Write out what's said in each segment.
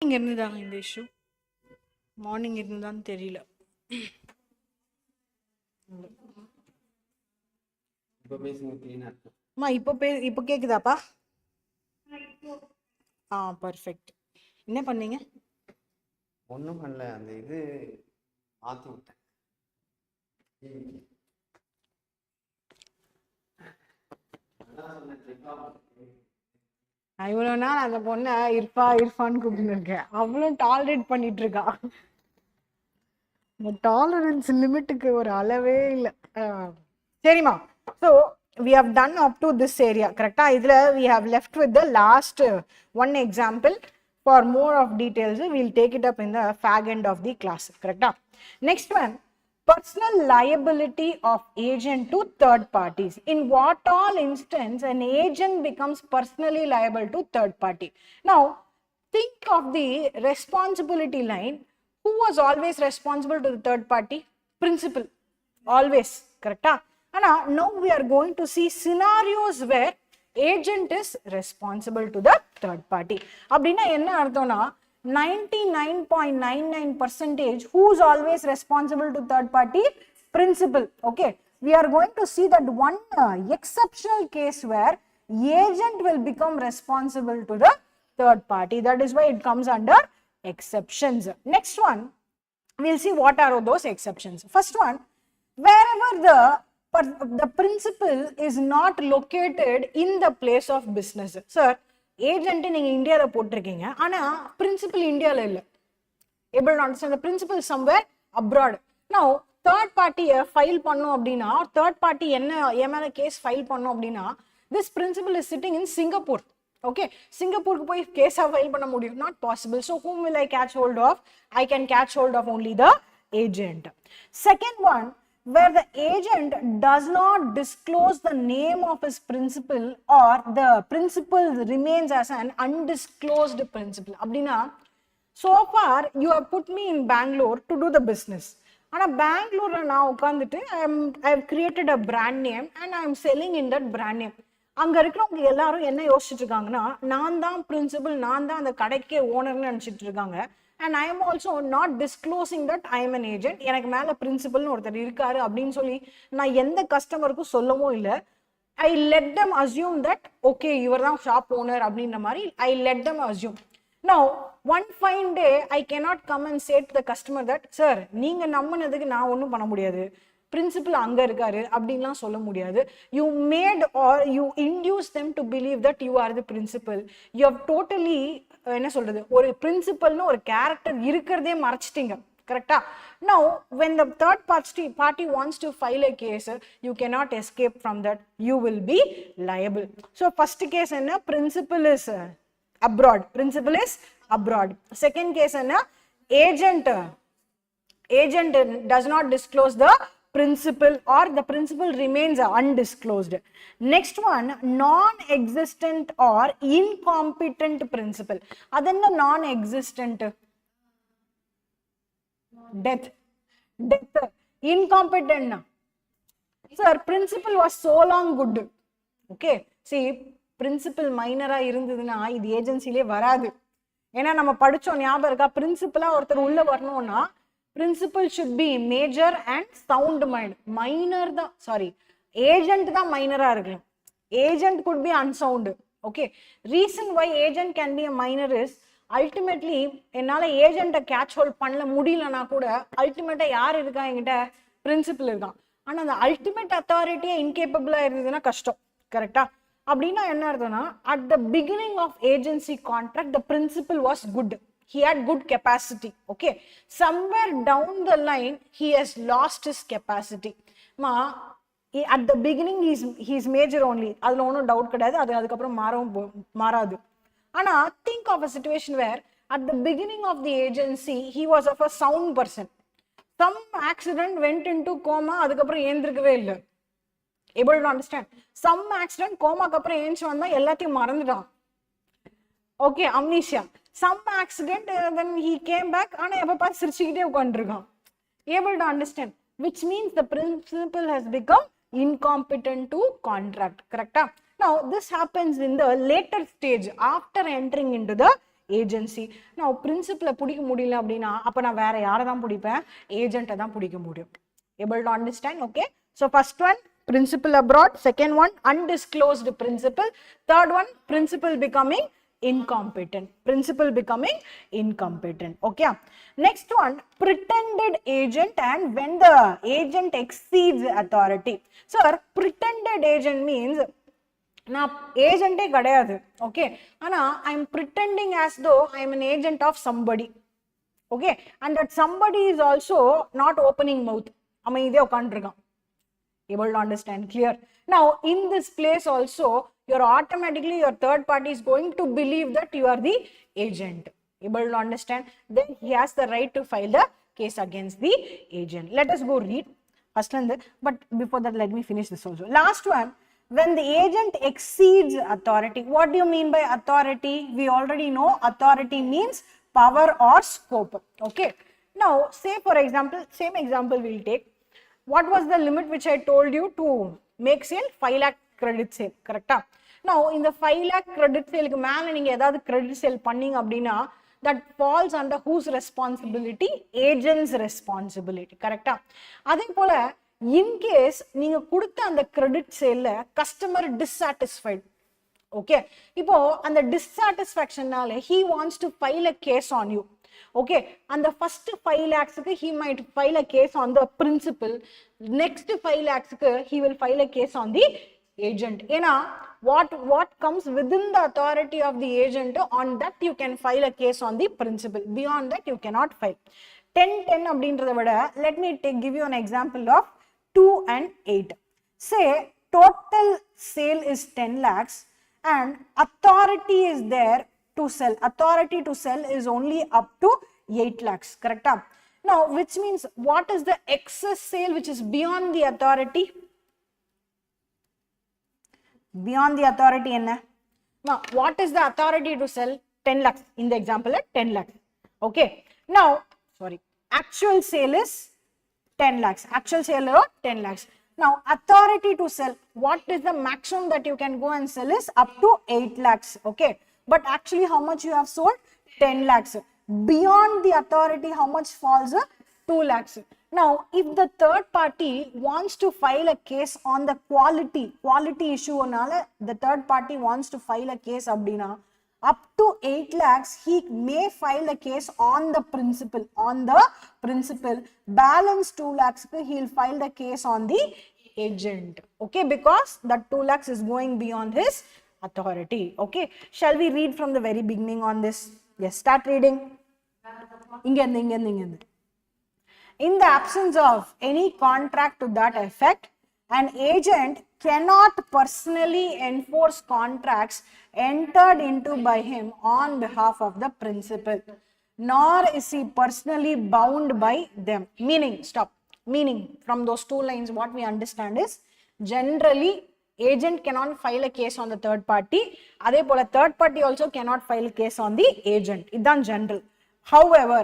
Morning இருந்துதாங்க இந்த issue, morning இருந்துதான்னு தெரியல. இப்போ கேக்குதாப்பா? பர்ஃபெக்ட். என்ன பண்ணீங்க? ஒன்றும் பண்ணல, அந்த இது மாற்றி விட்டேன். இவ்வளோ நாள் அந்த பொண்ணை இர்ஃபான்னு கூப்பிட்டு இருக்கேன், அவ்வளோ டாலரேட் பண்ணிட்டு இருக்கா. டாலரன்ஸ் லிமிட்டுக்கு ஒரு அளவே இல்லை. சரிம்மா, so we have done up to this area, correct? We have left with the last one example. For more of details, we will take it up in the fag end of the class, correct? Next one, personal liability of agent to third parties. In what all instance an agent becomes personally liable to third party? Now, think of the responsibility line. Who was always responsible to the third party? Principal, always, correct? Now we are going to see scenarios where agent is responsible to the third party. அப்படின்னா என்ன அர்த்தம்னா 99.99% who's always responsible to third party? Principal. Okay, we are going to see that one exceptional case where agent will become responsible to the third party. That is why it comes under exceptions. Next one, we'll see what are those exceptions. First one, wherever the principal is not located in the place of business. Sir, agent நீங்க இந்தியால போட்டிருக்கீங்க, ஆனா principal இந்தியால இல்ல. Able to understand? The principal somewhere abroad. Now third party file பண்ணோம் அப்படின்னா, third party என்ன மேல கேஸ் ஃபைல் பண்ணோம் அப்படின்னா, this principal is sitting in Singapore. Okay, சிங்கப்பூருக்கு போய் கேஸா ஃபைல் பண்ண முடியும்? Not possible. So whom will I catch hold of? I can catch hold of only the agent. Second one, where the agent does not disclose the name of his principal or the principal remains as an undisclosed principal. Abdina, so far you have put me in Bangalore to do the business. And Bangalore now I have created a brand name and I am selling in that brand name. அங்க இருக்கிறவங்க எல்லாரும் என்ன யோசிச்சுட்டு இருக்காங்கன்னா, நான் தான் principal, நான் தான் அந்த கடைக்கே ஓனர்னு நினைச்சிட்டு இருக்காங்க. And I am also not disclosing that I am an agent. எனக்கு மேல பிரின்சிபல்னு ஒருத்தர் இருக்காரு அப்படின்னு சொல்லி நான் எந்த கஸ்டமருக்கும் சொல்லவும் இல்லை. I let them assume that okay, இவர் தான் ஷாப் ஓனர் அப்படின்ற மாதிரி I let them assume. Now one fine day I cannot come and say to the customer that sir, நீங்க நம்பினதுக்கு நான் ஒன்றும் பண்ண முடியாது, பிரின்சிபல் அங்க இருக்காரு அப்படின்லாம் சொல்ல முடியாது. You made or you induce them to believe that you are the principal. You have totally என்ன சொல்றது, ஒரு பிரின்சிபல்னு ஒரு கேரக்டர் இருக்கிறதே மறைச்சிட்டீங்க, கரெக்டா? Now when the third party wants to file a case, you cannot escape from that. You will be liable. So first case என்ன, principal is abroad. Principal is abroad. Second case என்ன, agent does not disclose the principal or the principal remains undisclosed. Next one, non-existent or incompetent principal. Adanna non-existent? Death. Incompetent. Sir, principal was so long good. Okay, see, principal minor இருந்ததுன்னா இது ஏஜென்சிலே வராது. ஏன்னா நம்ம படிச்சோம், ஞாபகம் இருக்கா? பிரின்சிபலா ஒருத்தர் உள்ள வரணும்னா principal should be major and sound mind. Minor da, sorry, agent da minor ah irukkalam. Agent could be unsound. Okay, reason why agent can be a minor is ultimately என்னால agent catch hold பண்ணல முடியலனா கூட ultimate யார் இருக்கா என்கிட்ட? principal இருக்கான். ஆனா அந்த ultimate authority incapable ஆ இருந்ததுன்னா கஷ்டம், கரெக்டா? அப்படின்னா என்ன அர்த்தம்னா, at the beginning of agency contract the principal was good. He had good capacity. Okay, somewhere down the line he has lost his capacity. At the beginning he is major only, adula no doubt kedayadu, adukku appuram maradu. Ana think of a situation where at the beginning of the agency he was of a sound person. Some accident went into coma, adukku appuram endirukave illa. Able to understand? Some accident coma ku appuram enchu vanda ellathiyum marandudaan. Okay, amnesia. Some accident when he came back, ana eppa paathu sirichikite ukandirukkan. Able to understand? Which means the principal has become incompetent to contract, correct? Now this happens in the later stage after entering into the agency. Now principal பிடிக்க முடியல அப்படின்னா அப்ப நான் வேற யாரை தான் பிடிப்பேன், ஏஜென்ட்டை தான் பிடிக்க முடியும். Able to understand? Okay, so first one principal abroad, second one undisclosed principal, third one principal becoming incompetent, principal becoming incompetent. Okay, next one pretended agent and when the agent exceeds authority. Sir, pretended agent means நான் ஏஜென்ட்டே கிடையாது, okay, ஆனா I am pretending as though I am an agent of somebody, okay, and that somebody is also not opening mouth, அமைதியா உட்காந்துருக்கான். Able to understand? Clear? Now in this place also your automatically your third party is going to believe that you are the agent. Able to understand? Then he has the right to file the case against the agent. Let us go read first one, but before that let me finish this also. Last one, when the agent exceeds authority. What do you mean by authority? We already know authority means power or scope. Okay, now say for example, same example we'll take. What was the limit which I told you to make sale? 5 lakh credit sale, correct? Now in the 5 lakh credit sale ku mele neenga edavadhu credit sale panninga appadina that falls under whose responsibility? Agent's responsibility, correct? அதே போல in case நீங்க கொடுத்த அந்த credit சேல்ல customer dissatisfied, okay, இப்போ அந்த dissatisfactionனால he wants to file a case on you, okay, and the first 5 lakhs க்கு he might file a case on the principal, next 5 lakhs க்கு he will file a case on the agent. ஏனா what comes within the authority of the agent, on that you can file a case on the principal, beyond that you cannot file. 10 அப்படின்றத விட let me give you an example of 2 and 8. Say total sale is 10 lakhs and authority is there to sell. Authority to sell is only up to 8 lakhs, correct? Now which means what is the excess sale which is beyond the authority? Beyond the authority enna? Now what is the authority to sell? 10 lakhs in the example, 10 lakhs. Okay, now sorry, actual sale is 10 lakhs. Actual sale is 10 lakhs. Now authority to sell, what is the maximum that you can go and sell is up to 8 lakhs, okay, but actually how much you have sold? 10 lakhs. Beyond the authority how much falls? 2 lakhs. Now if the third party wants to file a case on the quality issue nala the third party wants to file a case abdina up to 8 lakhs he may file a case on the principal, balance 2 lakhs he'll file the case on the agent, okay, because that 2 lakhs is going beyond his authority. Okay, shall we read from the very beginning on this? Yes, start reading. In the absence of any contract to that effect, an agent cannot personally enforce contracts entered into by him on behalf of the principal, nor is he personally bound by them. Meaning, stop. Meaning, from those 2 lines, what we understand is, generally, agent cannot file a case on the third party. Adhe pola third party also cannot file a case on the agent. Idan general. However,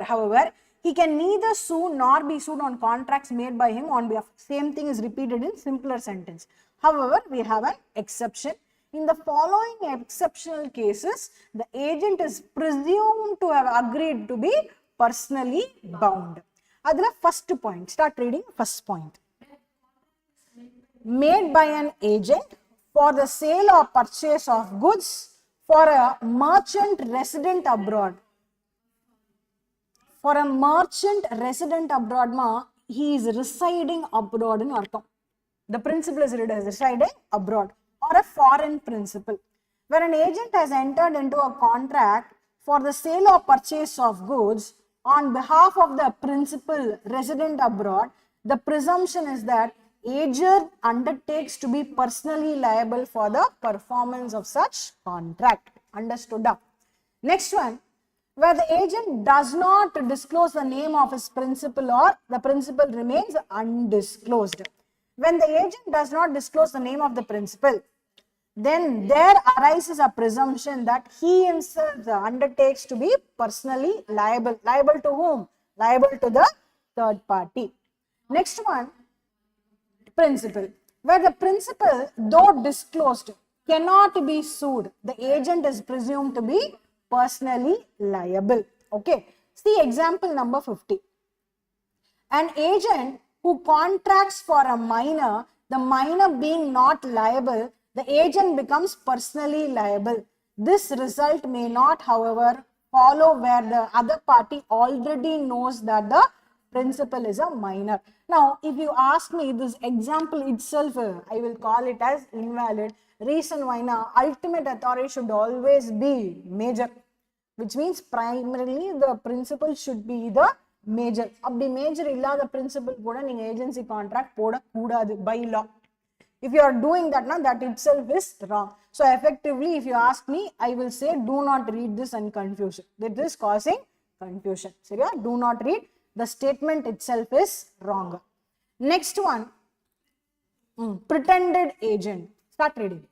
he can neither sue nor be sued on contracts made by him on behalf. Same thing is repeated in simpler sentence. However, we have an exception. In the following exceptional cases, the agent is presumed to have agreed to be personally bound. Adla first point. Start reading first point. Made by an agent for the sale or purchase of goods for a merchant resident abroad. For a merchant resident abroad, he is residing abroad in Artham. The principal is residing abroad, or a foreign principal. Where an agent has entered into a contract for the sale or purchase of goods on behalf of the principal resident abroad, the presumption is that agent undertakes to be personally liable for the performance of such contract. Understood? Next one. Where the agent does not disclose the name of his principal or the principal remains undisclosed. When the agent does not disclose the name of the principal, then there arises a presumption that he himself undertakes to be personally liable. Liable to whom? Liable to the third party. Next one, principal. Where the principal, though disclosed, cannot be sued, the agent is presumed to be personally liable. Okay, see example number 50. An agent who contracts for a minor, the minor being not liable, the agent becomes personally liable. This result may not, however, follow where the other party already knows that the principal is a minor. Now, if you ask me, this example itself, I will call it as invalid. Reason why? Now, ultimate authority should always be major, which means primarily the principal should be the major. அப்படி major இல்லாத principal கூட நீங்க agency contract போடக்கூடாது by law. If you are doing that, now that itself is wrong. So effectively, if you ask me, I will say do not read this and confusion. That is causing confusion. சரியா? Do not read. The statement itself is wrong. Next one, pretended agent. Start reading.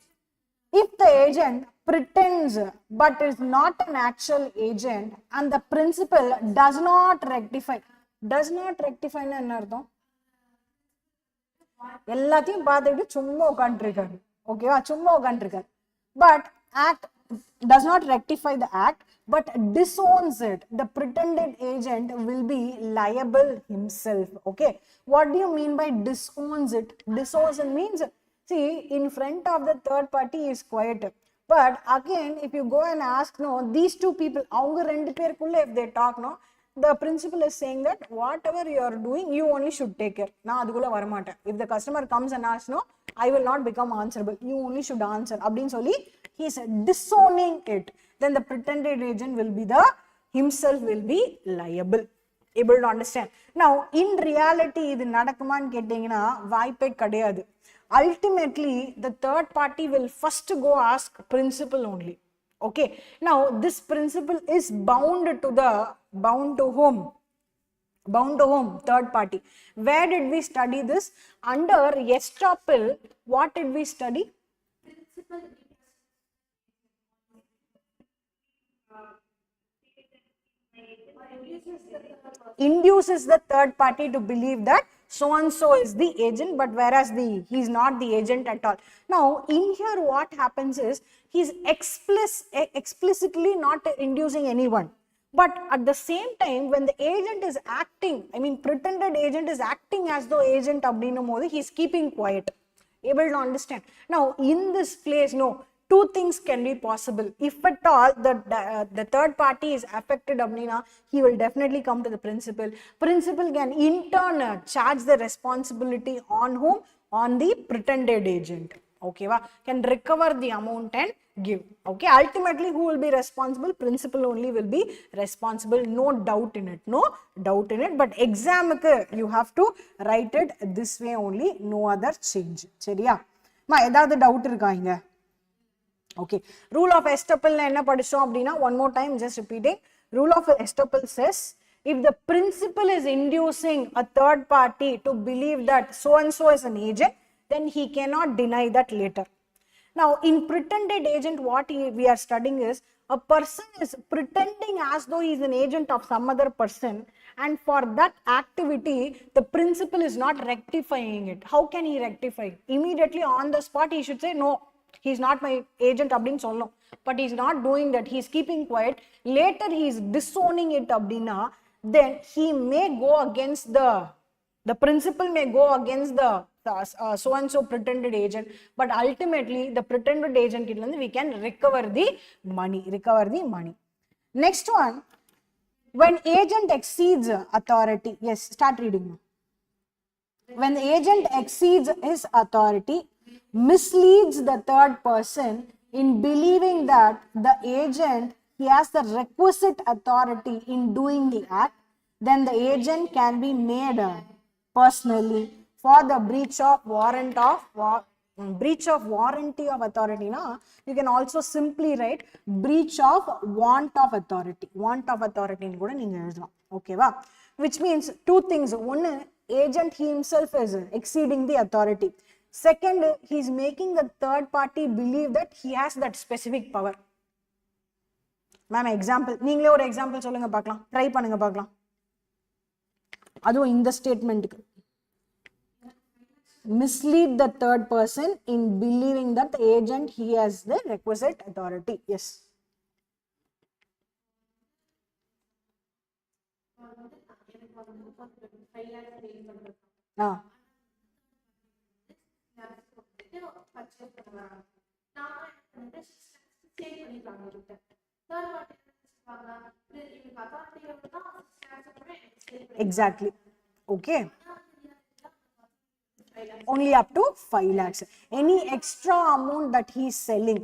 If the agent pretends but is not an actual agent and the principal does not rectify என்ன அர்த்தம்? எல்லாத்தையும் பார்த்துட்டு சும்மா உட்காந்துருக்காரு. ஓகேவா? சும்மா உட்காந்துருக்காரு. But act does not rectify the act but disowns it, the pretended agent will be liable himself. Okay, what do you mean by disowns it? Disowns it means, see, in front of the third party is quiet, but again if you go and ask, no, these two people, avanga rendu perkulla, if they talk, no, the principal is saying that whatever you are doing, you only should take care. Na adukulla varamata. If the customer comes and asks, no, I will not become answerable, you only should answer abdin solli he is disowning it, then the pretended agent will be himself will be liable. Able to understand? Now in reality idu nadakkuman kettingina vaaipe kadiyadu. Ultimately the third party will first go ask principal only. Okay, now this principal is bound to whom? Third party. Where did we study this? Under estoppel, what did we study? Principal induces the third party to believe that so and so is the agent, but whereas he is not the agent at all. Now in here what happens is he is explicitly not inducing anyone, but at the same time when the agent is acting, I mean pretended agent is acting as though agent abdinum mode, he is keeping quiet. Able to understand? Now in this place, no, two things can be possible. If at all the third party is affected abnina, he will definitely come to the principal. Principal can in turn charge the responsibility on whom? On the pretended agent. Okay, can recover the amount and give. Okay, ultimately who will be responsible? Principal only will be responsible. No doubt in it. No doubt in it. But exam you have to write it this way only. No other change. சரியா? மா ஏதாவது doubt இருக்கா இங்க? Okay, rule of estoppel என்ன படிச்சோம் அப்படினா, one more time just repeating. Rule of estoppel says if the principal is inducing a third party to believe that so and so is an agent, then he cannot deny that later. Now in pretended agent, what we are studying is a person is pretending as though he is an agent of some other person, and for that activity the principal is not rectifying it. How can he rectify? Immediately on the spot he should say, no, he is not my agent abdin sollum, but he is not doing that. He is keeping quiet. Later he is disowning it abdina, then he may go against the principal may go against the so and so pretended agent, but ultimately the pretended agent we can recover the money. Next one, when agent exceeds authority. Yes, start reading. When the agent exceeds his authority, misleads the third person in believing that the agent he has the requisite authority in doing the act, then the agent can be made personally for the breach of warranty of authority. Na, you can also simply write breach of want of authority. Want of authority in kuda neenga ezhudam. Okay va? Which means two things. One, agent he himself is exceeding the authority. Second, he is making the third party believe that he has that specific power. Ma'am, example, நீங்களே ஒரு example சொல்லுங்க பார்க்கலாம், try பண்ணுங்க பார்க்கலாம். அதுவும் இந்த ஸ்டேட்மெண்ட்டுக்கு mislead the third person in believing that the agent he has the requisite authority. Yes. Ah exactly. Okay, only up to 5 lakhs. Any extra amount that he is selling,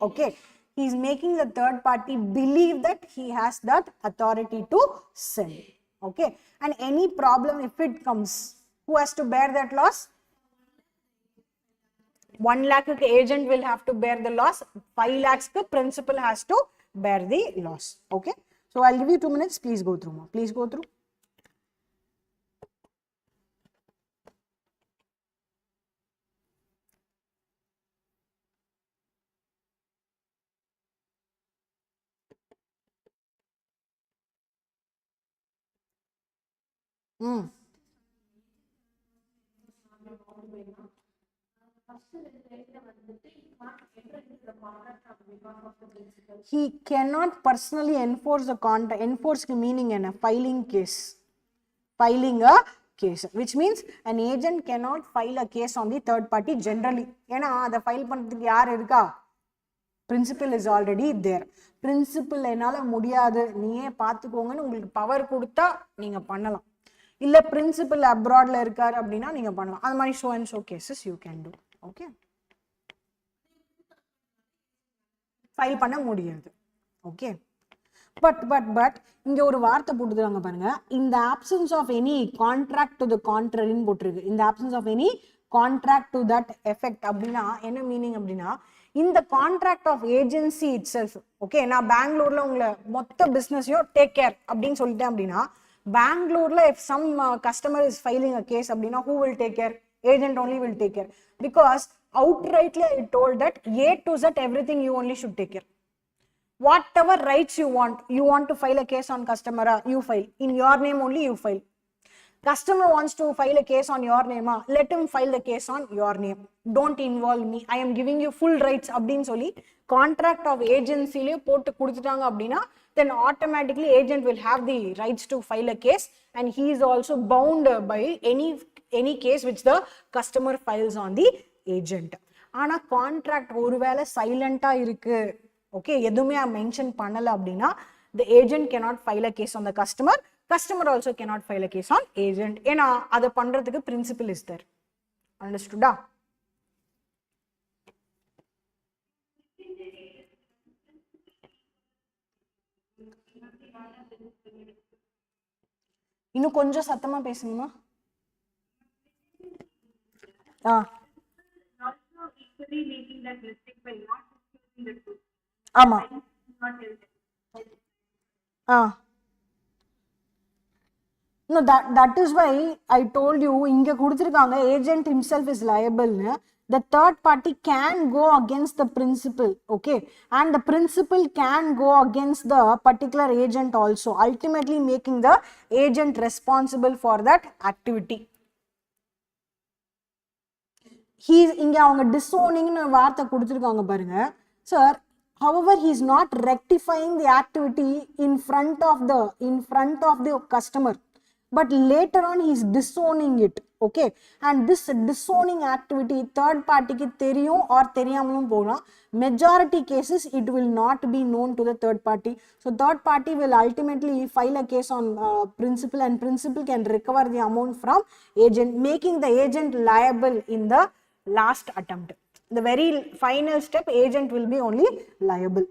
okay, he is making the third party believe that he has that authority to sell. Okay, and any problem if it comes, who has to bear that loss? 1 lakh agent will have to bear the loss, 5 lakhs principal has to bear the loss. Okay, so I'll give you 2 minutes, please go through. Please go through. He cannot personally enforce the contract. Enforce meaning in a filing case. Filing a case, which means an agent cannot file a case on the third party generally. ஏன்னா அதை file பண்றதுக்கு யார் இருக்கா? Principal is already there. Principal என்னால முடியாது, நீயே பார்த்துக்கோங்கன்னு உங்களுக்கு power கொடுத்தா நீங்க பண்ணலாம். இல்ல பிரின்சிபல் அப்ராட்ல இருக்காரு அப்படின்னா நீங்க பண்ணலாம். அது மாதிரி show and show cases you can do. Okay, file பண்ண முடியாது. ஓகே, பட் இங்க ஒரு வார்த்தை போட்டுருக்காங்க பாருங்க. இந்த options of any contract to the கான்ட்ரரின்னு போட்டிருக்கு. இந்த options of any contract to that effect அப்படின்னா என்ன மீனிங் அப்படின்னா, இந்த கான்ட்ராக்ட் ஆஃப் ஏஜென்சி இட் செல்ஃப். ஓகே, நான் பெங்களூர்ல உங்களை மொத்த பிசினஸையும் டேக் கேர் அப்படின்னு சொல்லிட்டேன் அப்படின்னா, பெங்களூர்ல if some customer is filing a case அப்படின்னா who will take care? Agent only will take care, because outrightly I told that A to Z everything you only should take care. Whatever rights you want to file a case on customer, you file in your name only, you file. Customer wants to file a case on your name, let him file the case on your name, don't involve me, I am giving you full rights அப்படின்னு சொல்லி contract of agency லே போட்டு கொடுத்துட்டாங்க அப்படின்னா, then automatically agent will have the rights to file a case and he is also bound by any case which the customer files on the agent. ஆனா contract ஒருவேளை சைலண்டா இருக்கு, okay, எதுவுமே mention பண்ணல அப்படின்னா, the agent cannot file a case on the customer also cannot file a case on agent. ஏன்னா அதை பண்றதுக்கு principal is there. Understood? இன்னும் கொஞ்சம் சத்தமா பேசுங்கம்மா. ஆமா, no, that is why I told you இங்க கொடுத்திருக்காங்க agent himself is liable. The third party can go against the principal, okay, and the principal can go against the particular agent also, ultimately making the agent responsible for that activity. இங்க அவங்க disowning வார்த்தை கொடுத்திருக்காங்க பாருங்க. Sir, however, he is not rectifying the activity in front of the customer, but later on he is disowning it. Okay, and this disowning activity third party க்கு தெரியும் or தெரியாமலும் போகலாம். Majority cases it will not be known to the third party, so third party will ultimately file a case on principal and principal can recover the amount from agent, making the agent liable in the last attempt. The very final step, agent will be only liable.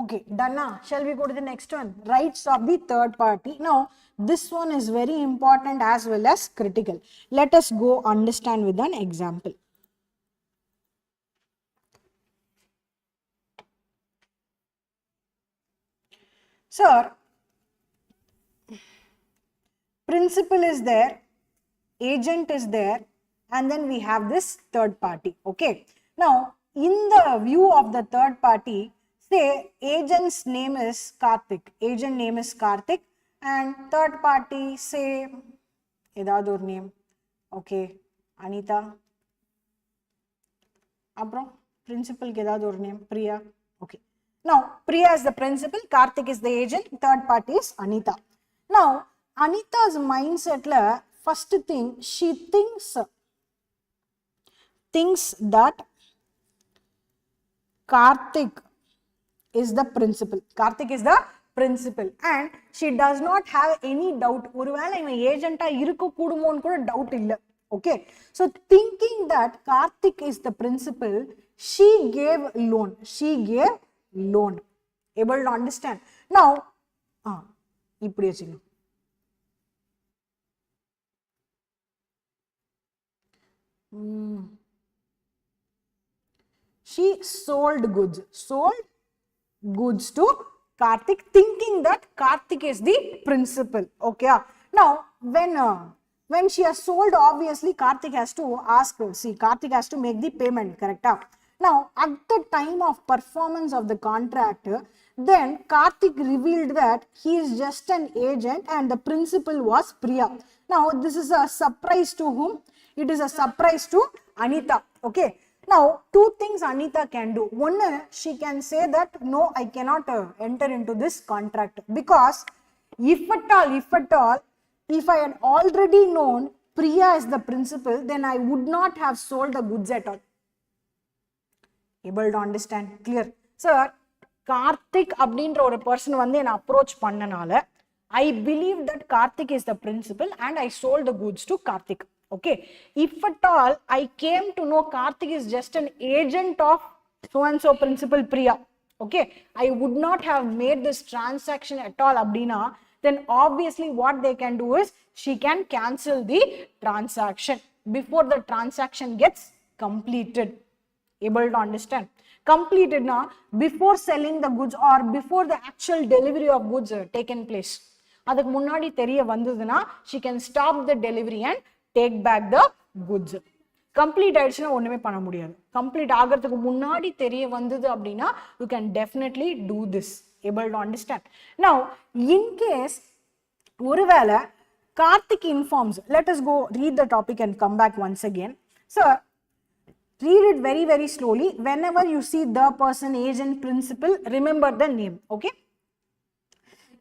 Okay, done now. Shall we go to the next one? Rights of the third party. Now, this one is very important as well as critical. Let us go understand with an example. Sir, principal is there, agent is there, and then we have this third party. Okay. Now, in the view of the third party, say agent's name is Karthik. Agent name is Karthik, and third party say edadur name. Okay, Anita. Apro principal edadur name Priya. Okay. Now, Priya is the principal, Karthik is the agent, third party is Anita. Now, Anita's mindset la first thing, she thinks that Karthik is the principal. Karthik is the principal, and she does not have any doubt. Oruvela ivan agent ah irukku kudumonu kuda doubt illa. Okay, so thinking that Karthik is the principal, she gave loan. She gave loan. Able to understand? Now, ipdi vechinu. She sold goods to Karthik, thinking that Karthik is the principal. Okay. Now, when she has sold, obviously Karthik has to ask. See, Karthik has to make the payment. Correct. Now, at the time of performance of the contract, then Karthik revealed that he is just an agent and the principal was Priya. Now, this is a surprise to whom? It is a surprise to Anita. Okay. Now, two things Anita can do. One, she can say that, no, I cannot enter into this contract, because if at all, if I had already known Priya is the principal, then I would not have sold the goods at all. Able to understand? Clear? Sir, Karthik abdinra or person vande en approach pannanaala, I believe that Karthik is the principal and I sold the goods to Karthik. Okay, if at all I came to know Karthik is just an agent of so and so principal Priya, okay, I would not have made this transaction at all abdina, then obviously what they can do is she can cancel the transaction before the transaction gets completed. Able to understand? Completed now before selling the goods or before the actual delivery of goods taken place. Adukku munnadi theriya vandaduna, she can stop the delivery and take back the goods. Complete ஆயிடுச்சுனா ஒண்ணுமே பண்ண முடியாது. Complete ஆகிறதுக்கு முன்னாடி தெரிய வந்தது அப்படினா you can definitely do this. Able to understand? Now, in case ஒருவேளை Karthik informs, let us go read the topic and come back once again. Sir, read it very, very slowly. Whenever you see the person, agent, principal, remember the name. Okay.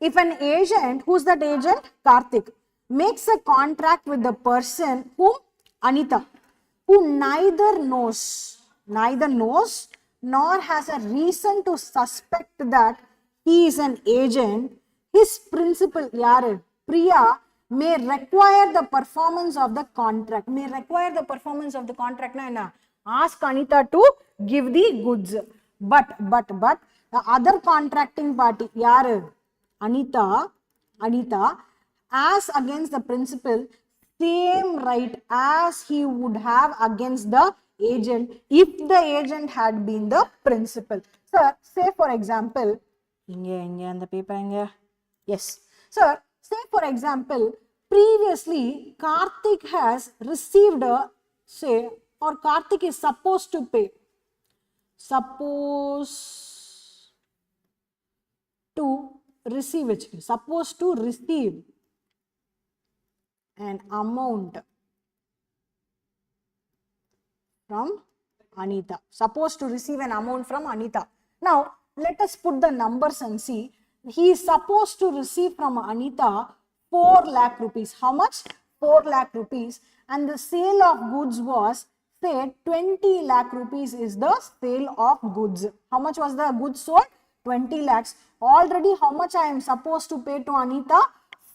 If an agent, who's that agent? Karthik, makes a contract with the person whom? Anita, who neither knows nor has a reason to suspect that he is an agent, his principal, yaru, Priya, may require the performance of the contract. May require the performance of the contract na enna? Ask Anita to give the goods. But the other contracting party, yaru? Anita, as against the principal, same right as he would have against the agent if the agent had been the principal. Sir, say for example, and the paper yes. Sir, say for example, previously Karthik has received a, say, or Karthik is supposed to pay. Supposed to receive an amount from Anita. Supposed to receive an amount from Anita. Now, let us put the numbers and see. He is supposed to receive from Anita 4 lakh rupees. How much? 4 lakh rupees. And the sale of goods was, say, 20 lakh rupees is the sale of goods. How much was the goods sold? 20 lakhs. Already, how much I am supposed to pay to Anita?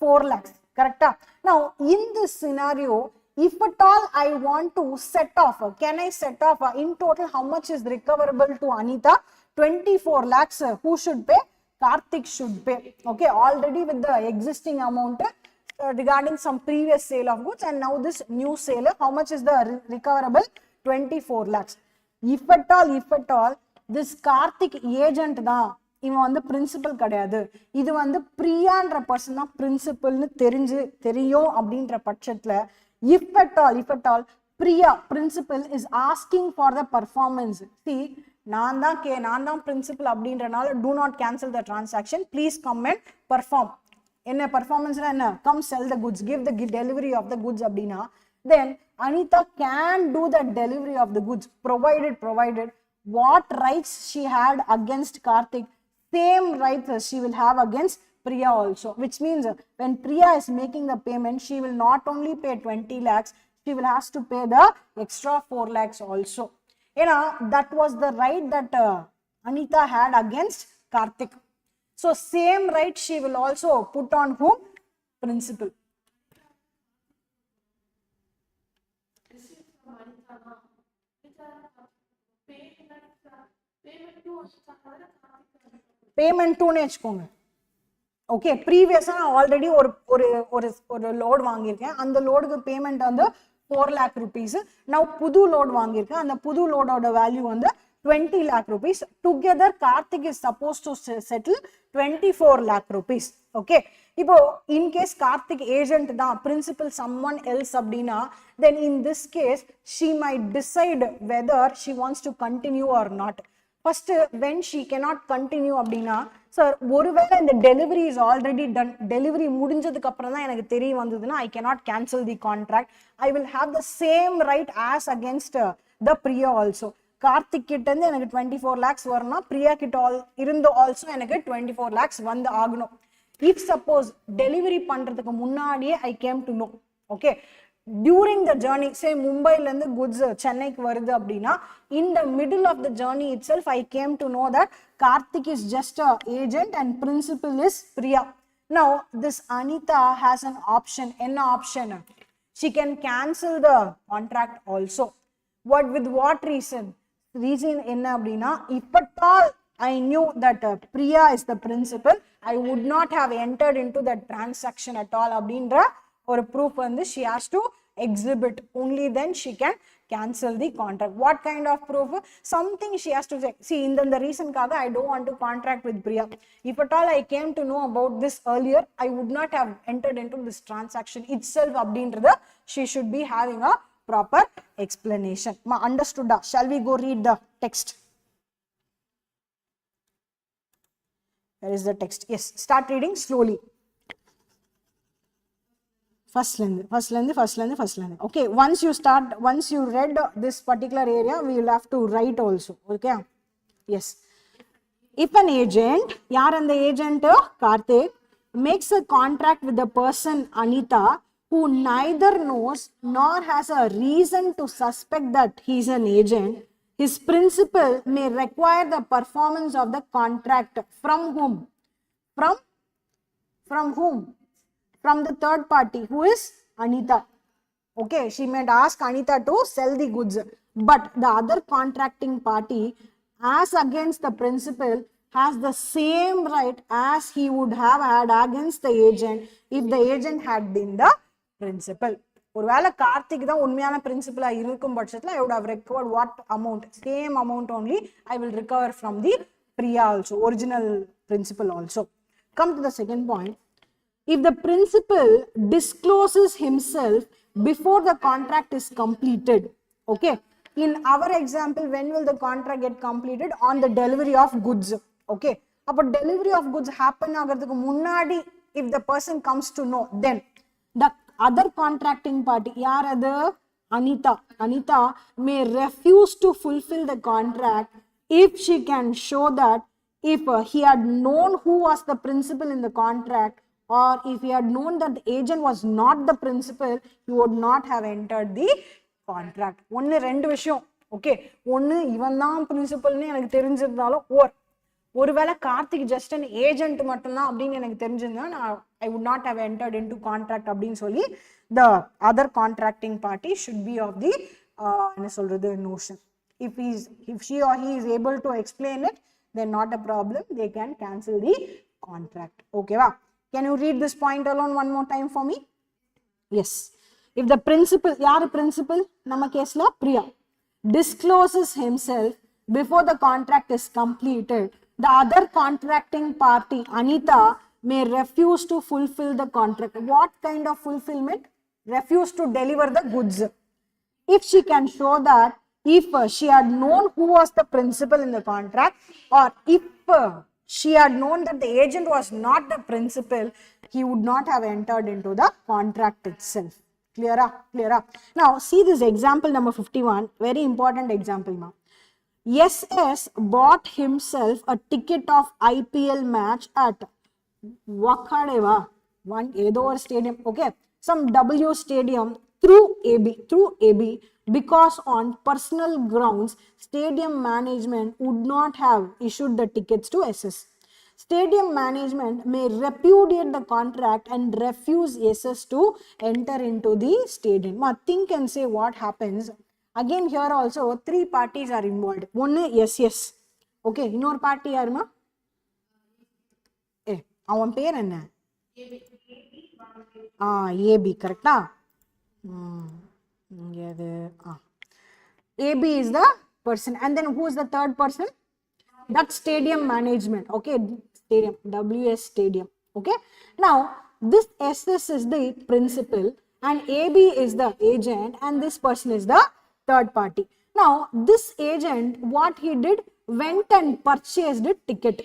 4 lakhs. Correct? Now, in this scenario, if at all I want to set off, can I set off in total how much is recoverable to Anita? 24 lakhs who should pay? Karthik should pay. Okay, already with the existing amount regarding some previous sale of goods, and now this new sale, how much is the recoverable? 24 lakhs. If at all, this Karthik agent தான், இவன் வந்து principal கிடையாது, இது வந்து பிரியான்ற person தான் பிரின்சிபல்னு தெரியும் அப்படின்ற பட்சத்துல if at all Priya principal is asking for the performance, see நான் தான் பிரின்சிபல் அப்படின்றனால do not cancel the transaction, please come and perform. என்ன performance என்ன? Come sell the goods, give the delivery of the goods அப்படின்னா, then Anita can do the delivery of the goods provided what rights she had against Karthik, same rights she will have against Priya also, which means when Priya is making the payment, she will not only pay 20 lakhs, she will have to pay the extra 4 lakhs also. You know, that was the right that Anita had against Karthik. So same right she will also put on whom? Principal. Payment to வச்சுக்கோங்க. Okay, ப்ரீவியஸா நான் already ஒரு load வாங்கியிருக்கேன், அந்த லோடுக்கு payment வந்து 4 lakh rupees. நான் புது load வாங்கியிருக்கேன், அந்த புது லோடோட வேல்யூ வந்து 20 lakh rupees. Together Karthik is suppose to settle 24 lakh rupees. Okay, இப்போ இன்கேஸ் கார்த்திக் ஏஜென்ட் தான், பிரின்சிபல் சம்மன் எல்ஸ் அப்படின்னா, then in this case she might decide whether she wants to continue or not. First, when she cannot continue அப்படின்னா, sir ஒருவேளை இந்த delivery is already done, delivery முடிஞ்சதுக்கு அப்புறம் தான் எனக்கு தெரிய வந்ததுன்னா, I cannot cancel the contract, I will have the same right as against the Priya also. Karthik கிட்ட இருந்து எனக்கு 24 lakhs வரணும்னா, பிரியா கிட்ட இருந்து ஆல்சோ எனக்கு 24 lakhs வந்து ஆகணும். இஃப் சப்போஸ் டெலிவரி பண்றதுக்கு முன்னாடியே I came to know, okay, during the journey, say மும்பைல இருந்து goods சென்னைக்கு வருது அப்படின்னா, in the middle of the journey itself I came to know that Karthik is just a agent and principal is Priya. Now this Anita has an option. Enna option? She can cancel the contract also. With what reason? Reason enna அப்படின்னா, if at all I knew that Priya is the principal, I would not have entered into that transaction at all அப்படின்ற ஒரு proof வந்து she has to exhibit. Only then she can cancel the contract. What kind of proof? Something she has to say. See, in the reason kaga I don't want to contract with Priya. If at all I came to know about this earlier, I would not have entered into this transaction itself அப்படின்றது she should be having a proper explanation. Understood? Shall we go read the text? Where is the text? Yes, start reading slowly. First length. Okay, once you read this particular area, we will have to write also. Okay, yes. If an agent, yaar and the agent Karthik, makes a contract with the person Anita, who neither knows nor has a reason to suspect that he is an agent, his principal may require the performance of the contract from whom? From whom? From the third party, who is Anita. Okay, she might ask Anita to sell the goods, but the other contracting party, as against the principal, has the same right as he would have had against the agent if the agent had been the principal. ஒருவேளை கார்த்திக் தான் உண்மையான பிரின்சிபலா இருக்கும் பட்சத்துல I would have recovered what amount? Same amount only I will recover from the Priya also, original principal also. Come to the second point. If the principal discloses himself before the contract is completed, okay, in our example, when will the contract get completed? On the delivery of goods, okay. But delivery of goods happen agadhukku munnadi, if the person comes to know, then the other contracting party, yaar adu? Anita may refuse to fulfill the contract if she can show that if he had known who was the principal in the contract, or if he had known that the agent was not the principal, he would not have entered the contract. ஒன்னு ரெண்டு விஷயம், okay, ஒன்னு இவன் தான் பிரின்சிபல்னு எனக்கு தெரிஞ்சிருந்தாலும், ஒருவேளை Karthik just an agent மட்டும்தான் அப்படின்னு எனக்கு தெரிஞ்சிருந்தா, நான் I would not have entered into contract அப்படின்னு சொல்லி the other contracting party should be of the என்ன சொல்றது notion. If she or he is able to explain it, then not a problem. They can cancel the contract. Okay, wow. Can you read this point alone one more time for me? Yes. If the principal, yaar principal, nama case la Priya, discloses himself before the contract is completed, the other contracting party, Anita, may refuse to fulfill the contract. What kind of fulfillment? Refuse to deliver the goods. If she can show that if she had known who was the principal in the contract, or if she had known that the agent was not the principal, he would not have entered into the contract itself. Clear up? Clear up? Now, see this example number 51, very important example, ma'am. SS bought himself a ticket of IPL match at Wakadeva, one Edo stadium, okay, some W stadium through AB, because on personal grounds, stadium management would not have issued the tickets to SS. Stadium management may repudiate the contract and refuse SS to enter into the stadium. Now, think and say what happens. Again, here also 3 parties are involved. One SS. Okay, இன்னொரு party யாருமா? அவன் பேர் என்ன? AB, கரெக்டா? AB is the person, and then who is the third person? That stadium management. Okay, stadium, WS stadium. Okay, now this SS is the principal and AB is the agent and this person is the third party. Now this agent, what he did, went and purchased a ticket.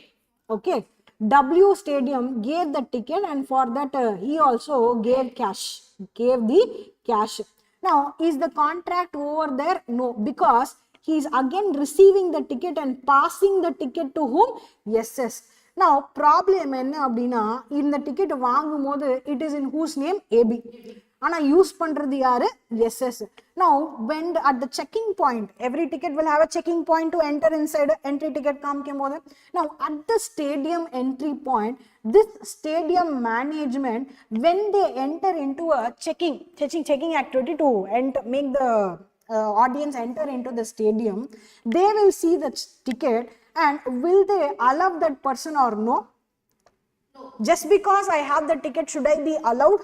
Okay, W stadium gave the ticket and for that he also gave cash, gave the cash. Now, is the contract over there? No, because he is again receiving the ticket and passing the ticket to whom? SS. Now, problem enna அப்படினா இந்த ticket வாங்கும்போது it is in whose name? AB. ஆனா use பண்றது யாரு? SS. Now, when at the checking point, every ticket will have a checking point to enter inside entry ticket காமிக்கும்போது. Now, at the stadium entry point, this stadium management, when they enter into a checking activity to make the audience enter into the stadium, they will see the ticket and will they allow that person or no? No. Just because I have the ticket, should I be allowed?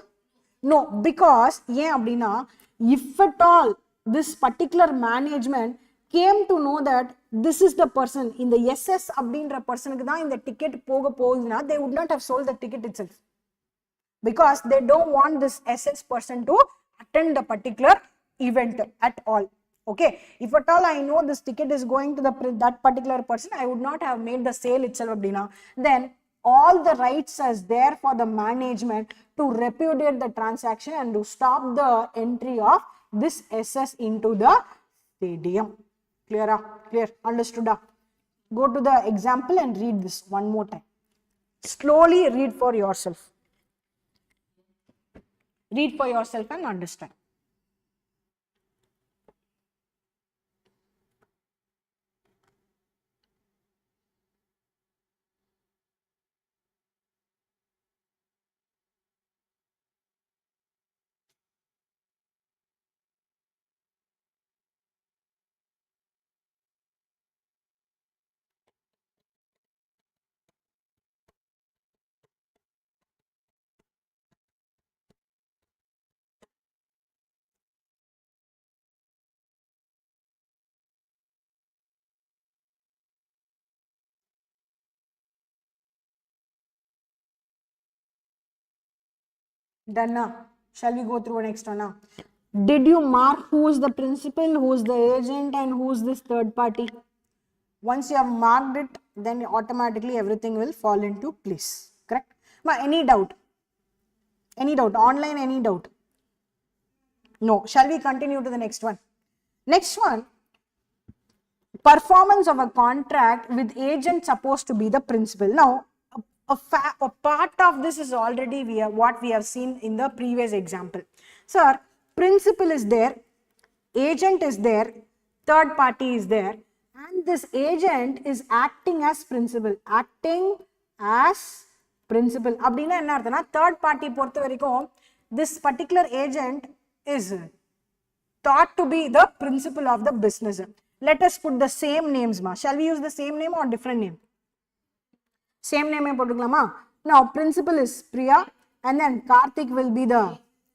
No, because if at all this particular management came to know that this is the person in the SS abdindra person in the ticket poga povuduna, they would not have sold the ticket itself, because they don't want this SS person to attend the particular event at all. Okay, if at all I know this ticket is going to that particular person, I would not have made the sale itself abdina. Then all the rights is there for the management to repudiate the transaction and to stop the entry of this SS into the stadium. Clear? Clear? Understood? Go to the example and read this one more time. Slowly read for yourself. Read for yourself and understand. Done now. Shall we go through next one now? Did you mark who is the principal, who is the agent, and who is this third party? Once you have marked it, then automatically everything will fall into place. Correct? Ma, any doubt? Any doubt? Online, any doubt? No. Shall we continue to the next one? Next one. Performance of a contract with agent supposed to be the principal. Now, a part of this is already what we have seen in the previous example. Sir, principal is there, agent is there, third party is there, and this agent is acting as principal. Acting as principal. Abdina enna arthana, third party portha varaikum this particular agent is thought to be the principal of the business. Let us put the same names, ma. Shall we use the same name or different name? Same name போட்டுக்கலாமா? Now principal is Priya and then Karthik will be the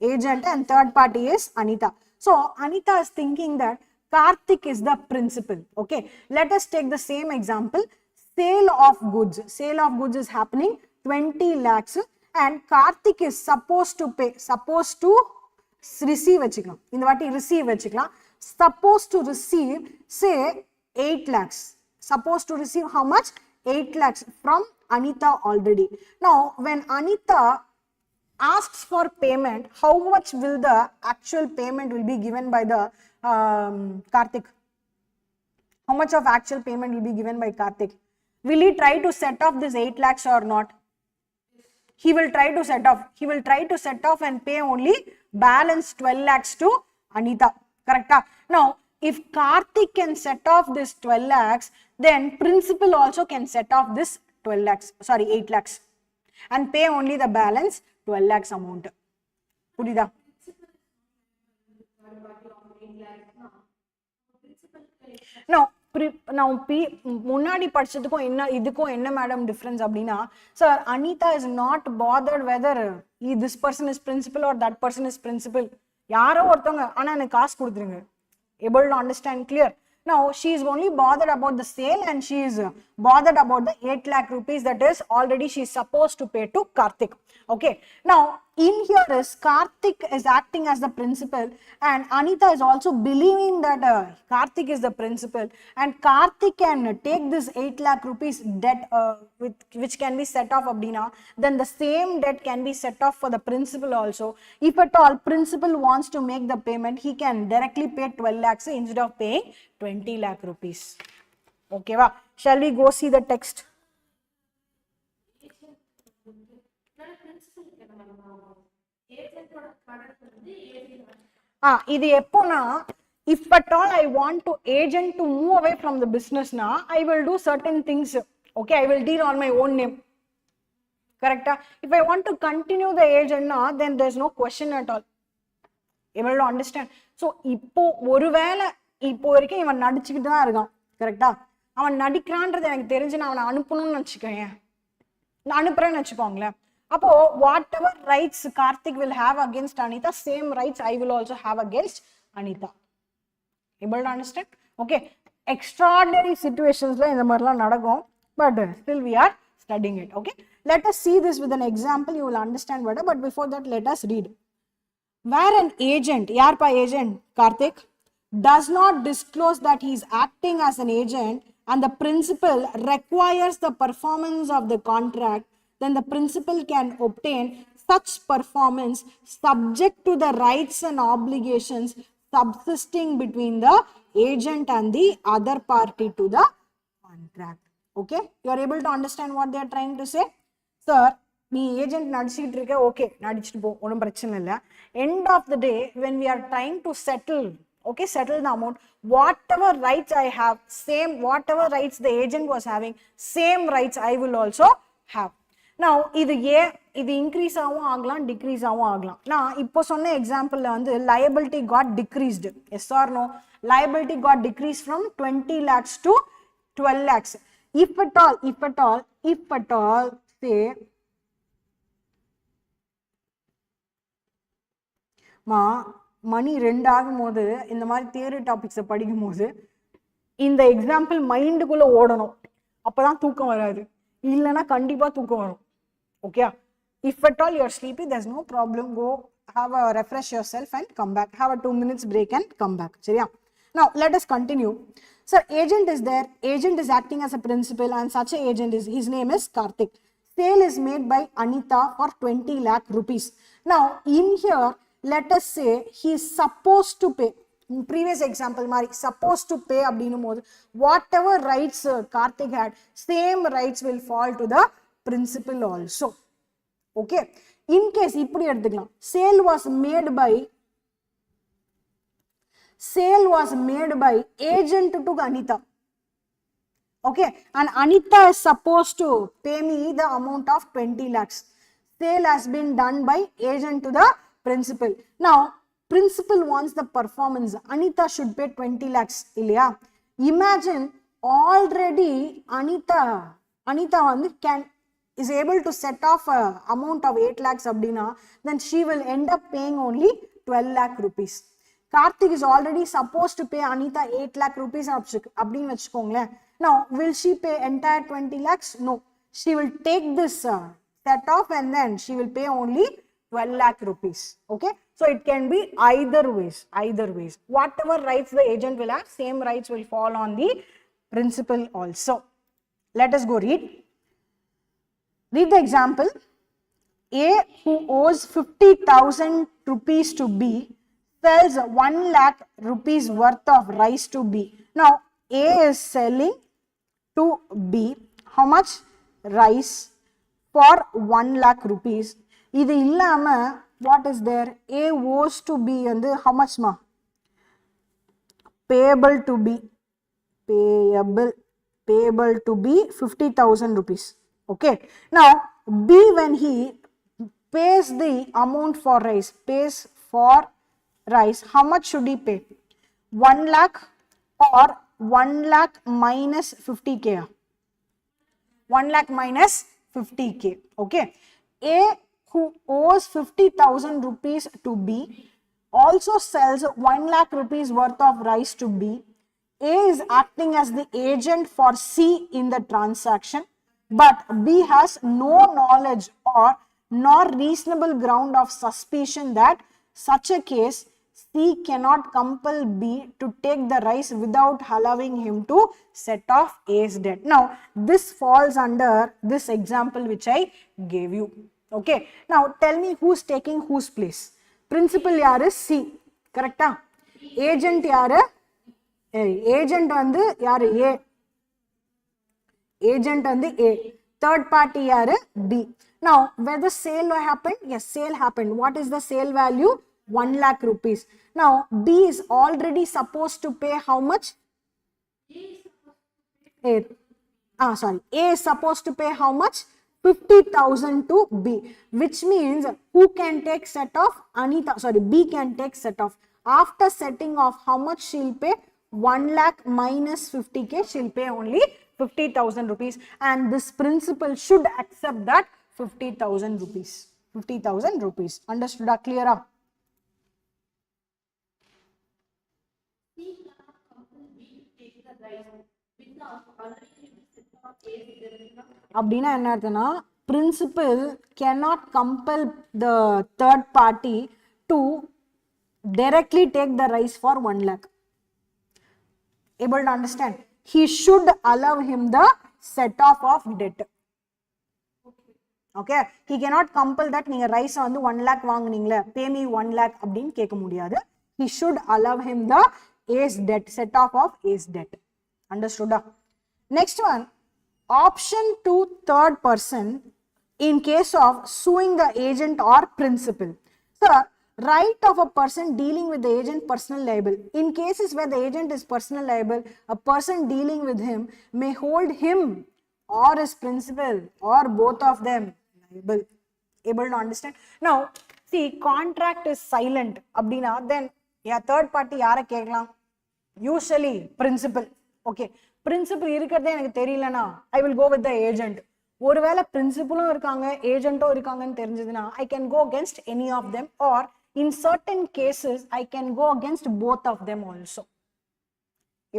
agent and third party is Anita. So Anita is thinking that Karthik is the principal. Okay, let us take the same example. Sale of goods. Sale of goods is happening 20 lakhs and Karthik is supposed to pay, supposed to receive வச்சுக்கலாம். இந்த வாட்டி receive வச்சுக்கலாம். Supposed to receive say 8 lakhs. Supposed to receive how much? 8 lakhs from Anita already. Now when Anita asks for payment, how much will the actual payment will be given by the Karthik? How much of actual payment will be given by Karthik? Will he try to set off this 8 lakhs or not? He will try to set off. He will try to set off and pay only balance 12 lakhs to Anita. Correct? Now, if Karthik can set off this 12 lakhs, then principal also can set off this 12 lakhs, sorry 8 lakhs and pay only the balance 12 lakhs amount. புரியுதா? Now முன்னாடி படிச்சதுக்கும் என்ன இதுக்கும் என்ன madam difference அப்படின்னா sir Anitha is not bothered whether this person is principal or that person is principal. யாரோ ஒருத்தவங்க ஆனா எனக்கு காசு கொடுத்துருங்க. Able to understand? Clear? Now she is only bothered about the sale and she is bothered about the 8 lakh rupees that is already she is supposed to pay to Karthik. Okay, now in here is Karthik is acting as the principal and Anita is also believing that Karthik is the principal and Karthik can take this 8 lakh rupees debt which can be set off abdina, then the same debt can be set off for the principal also. If at all principal wants to make the payment, he can directly pay 12 lakhs instead of paying 20 lakh rupees. Okay, va? Shall we go see the text? இது எப்போனா if at all I want to agent to move away from the business na, I will do certain things. Okay, I will deal on my own name. Correct? If I want to continue the agent na, then there is no question at all. Able to understand? So இப்போ ஒருவேளை இப்போ வரைக்கும் இவன் நடிச்சுக்கிட்டு தான் இருக்கான். கரெக்டா? அவன் நடிக்கிறான்றது எனக்கு தெரிஞ்சு நான் அவனை அனுப்பணும்னு நினச்சிக்கேன். நான் அனுப்புறேன்னு வச்சுக்கோங்களேன். அப்போ whatever rights Karthik will have against Anita, same rights I will also have against Anita. Able to understand? Okay, extraordinary situations la indha marla nadagum, but still we are studying it. Okay, let us see this with an example, you will understand better. But before that, let us read. Where an agent, yarpa agent Karthik, does not disclose that he is acting as an agent and the principal requires the performance of the contract, then the principal can obtain such performance subject to the rights and obligations subsisting between the agent and the other party to the contract. Okay, you are able to understand what they are trying to say? Sir, me agent நடிச்சிட்டு இருக்க, okay, நடிச்சிட்டு போ, ஒன்றும் பிரச்சனை இல்லை. End of the day, when we are trying to settle, okay, settle the amount, whatever rights I have, same whatever rights the agent was having, same rights I will also have. Now இது increase ஆகும் ஆகலாம், decrease ஆகும் ஆகலாம். நான் இப்போ சொன்ன எக்ஸாம்பிள்ல வந்து liability got decreased. Yes or no? Liability got decreased from 20 lakhs to 12 lakhs. If at all, say மணி 2 ஆகும்போது இந்த மாதிரி தியரி டாபிக்ஸை படிக்கும் போது இந்த எக்ஸாம்பிள் மைண்டுக்குள்ள ஓடணும். அப்பதான் தூக்கம் வராது. இல்லைன்னா கண்டிப்பா தூக்கம் வரும். Okay, if at all you are sleepy, there's no problem, go have a refresh yourself and come back, have a 2 minutes break and come back. Seriya? Now let us continue. Sir, agent is there, agent is acting as a principal and such a agent is, his name is Karthik. Sale is made by Anita for 20 lakh rupees. Now in here, let us say he is supposed to pay. In previous example mari supposed to pay அப்படினும் போது whatever rights Karthik had, same rights will fall to the principal also. Okay, in case இப்படி எடுத்துக்கலாம், sale was made by agent to Anita. Okay, and Anita is supposed to pay me the amount of 20 lakhs. Sale has been done by agent to the principal. Now principal wants the performance. Anita should pay 20 lakhs இல்லையா? Imagine already Anita வந்து is able to set off a amount of 8 lakhs abdina, then she will end up paying only 12 lakh rupees. Karthik is already supposed to pay Anita 8 lakh rupees abdin vechukongla. Now will she pay entire 20 lakhs? No, she will take this set off and then she will pay only 12 lakh rupees. Okay, so it can be either ways. Whatever rights the agent will have, same rights will fall on the principal also. Let us go read the example. A, who owes 50,000 rupees to B, sells 1 lakh rupees worth of rice to B. Now A is selling to B how much? Rice for 1 lakh rupees. இது இல்லாம what is there? A owes to B வந்து how much ma? Payable to B 50,000 rupees. Okay, now B, when he pays the amount for rice, how much should he pay? 1 lakh or 1 lakh minus 50k? 1 lakh minus 50k. Okay, A, who owes 50,000 rupees to B, also sells 1 lakh rupees worth of rice to B. A is acting as the agent for C in the transaction, but B has no knowledge or nor reasonable ground of suspicion that such a case C cannot compel B to take the rice without allowing him to set off A's debt. Now this falls under this example which I gave you. Okay, now tell me who's taking whose place. Principal yaru? C, correct? Agent yaru? Agent vandu yaru? A. Agent vandu A. Third party yaru? B. Now whether sale happened? Yes, sale happened. What is the sale value? 1 lakh rupees. Now B is already supposed to pay how much? A is supposed to pay how much? 50,000 to B, which means who can take set off? Anita, B can take set off. After setting off, how much she'll pay? 1 lakh minus 50k, she'll pay only 50,000 rupees, and this principal should accept that 50,000 rupees. 50,000 rupees. Understood? Clear? அப்படினா என்ன அர்த்தம்னா principal cannot compel the third party to directly take the rice for 1 lakh. Able to understand? He should allow him the set off of debt. Okay, he cannot compel that நீங்க rice வந்து 1 lakh வாங்குனீங்களே, pay me 1 lakh அப்படினு கேட்க முடியாது. He should allow him the A's debt, set off of A's debt. Understood? Next one, option to third person in case of suing the agent or principal. Sir, right of a person dealing with the agent personal liable. In cases where the agent is personal liable, a person dealing with him may hold him or his principal or both of them liable. Able to understand? Now, see, contract is silent. Abdina, then third party யாரை கேட்கலாம்? Usually principal. Okay, principal இருக்கிறதே எனக்கு தெரியலனா I will go with the agent. ஒருவேளை பிரின்சிபலும் இருக்காங்க ஏஜென்ட்டும் இருக்காங்கன்னு தெரிஞ்சதுன்னா I can go against any of them, or in certain cases I can go against both of them also.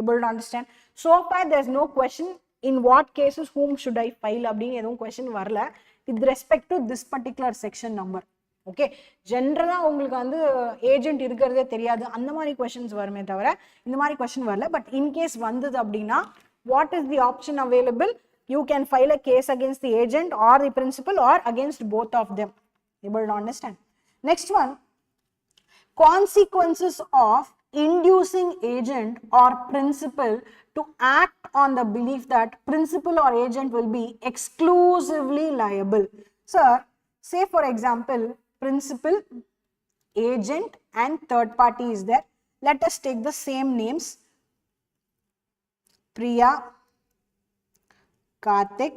Able to understand? So far there is no question in what cases whom should I file அப்படின்னு எதுவும் question வரல with respect to this particular section number. Okay, ஜென்ரலா உங்களுக்கு வந்து agent இருக்கிறதே தெரியாது அந்த மாதிரி கொஸ்டின்ஸ் வருமே தவிர இந்த மாதிரி கொஸ்டின் வரல. பட் இன்கேஸ் வந்தது அப்படின்னா what is the option available? You can file a case against the agent or the principal or against both of them. Able to understand? Next one, consequences of inducing agent or principal to act on the belief that principal or agent will be exclusively liable. Sir, say for example, principal, agent and third party is there. Let us take the same names, Priya, Karthik,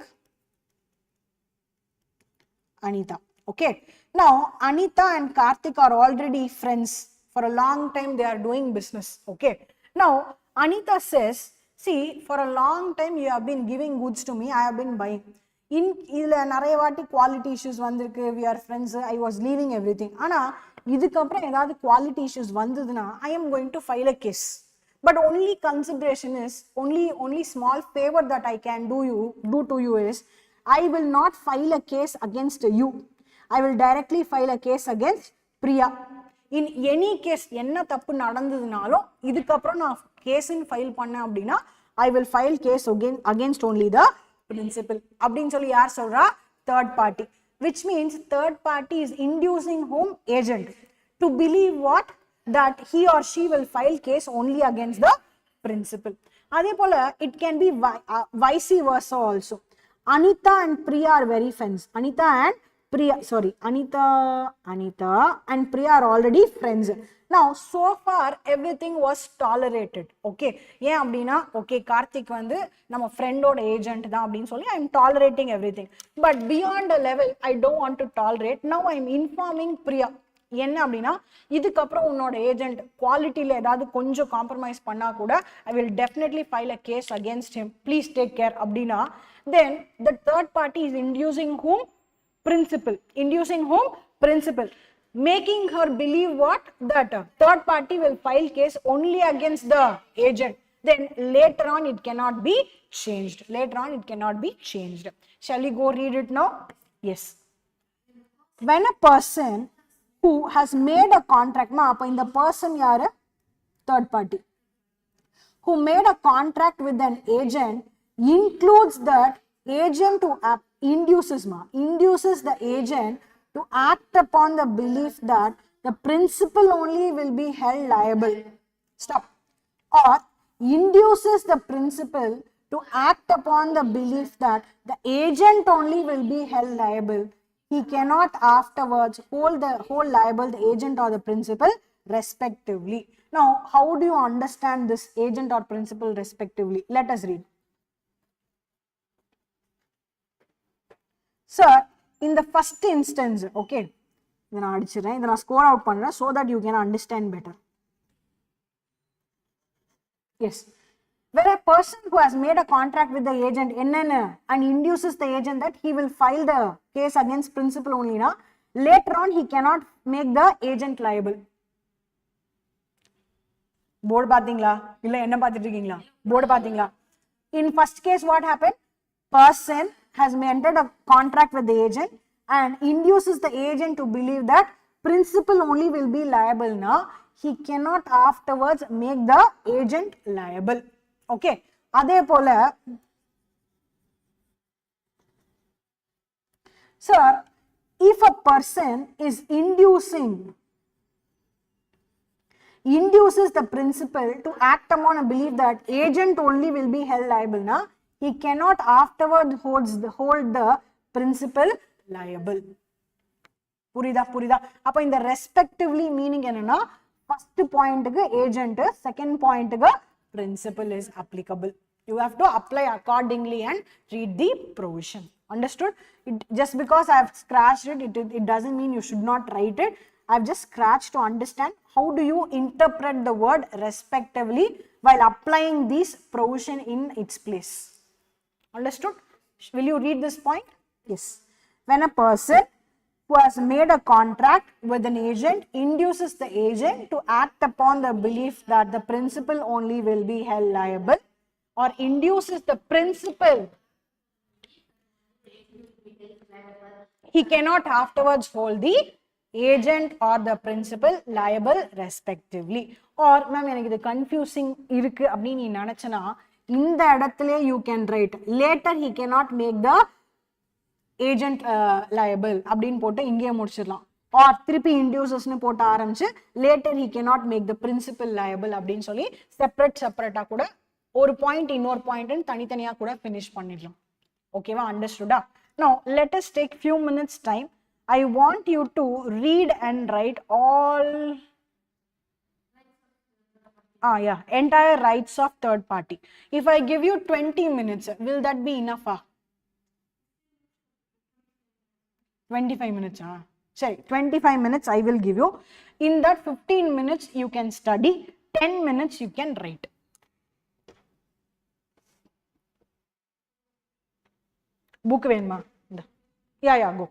Anita. Okay, now Anita and Karthik are already friends. For a long time they are doing business. Okay, now Anita says, see, for a long time you have been giving goods to me, I have been buying. இதுல நிறைய வாட்டி quality issues வந்திருக்கு, we are friends, I was leaving everything. ஆனா இதுக்கப்புறம் ஏதாவது quality issues வந்ததுன்னா I am going to file a case. But only consideration is, only small favor that I can do to you is, I will not file a case against you. I will directly file a case against Priya. In any case, என்ன தப்பு நடந்ததுனாலும் இதுக்கப்புறம் நான் case file பண்ணேன் அப்படின்னா I will file case against only the principal. அப்படின்னு சொல்லி யார் சொல்றா? Third party. Which means third party is inducing whom? Agent. To believe what? That he or she will file case only against the principal. அதே போல it can be vice versa also. Anita and Priya are very friends. Anita and Priya are already friends. Now so far everything was tolerated. Okay, ஏன் அப்படின்னா okay Karthik வந்து நம்ம ஃப்ரெண்டோட agent தான் அப்படின்னு சொல்லி I am tolerating everything. But beyond a level I don't want to tolerate. Now I am informing Priya. என்ன அப்படின்னா இதுக்கப்புறம் உன்னோட ஏஜென்ட் குவாலிட்டியில ஏதாவது கொஞ்சம் காம்ப்ரமைஸ் பண்ணா கூட I will definitely file a case against him, please take care அப்படின்னா then the third party is inducing whom? Principal. Inducing whom? Principal. Making her believe what? That third party will file case only against the agent. Then later on it cannot be changed. Later on it cannot be changed. Shall we go read it now? Yes. When a person who has made a contract, appo in the person yaru? Third party. Who made a contract with an agent includes that agent to induces the agent to act upon the belief that the principal only will be held liable. Stop. Or induces the principal to act upon the belief that the agent only will be held liable. He cannot afterwards hold liable the agent or the principal respectively. Now, how do you understand this agent or principal respectively? Let us read. Sir, in the first instance, okay, then I score out panra so that you can understand better. Yes, where a person who has made a contract with the agent and induces the agent that he will file the case against principal only, na, later on he cannot make the agent liable. Board பாத்தீங்களா இல்ல என்ன பாத்துட்டு இருக்கீங்களா? Board பாத்தீங்களா? In first case what happened? Person has entered a contract with the agent and induces the agent to believe that principal only will be liable. Now he cannot afterwards make the agent liable. Okay, adhe pola sir, if a person is induces the principal to act upon a belief that agent only will be held liable, na, he cannot afterward hold the principal liable. புரியுதா? அப்ப இந்த respectively meaning என்னன்னா first point க்கு agent, second point க்கு principal is applicable. You have to apply accordingly and read the provision. Understood? Just because I have scratched it doesn't mean you should not write it. I have just scratched to understand how do you interpret the word respectively while applying this provision in its place. Understood? Will you read this point? Yes. When a person who has made a contract with an agent induces the agent to act upon the belief that the principal only will be held liable, or induces the principal, he cannot afterwards hold the agent or the principal liable respectively. Or ma'am எனக்கு இது confusing இருக்கு அப்படி நீ நினைச்சனா இந்த இடத்துல you can write later he cannot make the agent liable அப்படின்னு போட்டு இங்கே முடிச்சிடலாம். or திருப்பி induces னு போட்டு ஆரம்பிச்சு later he cannot make the principal liable அப்படின்னு சொல்லி செப்பரேட்டா கூட ஒரு பாயிண்ட் இன்னொரு பாயிண்ட் தனித்தனியா கூட finish பண்ணிடலாம். ஓகேவா? அண்டர்ஸ்டுடா? Now let us take few minutes time. I want you to read and write all entire rights of third party. If I give you 20 minutes, will that be enough? 25 minutes. Sorry, 25 minutes I will give you. In that 15 minutes you can study, 10 minutes you can write. book வேணுமா? Yeah, go.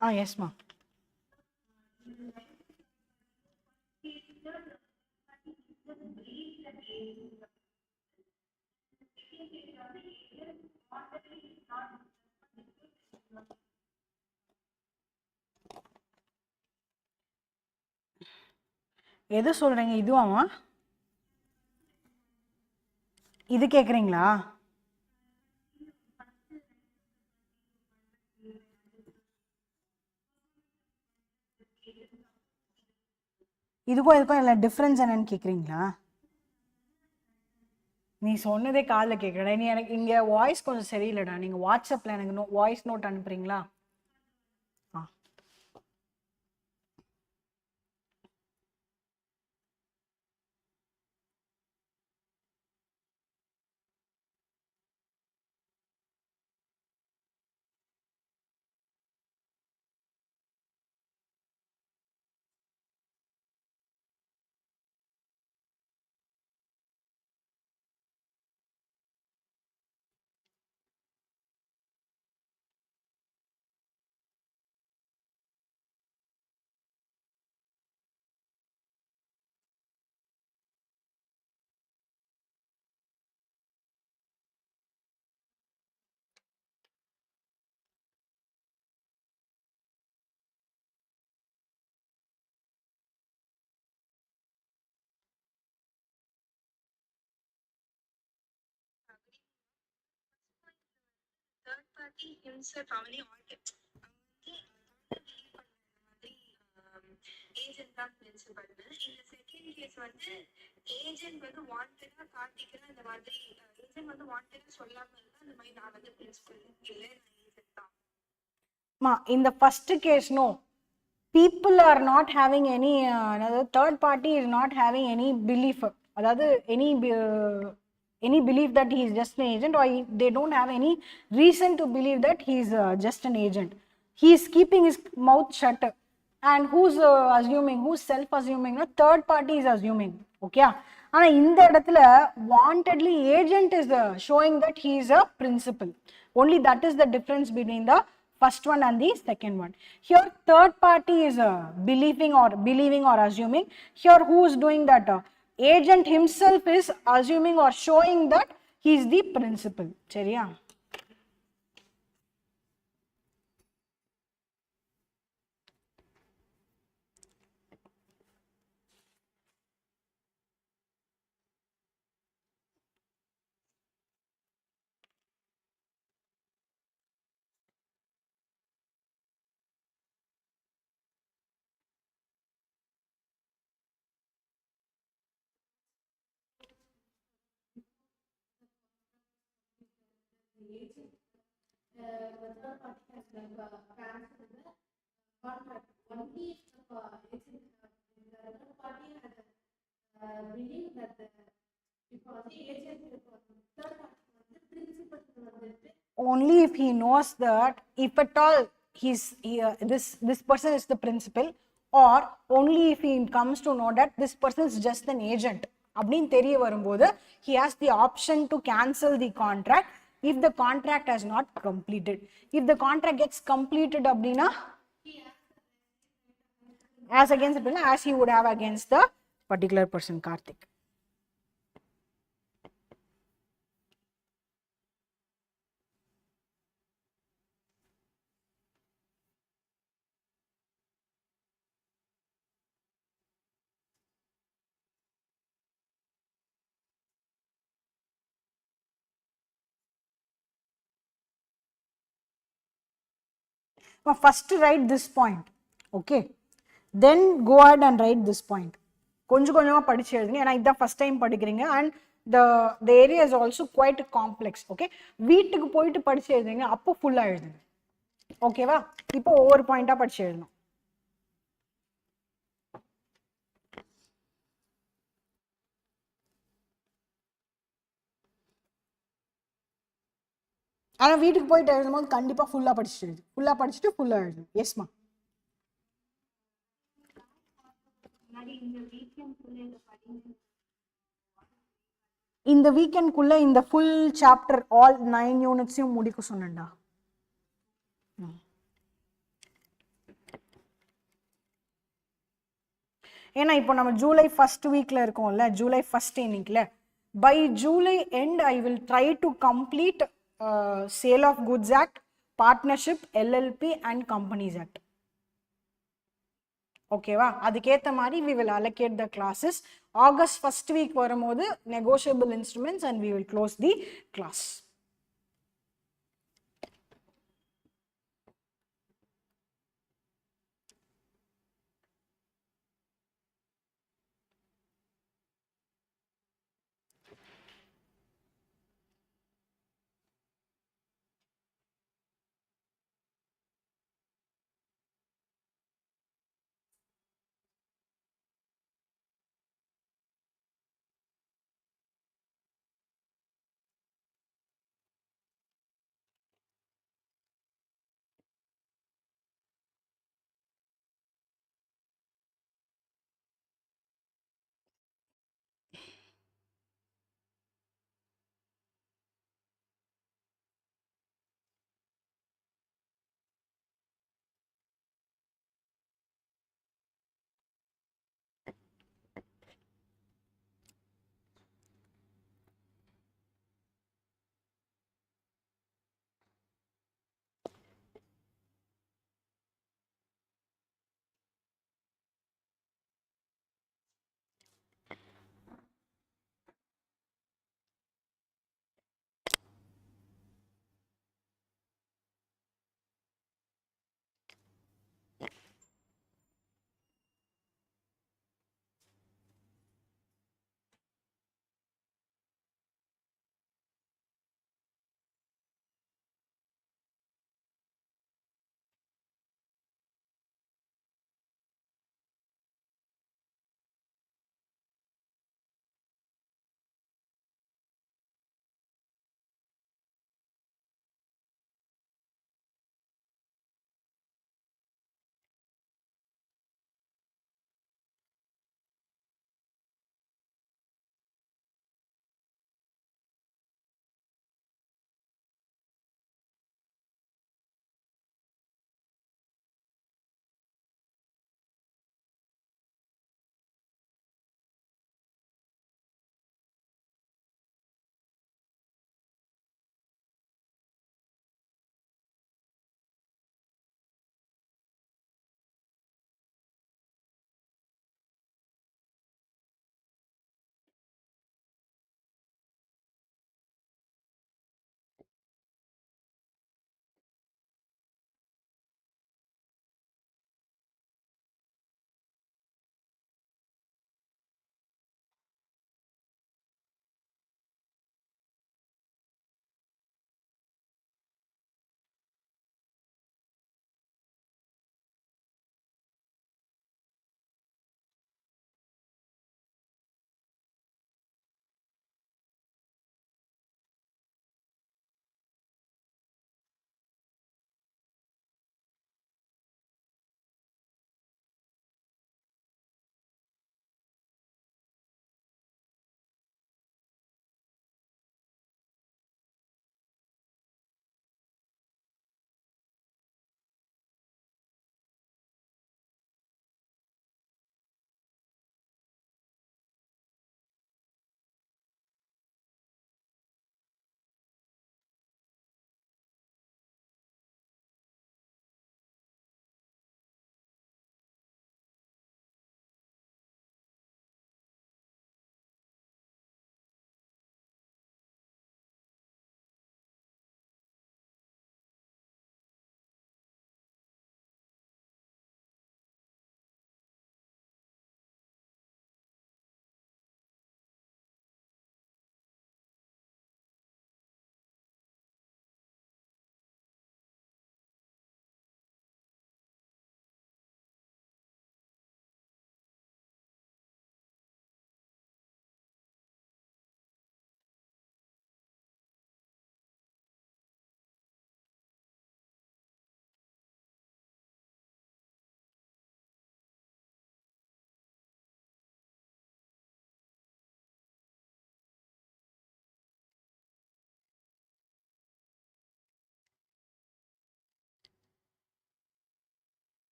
Yes ma. எது சொல்றீங்க? இதுவாமா? இது கேக்குறீங்களா? இதுக்கும் இல்லை difference என்னன்னு கேக்குறீங்களா? நீ சொன்னதே காதில் கேட்குறடா. நீ எனக்கு இங்கே வாய்ஸ் கொஞ்சம் சரியில்லைடா. நீங்கள் வாட்ஸ்அப்பில் எனக்கு வாய்ஸ் நோட் அனுப்புறீங்களா? ஆ himself அவனே ஏஜென்ட் தான் பிரின்சிபல். இந்த செகண்ட் கேஸ் வந்து ஏஜென்ட் வந்து வாண்டடா காட்டிக்கிறேன், இந்த மாதிரி ஏஜென்ட் வந்து வாண்டடா சொல்லாம இருந்தா இந்த மாதிரி நான் வந்து பிரின்சிபல் இல்லை, நான் ஏஜென்ட் தான். in the first case, no, people are not having any another third party is not having any belief, அதாவது any belief that he is just an agent, or they don't have any reason to believe that he is just an agent. He is keeping his mouth shut. And who's assuming, who's self assuming? No, third party is assuming. Okay, ஆனா இந்த இடத்துல wantedly agent is showing that he is a principal. Only that is the difference between the first one and the second one. Here third party is believing or assuming. Here who is doing that? Agent himself is assuming or showing that he is the principal. சரியா? Only if he knows that if at all this person is the principal, or only if he comes to know that this person is just an agent அப்படின்னு தெரிய வரும்போது he has the option to cancel the contract if the contract has not completed. If the contract gets completed அப்படின்னா as against the as he would have against the particular person Karthik. First write this point, okay, then go ahead and write this point. கொஞ்சம் கொஞ்சமா படிச்சு எழுதுங்க, ஏன்னா இதான் first time படிக்கிறீங்க, and the area is also quite complex. okay, வீட்டுக்கு போயிட்டு படிச்சு எழுதுங்க, அப்போ ஃபுல்லா எழுதுங்க. ஓகேவா? இப்போ ஒவ்வொரு பாயிண்டா படிச்சு எழுதணும். ஆனா வீட்டுக்கு போயிட்டு எழுதும்போது கண்டிப்பா ஃபுல்லா படிச்சுட்டு ஃபுல்லா எழுது. எஸ்மா? இந்த வீக்கெண்ட்குள்ள இந்த ஃபுல் சாப்டர் ஆல் 9 யூனிட்ஸையும் முடிக்க சொன்னேன்டா. ஏன்னா இப்போ நம்ம ஜூலை ஃபர்ஸ்ட் வீக்ல இருக்கோம்ல, ஜூலை ஃபர்ஸ்ட் இன்னைக்குல, by July end I will try to complete sale of goods act, partnership, LLP and companies act. ஓகேவா? அதுக்கேற்ற மாதிரி we will allocate the classes. August first week வரும்போது negotiable instruments and we will close the class.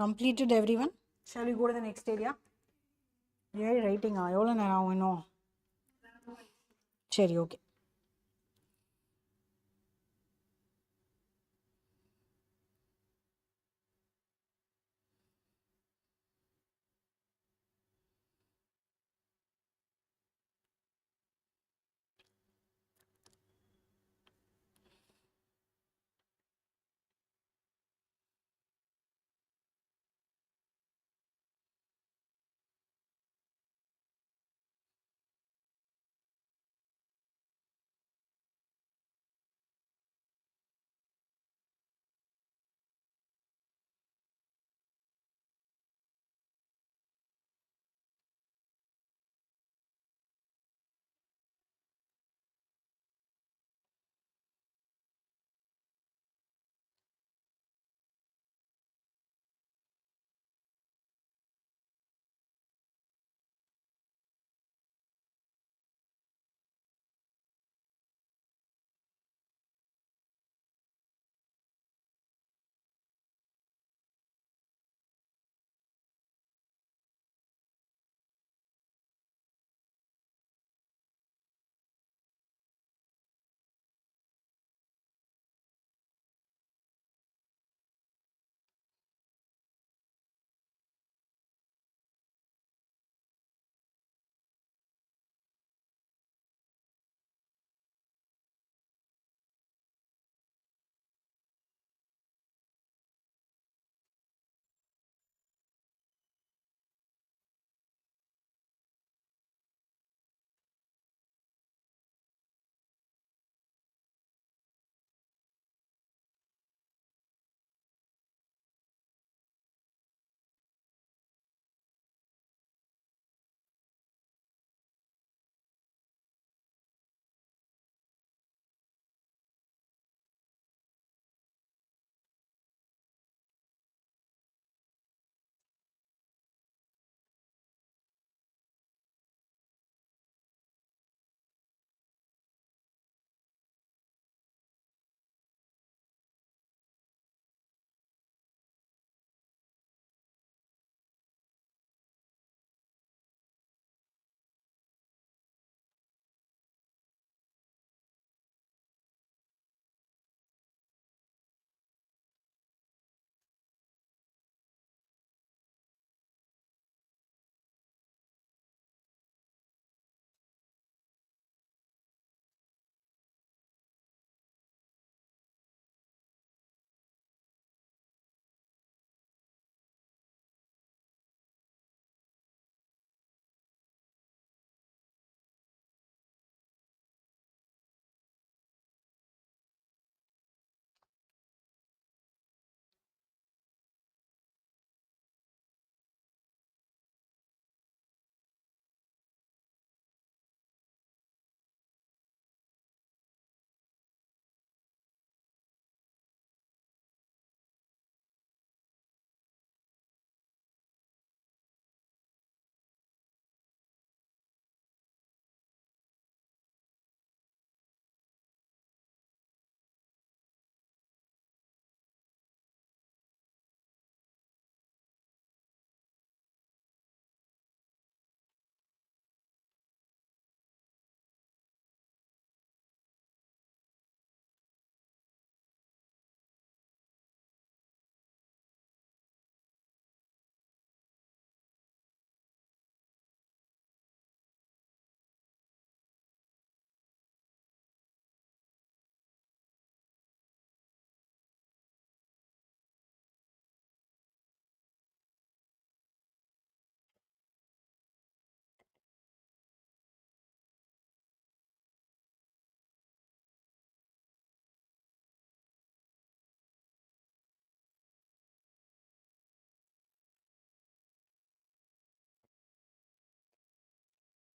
Completed everyone? Shall we go to the next area? ஏழு ரைட்டிங்கா எவ்வளோ நேரம் ஆகும் இன்னும்? சரி ஓகே.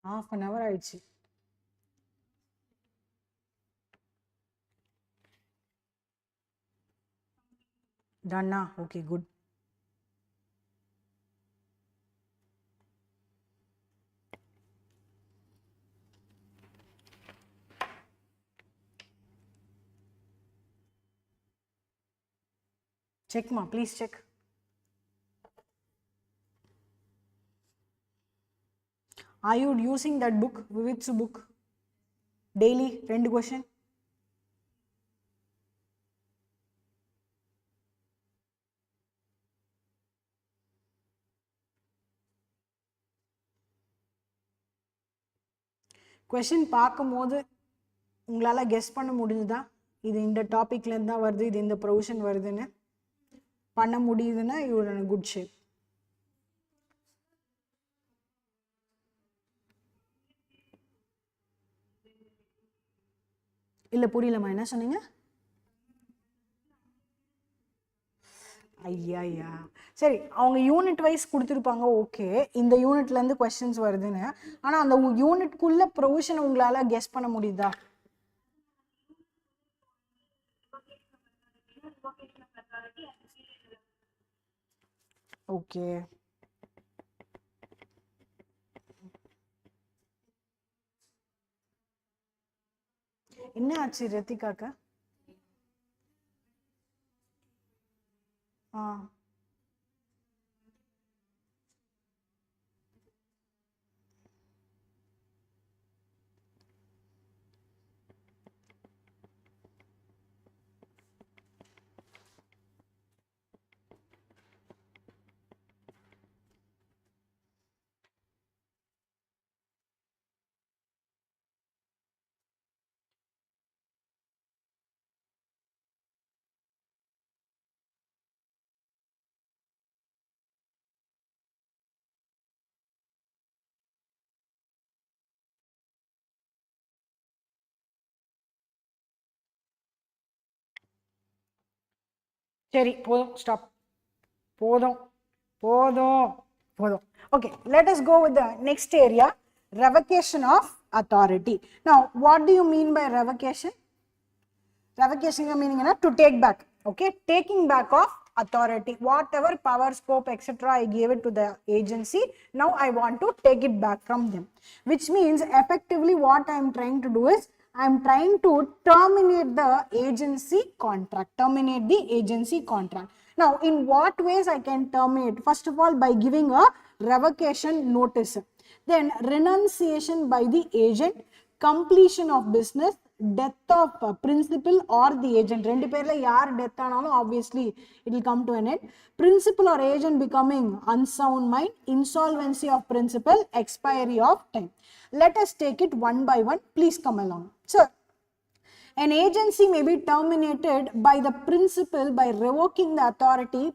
half an hour ஆயிடுச்சு. Done. Okay, good. Check ma, please check. Are you using that book, Vivith's book? Daily, 2 question. Question பார்க்கும்போது உங்களால guess பண்ண முடியுதா இது இந்த டாபிக்ல இருந்து தான் வருது, இது இந்த ப்ரொவிஷன் வருதுன்னு பண்ண முடியுதுன்னா you are in good shape. இல்ல புரியலமா, என்ன சொன்னீங்க? ஐயா சரி, அவங்க யூனிட் வைஸ் கொடுத்துருப்பாங்க, ஓகே இந்த யூனிட்ல இருந்து கொஸ்டின்ஸ் வருதுன்னு. ஆனா அந்த யூனிட்குள்ள ப்ரொவிஷன் உங்களால கெஸ் பண்ண முடியுதா? ஓகே என்ன ஆச்சு ரத்திகாக்கா? ஆ சரி போதும், ஸ்டாப், போதும் போதும் போதும். Okay, let us go with the next area, revocation of authority. Now what do you mean by revocation? Revocation meaning to take back. Okay, taking back of authority, whatever power, scope, etc. I gave it to the agency, now I want to take it back from them, which means effectively what I am trying to do is I am trying to terminate the agency contract, terminate the agency contract. Now in what ways I can terminate? First of all, by giving a revocation notice, then renunciation by the agent, completion of business, death of principal or the agent. ரெண்டு பேர்ல யார் death ஆனாலும் obviously it will come to an end. Principal or agent becoming unsound mind, insolvency of principal, expiry of time. Let us take it one by one. Please come along. So an agency may be terminated by the principal by revoking the authority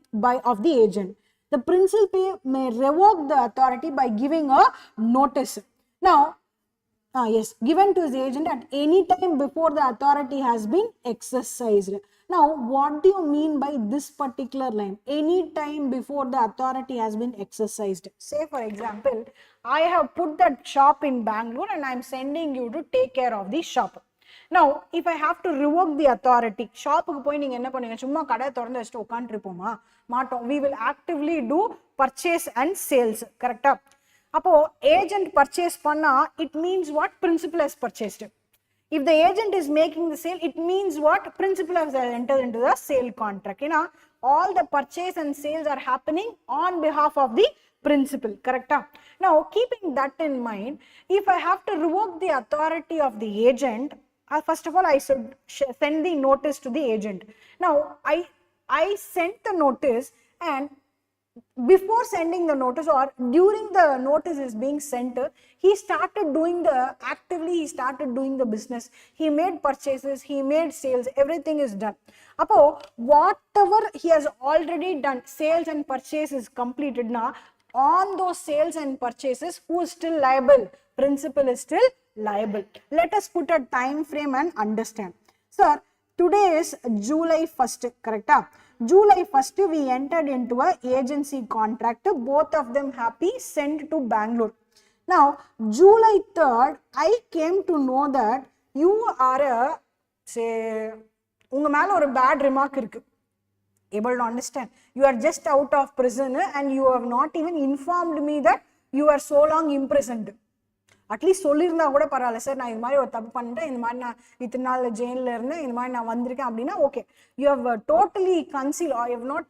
of the agent. The principal may revoke the authority by giving a notice. Now, yes, given to his agent at any time before the authority has been exercised. Now, what do you mean by this particular line? Any time before the authority has been exercised. Say for example, I have put that shop in Bangalore and I am sending you to take care of the shop. Now, if I have to revoke the authority, ஷாப்புக்கு போய் நீங்க என்ன பண்ணுவீங்க? சும்மா கடை திறந்து வச்சுட்டு உட்காந்துருப்போமா? மாட்டோம். We will actively do purchase and sales. கரெக்டா? அப்போ ஏஜென்ட் பர்ச்சேஸ் பண்ணா it means what? Principal has purchased. If the agent is making the sale, it means what? Principal has entered into the sale contract. You know, all the purchase and sales are happening on behalf of the principal. Correct? Now, keeping that in mind, if I have to revoke the authority of the agent, first of all, I should send the notice to the agent. Now, I sent the notice, and before sending the notice or during the notice is being sent, he started doing the business. He made purchases, he made sales, everything is done. Appo whatever he has already done, sales and purchase is completed now. On those sales and purchases, who is still liable? Principal is still liable. Let us put a time frame and understand. Sir, today is July 1st, correct? July 1st, we entered into a agency contract, both of them happy, sent to Bangalore. Now, July 3rd, I came to know that you are a, say, unga mela or bad remark irukku. Able to understand? You are just out of prison and you have not even informed me that you are so long imprisoned. At least சொல்லியிருந்தா கூட பரவாயில்ல sir, நான் இது மாதிரி ஒரு தப்பு பண்ணிட்டேன், இந்த மாதிரி நான் இத்தனை நாள் ஜெயிலில் இருந்தேன், இந்த மாதிரி நான் வந்திருக்கேன் அப்படின்னா okay. You have totally conceal or you have not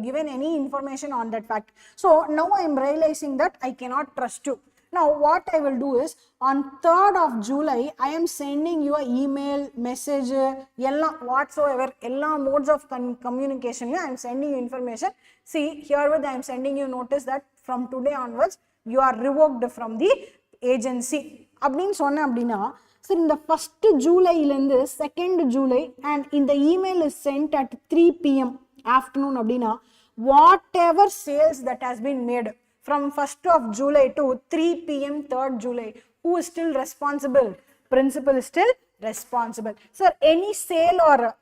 given any information on that fact. So now I am realizing that I cannot trust you. Now what I will do is on 3rd of July, I am sending you an email, message, whatsoever, modes of communication, I am sending you information. See, herewith I am sending you notice that from today onwards, you are revoked from the agency. So in the 1st July, 2nd July, and in the email is sent at 3 p.m. afternoon, whatever sales that has been made from 1st of July to 3 p.m. 3rd July, who is still responsible? Principal is still responsible. Sir, any sale or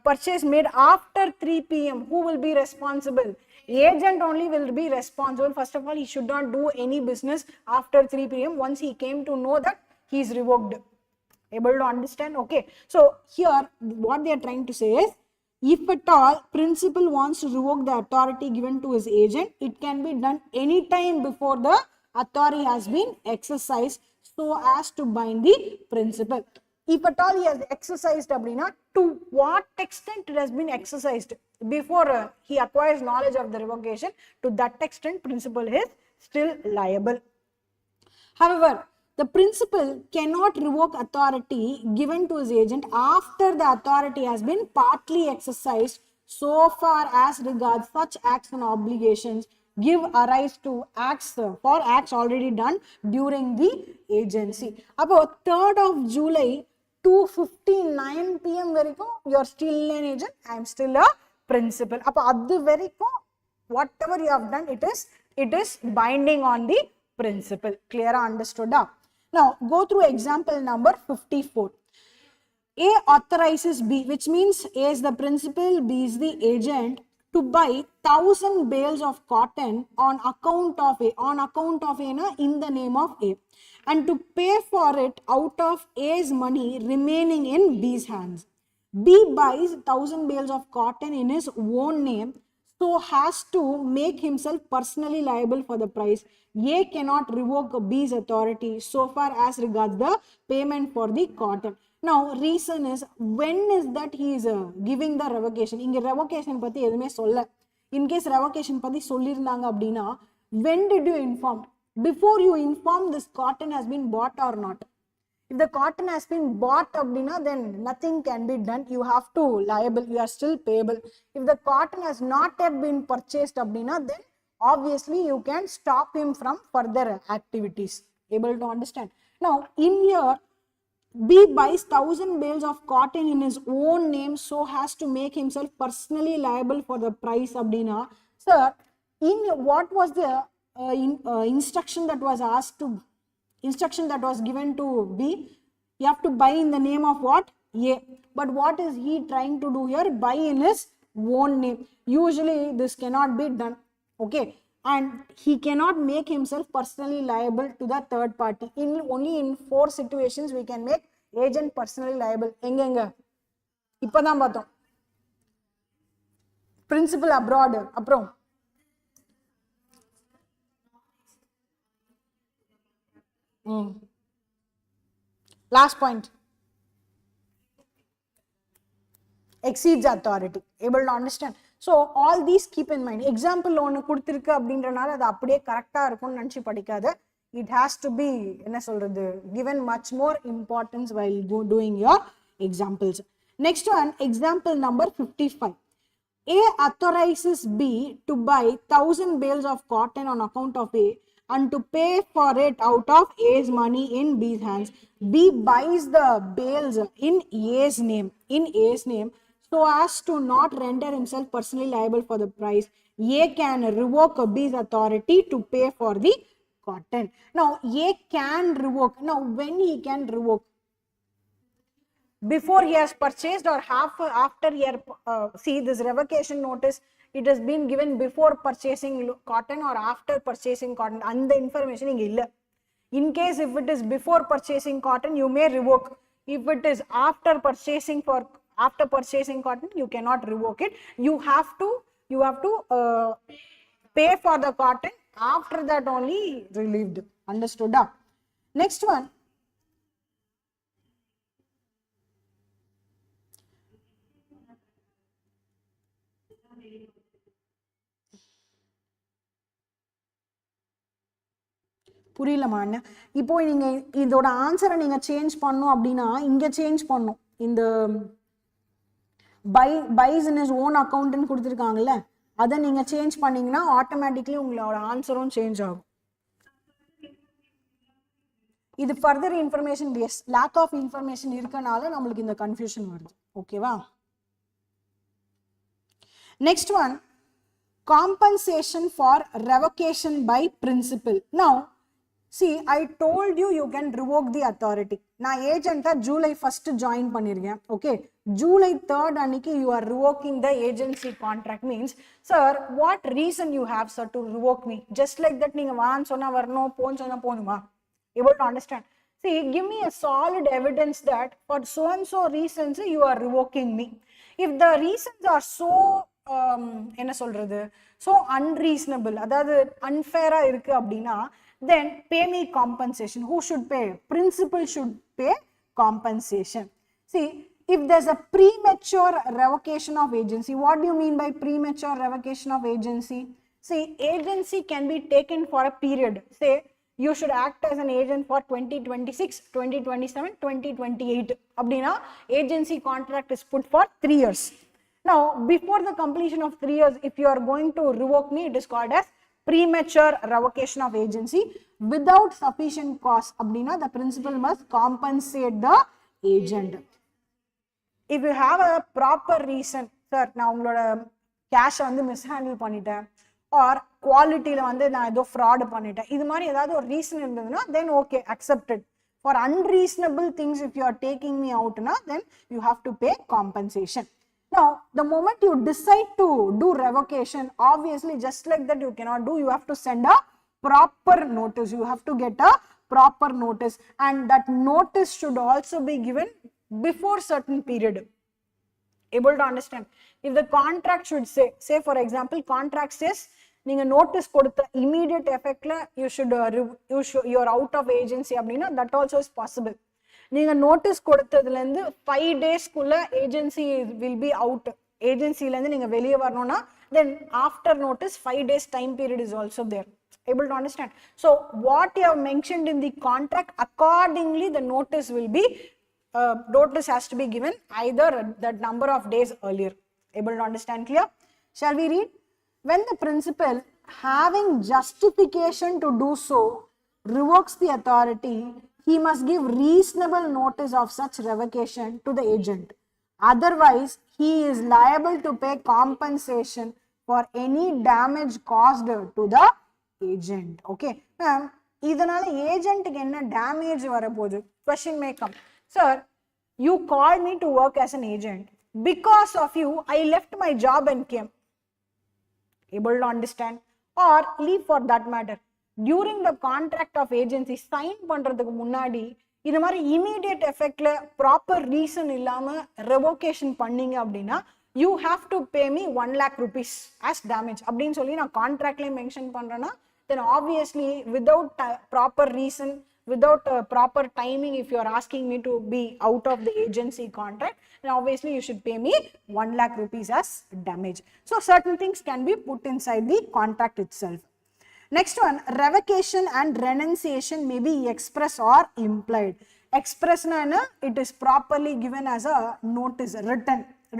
purchase made after 3 p.m., who will be responsible? Agent only will be responsible. First of all, he should not do any business after 3 p.m. once he came to know that he is revoked. Able to understand? Okay. So here what they are trying to say is, if at all principal wants to revoke the authority given to his agent, it can be done any time before the authority has been exercised so as to bind the principal. If at all he has exercised, to what extent it has been exercised before he acquires knowledge of the revocation, to that extent principal is still liable. However, the principal cannot revoke authority given to his agent after the authority has been partly exercised so far as regards such acts and obligations give arise to acts for acts already done during the agency. About 3rd of July, 2:59 p.m. you are still an agent, I am still a principal. Whatever you have done, it is binding on the principal. Clear? Understood? Now go through example number 54. A authorizes B, which means A is the principal, B is the agent, to buy 1,000 bales of cotton on account of A, in the name of A, and to pay for it out of A's money remaining in B's hands. B buys 1,000 bales of cotton in his own name, so has to make himself personally liable for the price. A cannot revoke B's authority so far as regards the payment for the cotton. Now, reason is, when is that he is giving the revocation? Inge revocation pati edume solla. In case revocation pati sollirundanga abdina, when did you inform? Before you inform this cotton has been bought or not. If the cotton has been bought abdina, then nothing can be done. You have to liable, you are still payable. If the cotton has not yet been purchased abdina, then obviously you can stop him from further activities. Able to understand? Now, in here, B buys 1,000 bales of cotton in his own name so as to make himself personally liable for the price abdina. Sir, in what was the instruction that was given to B? You have to buy in the name of what? A. But what is he trying to do here? Buy in his own name. Usually this cannot be done. Okay. And he cannot make himself personally liable to the third party. Only in 4 situations we can make agent personally liable. Enga. Ipadam bathom. Principal abroad. Aprom. Last point. Exceeds authority. Able to understand? So all these keep in mind. Example ஒன்னு கொடுத்திருக்கு அப்படின்றனால அது அப்படியே கரெக்ட்டா இருக்கும்னு நினைச்சு படிக்காத. It has to be என்ன சொல்றது given much more importance while doing your examples. Next one, example number 55. A authorizes B to buy 1,000 bales of cotton on account of A and to pay for it out of A's money in B's hands. B buys the bales in A's name. So as to not render himself personally liable for the price. A can revoke B's authority to pay for the cotton. Now, A can revoke. Now, when he can revoke? Before he has purchased or after he has, see this revocation notice, it has been given before purchasing cotton or after purchasing cotton. And the information illa. In case if it is before purchasing cotton, you may revoke. If it is after purchasing cotton, you cannot revoke it. You have to pay for the cotton. After that only relieved. Understood? Next one. புரியலமா என்ன? இப்போ நீங்க இதோட ஆன்சரை நீங்க change பண்ணணும் அப்படின்னா இங்க change பண்ணும். இந்த buys in his own account கொடுத்துருக்காங்கல்ல, அதை நீங்க சேஞ்ச் பண்ணீங்கன்னா ஆட்டோமேட்டிக்லி உங்களோட ஆன்சரும் சேஞ்ச் ஆகும். இது further information base, lack of information இருக்கனால நம்மளுக்கு இந்த கன்ஃபியூஷன் வருது. ஓகேவா? Next one, compensation for revocation by principal. Now see, I told you you can revoke the authority. நான் ஏஜென்ட்டா ஜூலை 1st ஜாயின் பண்ணிருக்கேன். ஓகே, ஜூலை 3rd அன்னைக்கு you are revoking the agency contract means, sir, what reason you have, sir, to revoke me? Just like that நீங்க வான்னு சொன்னா வரணும், போன்னு சொன்னா போணுமா? Able to understand? See, give me a solid evidence that for so and so reasons you are revoking me. If the reasons are so என்ன சொல்றது, so unreasonable, அதாவது unfair-ஆ இருக்கு அப்படின்னா, then pay me compensation. Who should pay? Principal should pay compensation. See, if there's a premature revocation of agency, what do you mean by premature revocation of agency? See, agency can be taken for a period. Say, you should act as an agent for 2026, 2027, 2028. அப்படின்னா agency contract is put for 3 years. Now, before the completion of 3 years, if you are going to revoke me, it is called as premature revocation of agency without sufficient cause. Abdina, the principal must compensate the agent. If you have a proper reason, sir, நான் உங்களோட கேஷை வந்து மிஸ்ஹேண்டில் பண்ணிட்டேன், R குவாலிட்டியில் வந்து நான் ஏதோ fraud பண்ணிட்டேன், இது மாதிரி ஏதாவது ஒரு ரீசன் இருந்ததுன்னா then okay, accepted. For unreasonable things, if you are taking me out, then you have to pay compensation. Now, the moment you decide to do revocation, obviously just like that you cannot do, you have to send a proper notice. You have to get a proper notice, and that notice should also be given before certain period. Able to understand? If the contract should say for example, contract says நீங்க notice கொடுத்த immediate effectல you are out of agency அப்படின்னா that also is possible. நீங்க notice கொடுத்ததுல இருந்து 5 daysக்குள்ள agency will be out, ஏஜென்சில இருந்து நீங்க வெளியே வரணும்னா then after notice 5 days time period is also there. Able to understand? So what you have mentioned in the contract, accordingly the notice will be notice has to be given either that number of days earlier. Able to understand? Clear? Shall we read? When the principal, having justification to do so, revokes the authority, he must give reasonable notice of such revocation to the agent. Otherwise, he is liable to pay compensation for any damage caused to the agent. Okay. இதனால ஏஜென்ட்டுக்கு என்ன damage வரப்போகுது? Question may come. Sir, you called me to work as an agent. Because of you, I left my job and came. Able to understand? Or leave for that matter. During the contract of agency sign பண்றதுக்கு முன்னாடி இது மாதிரி immediate effectல proper reason இல்லாம revocation பண்ணீங்க அப்படின்னா you have to pay me 1 lakh rupees as damage அப்படின்னு சொல்லி நான் contractல மென்ஷன் பண்றேன்னா then obviously without proper reason, without proper timing, if you are asking me to be out of the agency contract, then obviously you should pay me 1 lakh rupees as damage. So certain things can be put inside the contract itself. Next one, revocation and renunciation may be express or implied. Express na it is properly given as a notice,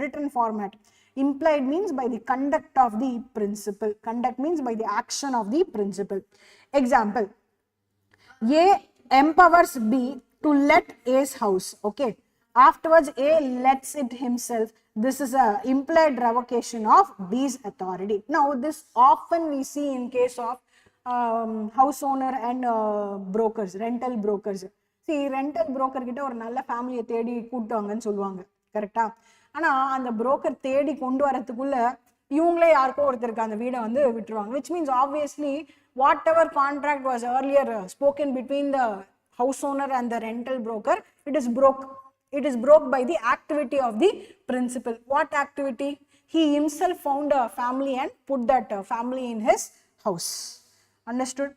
written format. Implied means by the conduct of the principal. Conduct means by the action of the principal. Example, A empowers B to let A's house. Okay. Afterwards, A lets it himself. This is a implied revocation of B's authority. Now, this often we see in case of house owner and brokers, rental brokers. See, rental broker கிட்ட ஒரு நல்ல ஃபேமிலியை தேடி கூட்டுவாங்கன்னு சொல்லுவாங்க, கரெக்டா? ஆனா அந்த broker தேடி கொண்டு வரதுக்குள்ள இவங்களே யாருக்கோ ஒருத்தருக்கு அந்த வீடை வந்து விட்டுருவாங்க. Which means obviously whatever contract was earlier spoken between the house owner and the rental broker, it is broke. It is broke by the activity of the principal. What activity? He himself found a family and put that family in his house. Understood?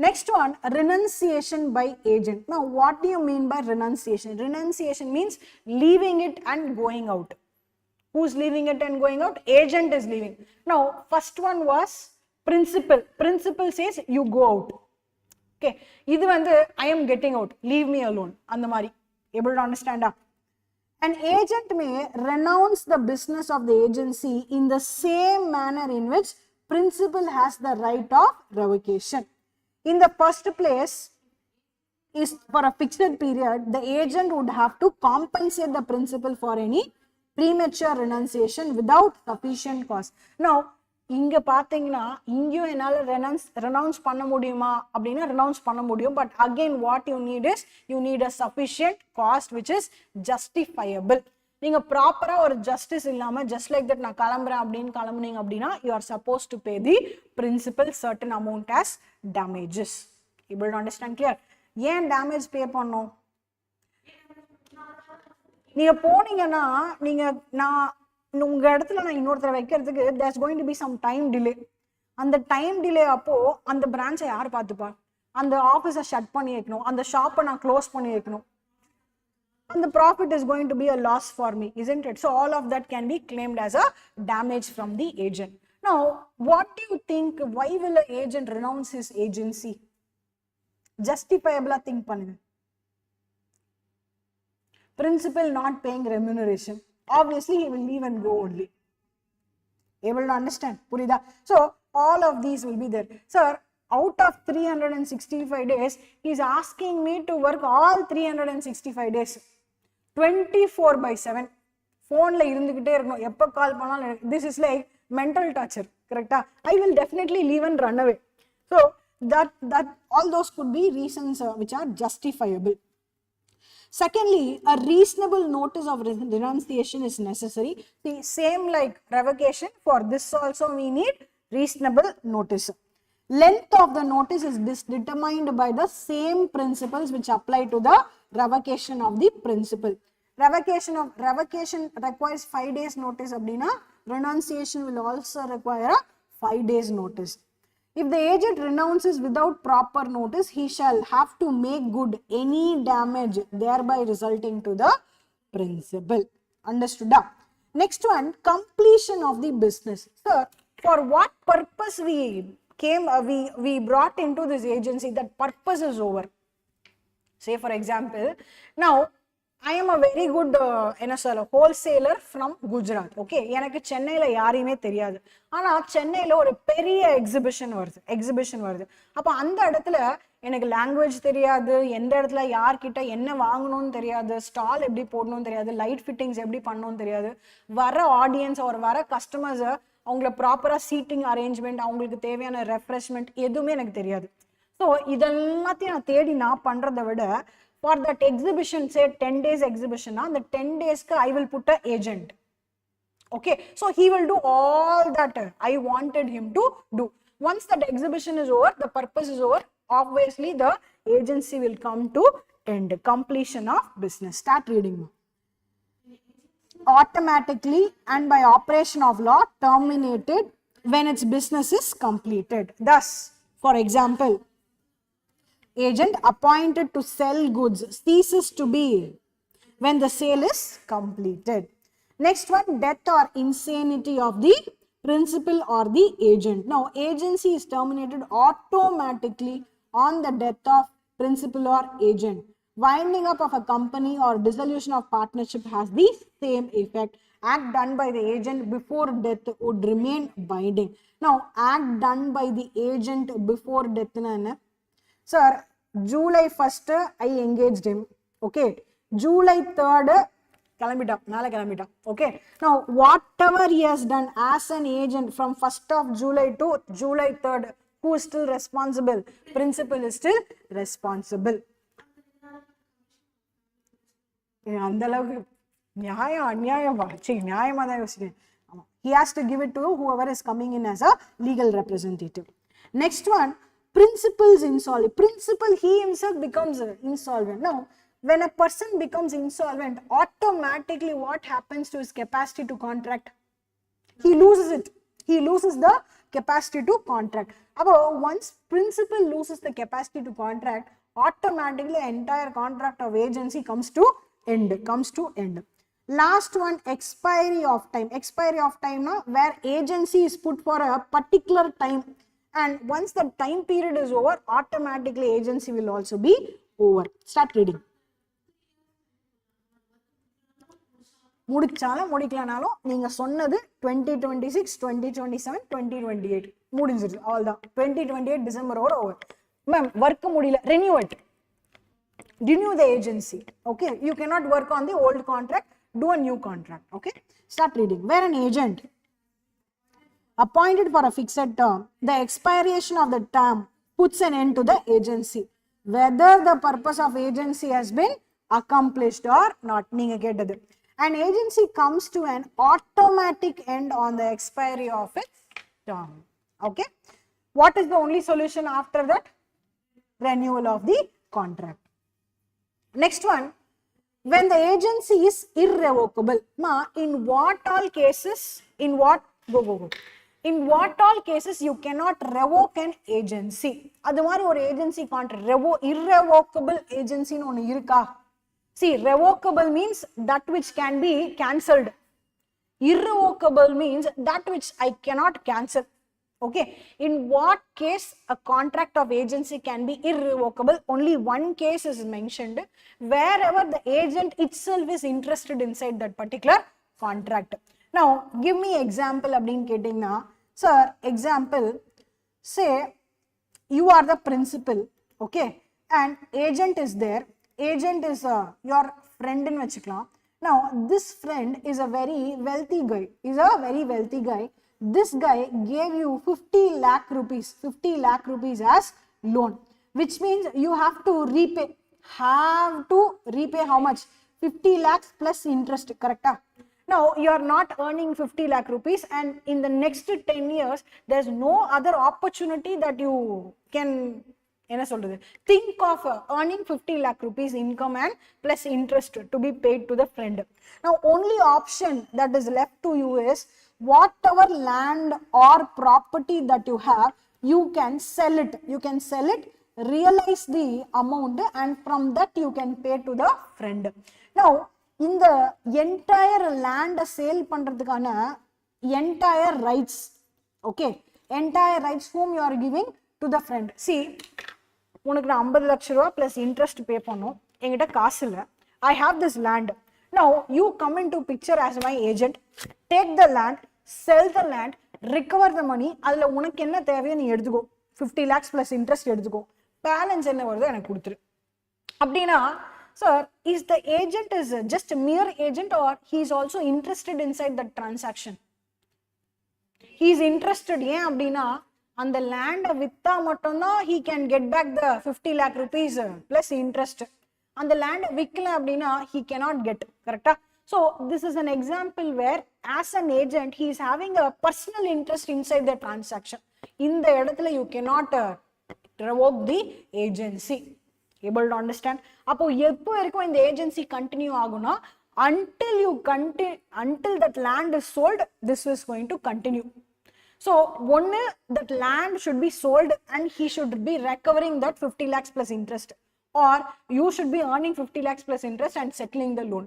Next one, renunciation by agent. Now, what do you mean by renunciation? Renunciation means leaving it and going out. Who's leaving it and going out? Agent is leaving. Now, first one was principal. Principal says you go out. Okay, இது வந்து I am getting out, leave me alone அந்த மாதிரி. Able to understand? An agent may renounce the business of the agency in the same manner in which principal has the right of revocation. In the first place, is for a fixed period, the agent would have to compensate the principal for any premature renunciation without sufficient cause. Now, இங்க பாத்தீங்கன்னா இங்கேயும் என்னால renounce பண்ண முடியுமா அப்படின்னா renounce பண்ண முடியும். But again, what you need is, you need a sufficient cost which is justifiable. நீங்க ப்ராப்பரா ஒரு ஜஸ்டிஸ் இல்லாம just like that நான் கிளம்புறேன் அப்படின்னு கிளம்புனீங்க அப்படின்னா you are supposed to pay the principal certain amount as damages. Able to understand? Clear? ஏன் damage பே பண்ணோம்? நீங்க போனீங்கன்னா நீங்க நான் உங்க இடத்துல நான் இன்னொருத்தர வைக்கிறதுக்கு there's going to be some time delay. அந்த டைம் டிலே அப்போ அந்த பிரான்ச்சை யார் பார்த்துப்பா? அந்த ஆஃபீஸை ஷட் பண்ணி வைக்கணும், அந்த ஷாப்பை நான் க்ளோஸ் பண்ணி வைக்கணும். And the profit is going to be a loss for me, isn't it? So all of that can be claimed as a damage from the agent. Now, what do you think? Why will an agent renounce his agency? Justifiable think பண்ணுங்க. Principal not paying remuneration. Obviously, he will leave and go only. Able to understand? Purida. So all of these will be there. Sir, out of 365 days, he is asking me to work all 365 days. 24/7. Phone la irundukite iruknom, eppa call pannalum. This is like mental torture, correct? I will definitely leave and run away. So that all those could be reasons which are justifiable. Secondly, a reasonable notice of renunciation is necessary. See, same like revocation, for this also we need reasonable notice. Length of the notice is determined by the same principles which apply to the revocation of the principal. Revocation requires 5 days notice abdina, renunciation will also require a 5 days notice. If the agent renounces without proper notice, he shall have to make good any damage thereby resulting to the principal. Understood? Next one, completion of the business. Sir, for what purpose we brought into this agency? That purpose is over. Say for example, now I am a very good wholesaler from Gujarat. Okay, எனக்கு சென்னையில யாரையுமே தெரியாது. ஆனா சென்னையில ஒரு பெரிய exhibition வருது. அப்ப அந்த இடத்துல எனக்கு லாங்குவேஜ் தெரியாது, எந்த இடத்துல யார்கிட்ட என்ன வாங்கணும்னு தெரியாது, ஸ்டால் எப்படி போடணும்னு தெரியாது, லைட் ஃபிட்டிங்ஸ் எப்படி பண்ணணும்னு தெரியாது, வர ஆடியன்ஸ் வர கஸ்டமர்ஸை அவங்கள ப்ராப்பரா சீட்டிங் அரேஞ்ச்மெண்ட், அவங்களுக்கு தேவையான ரெஃப்ரெஷ்மெண்ட் எதுவுமே எனக்கு தெரியாது. ஸோ இதெல்லாத்தையும் நான் தேடி நான் பண்றதை விட for that exhibition, say 10 days exhibition, the 10 days I will put an agent. Okay, so he will do all that I wanted him to do. Once that exhibition is over, the purpose is over, obviously the agency will come to end. Completion of business. Start reading. Automatically and by operation of law terminated when its business is completed. Thus, for example, agent appointed to sell goods ceases to be when the sale is completed. Next one, death or insanity of the principal or the agent. Now, agency is terminated automatically on the death of principal or agent. Winding up of a company or dissolution of partnership has the same effect. Act done by the agent before death would remain binding. Now, act done by the agent before death na sir, July 1st I engaged him. Okay, July 3rd kalambita. Okay, now whatever he has done as an agent from 1st of July to July 3rd, who is still responsible? Principal is still responsible. அந்த அளவுக்கு நியாயம் அநியாயமா? சரி, நியாயமா தான் யோசிக்கிறேன். He has to give it to whoever is coming in as a legal representative. Next one, principal's insolvent. Principal, he himself becomes insolvent. Now, when a person becomes insolvent, automatically what happens to his capacity to contract? He loses it. He loses the capacity to contract. Once principal loses the capacity to contract, automatically the entire contract of agency comes to end. Last one, expiry of time. Expiry of time, where agency is put for a particular time and once the time period is over, automatically agency will also be over. Start reading. முடிச்சாலும் முடிக்கலனாலும் நீங்க சொன்னது 2026 2027 2028 முடிஞ்சிருச்சு அவ்வளவுதான். 2028 December over. Ma'am work முடியல, renew the agency. Okay, you cannot work on the old contract, do a new contract. Okay, start reading. Where an agent appointed for a fixed term, the expiration of the term puts an end to the agency, whether the purpose of agency has been accomplished or not. நீங்க கேட்டது. An agency comes to an automatic end on the expiry of its term. Okay, what is the only solution after that? Renewal of the contract. Next one, when the agency is irrevocable. Ma, in what all cases, in what all cases you cannot revoke an agency? அது மாதிரி ஒரு agency contract irrevocable agency னு ஒன்னு இருக்கா? See, revocable means that which can be cancelled. Irrevocable means that which I cannot cancel. Okay, in what case a contract of agency can be irrevocable? Only one case is mentioned, wherever the agent itself is interested inside that particular contract. Now give me example அப்படின்னு கேட்டீங்கன்னா, sir example, say you are the principal, okay, and agent is there. Agent is your friend in vechikalam. Now this friend is a very wealthy guy. This guy gave you 50 lakh rupees as loan, which means you have to repay how much? 50 lakhs plus interest, correct? Now you are not earning 50 lakh rupees, and in the next 10 years there's no other opportunity that you can think of earning 50 lakh rupees income and plus interest to be paid to the friend. Now only option that is left to you is, whatever land or property that you have, you can sell it, realize the amount, and from that you can pay to the friend. Now in the entire land sale பண்றதுக்கான entire rights, okay, entire rights whom you are giving to the friend. See, உனக்கு நான் 50 லட்ச ரூபா plus interest பே பண்ணும், என்கிட்ட காசு இல்லை, I have this land. Now you come into picture as my agent, take the land, sell the land, recover the money. அதில் உனக்கு என்ன தேவையோ நீ எடுத்துக்கோ, 50 lakhs plus interest எடுத்துக்கோ, பேலன்ஸ் என்ன வருதோ எனக்கு கொடுத்துரு. அப்படின்னா sir, is the agent is just a mere agent, or he is also interested inside that transaction? He is interested. ஏன் அப்படின்னா அந்த லேண்டை வித்தா மட்டும்தான் he can get back the 50 lakh rupees plus interest. அந்த லேண்டை விற்கல அப்படின்னா he cannot get, correct? So this is an example where as an agent he is having a personal interest inside the transaction. இந்த இடத்துல you cannot revoke the agency. Able to understand? அப்போ எப்போ வரைக்கும் இந்த agency continue ஆகும்னா, until that land is sold, this is going to continue. So one, that land should be sold and he should be recovering that 50 lakhs plus interest, or you should be earning 50 lakhs plus interest and settling the loan.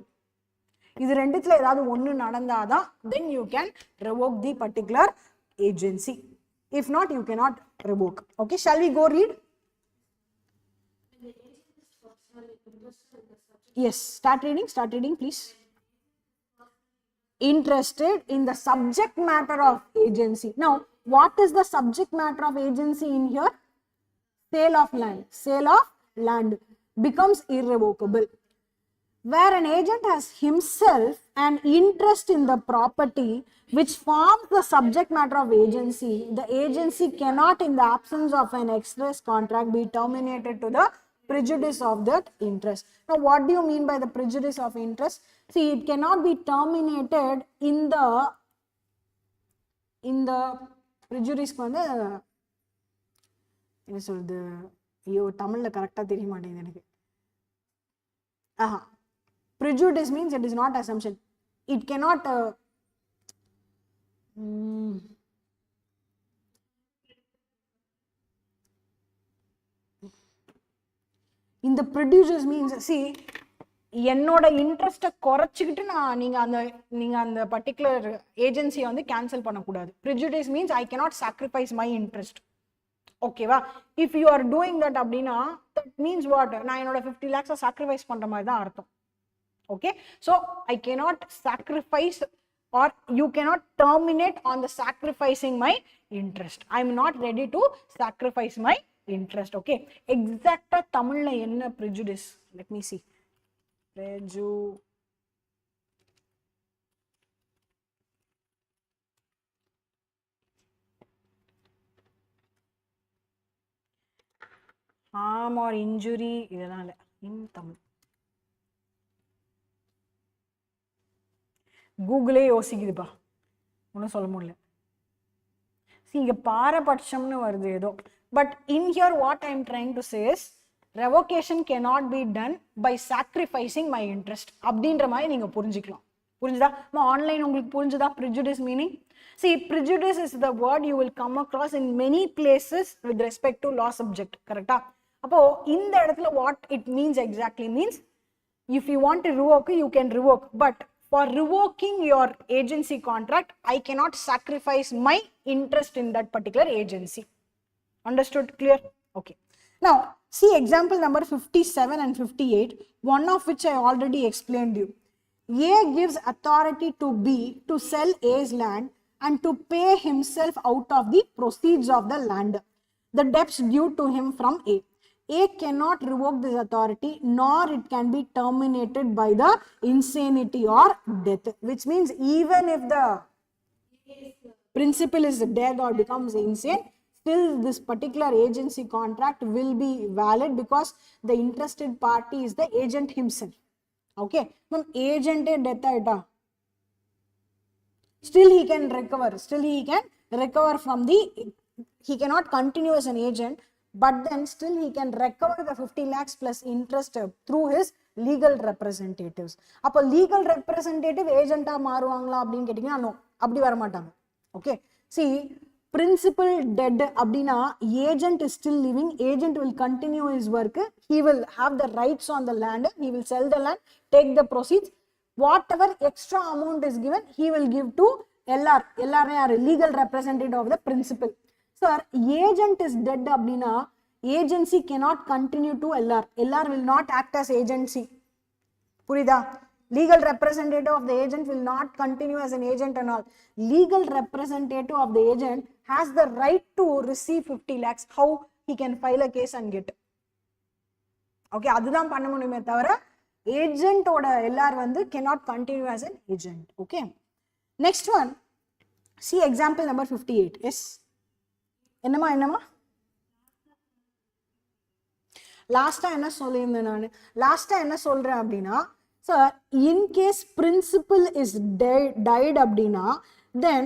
இது ரெண்டுத்துல ஏதாவது ஒன்னு நடந்தாதான் then you can revoke the particular agency. If not, you cannot revoke. Okay, shall we go read? Yes, start reading please. Interested in the subject matter of agency. Now what is the subject matter of agency in here? Sale of land becomes irrevocable. Where an agent has himself an interest in the property which forms the subject matter of agency, the agency cannot, in the absence of an express contract, be terminated to the prejudice of that interest. Now what do you mean by the prejudice of interest? See, it cannot be terminated in the prejudice வந்து என்ன சொல்றது, ஐயோ தமிழ்ல கரெக்டா தெரிய மாட்டேங்குது எனக்கு. Prejudice means it is not assumption. It cannot in the prejudice means, see, என்னோட இன்ட்ரெஸ்ட்டை குறைச்சிக்கிட்டு நீங்க அந்த பர்டிகுலர் ஏஜென்சியை வந்து கேன்சல் பண்ணக்கூடாது. Prejudice means I cannot sacrifice my interest. ஓகேவா? If you are doing that அப்படின்னா தட் மீன்ஸ் வாட், நான் என்னோட 50 lakhs சாக்ரிஃபைஸ் பண்ற மாதிரி தான் அர்த்தம். Okay, so I cannot sacrifice or you cannot terminate on the sacrificing my interest. I am not ready to sacrifice my interest. Okay, exacta தமிழ்ல என்ன prejudice? Let me see. harm or injury இதெல்லாம் இல்ல, இன் தமிழ் கூகுளே யோசிக்குதுப்பா, ஒன்றும் சொல்ல முடியல. இங்க பாரபட்சம்னு வருது ஏதோ. But in here what I am trying to say is revocation cannot be done by sacrificing my interest அப்படின்ற மாதிரி நீங்க புரிஞ்சுக்கலாம். புரிஞ்சுதா? ஆன்லைன் உங்களுக்கு புரிஞ்சுதா prejudice meaning? See, prejudice is the word you will come across in many places with respect to law subject. கரெக்டா? அப்போ இந்த இடத்துல what it means exactly means, if you want to revoke, you can revoke, but for revoking your agency contract, I cannot sacrifice my interest in that particular agency. Understood? Clear? Okay. Now, see example number 57 and 58, one of which I already explained you. A gives authority to B to sell A's land and to pay himself out of the proceeds of the land the debts due to him from A. A cannot revoke this authority, nor it can be terminated by the insanity or death, which means even if the principal is dead or becomes insane, still this particular agency contract will be valid because the interested party is the agent himself. Okay, agent death aita, still he can recover from the, he cannot continue as an agent, but then still he can recover the 50 lakhs plus interest through his legal representatives. அப்போ legal representative agent மாறுவாங்களா அப்படின்னு கேட்டீங்கன்னா no, அப்படி வர மாட்டாங்க. Okay, see, principal dead அப்படின்னா agent is still living, agent will continue his work, he will have the rights on the land, he will sell the land, take the proceeds, whatever extra amount is given he will give to LR. LR are legal representative of the principal. Sir, agent is dead அப்படின்னா agency cannot continue to LR. LR will not act as agency. புரியுதா? Legal representative of the agent will not continue as an agent and all. Legal representative of the agent has the right to receive 50 lakhs. How he can file a case and get. Okay, அதுதான் பண்ண முடியுமே தவிர agent ஓட LR வந்து cannot continue as an agent. Okay, next one, see example number 58. Yes, என்னமா லாஸ்டா என்ன சொல்லியிருந்தேன் நான்? லாஸ்டா என்ன சொல்றேன் அப்படின்னா, sir, in case principal is died அப்படின்னா then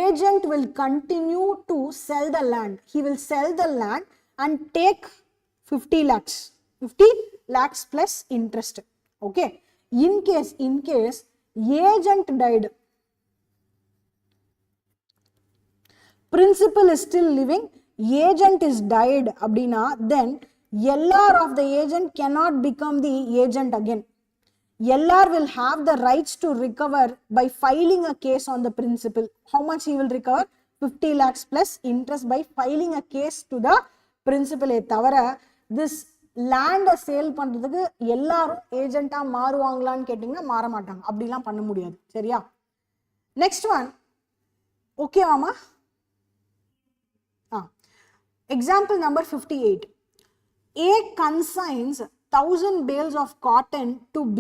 agent will continue to sell the land. He will sell the land and take 50 lakhs plus interest. Okay, in case agent died, principal is still living, agent is died அப்படின்னா then LR of the agent cannot become the agent again. LR will have the rights to recover by filing a case on the principal. How much he will recover? 50 lakhs plus interest by filing a case to the principal. தவிர this land sale பண்றதுக்கு எல்லாரும் ஏஜென்ட்டா மாறுவாங்களான்னு கேட்டீங்கன்னா மாற மாட்டாங்க. அப்படிலாம் பண்ண முடியாது. சரியா? நெக்ஸ்ட் ஒன், ஓகேவாமா? Example number 58. A consigns 1000 bales of cotton to B,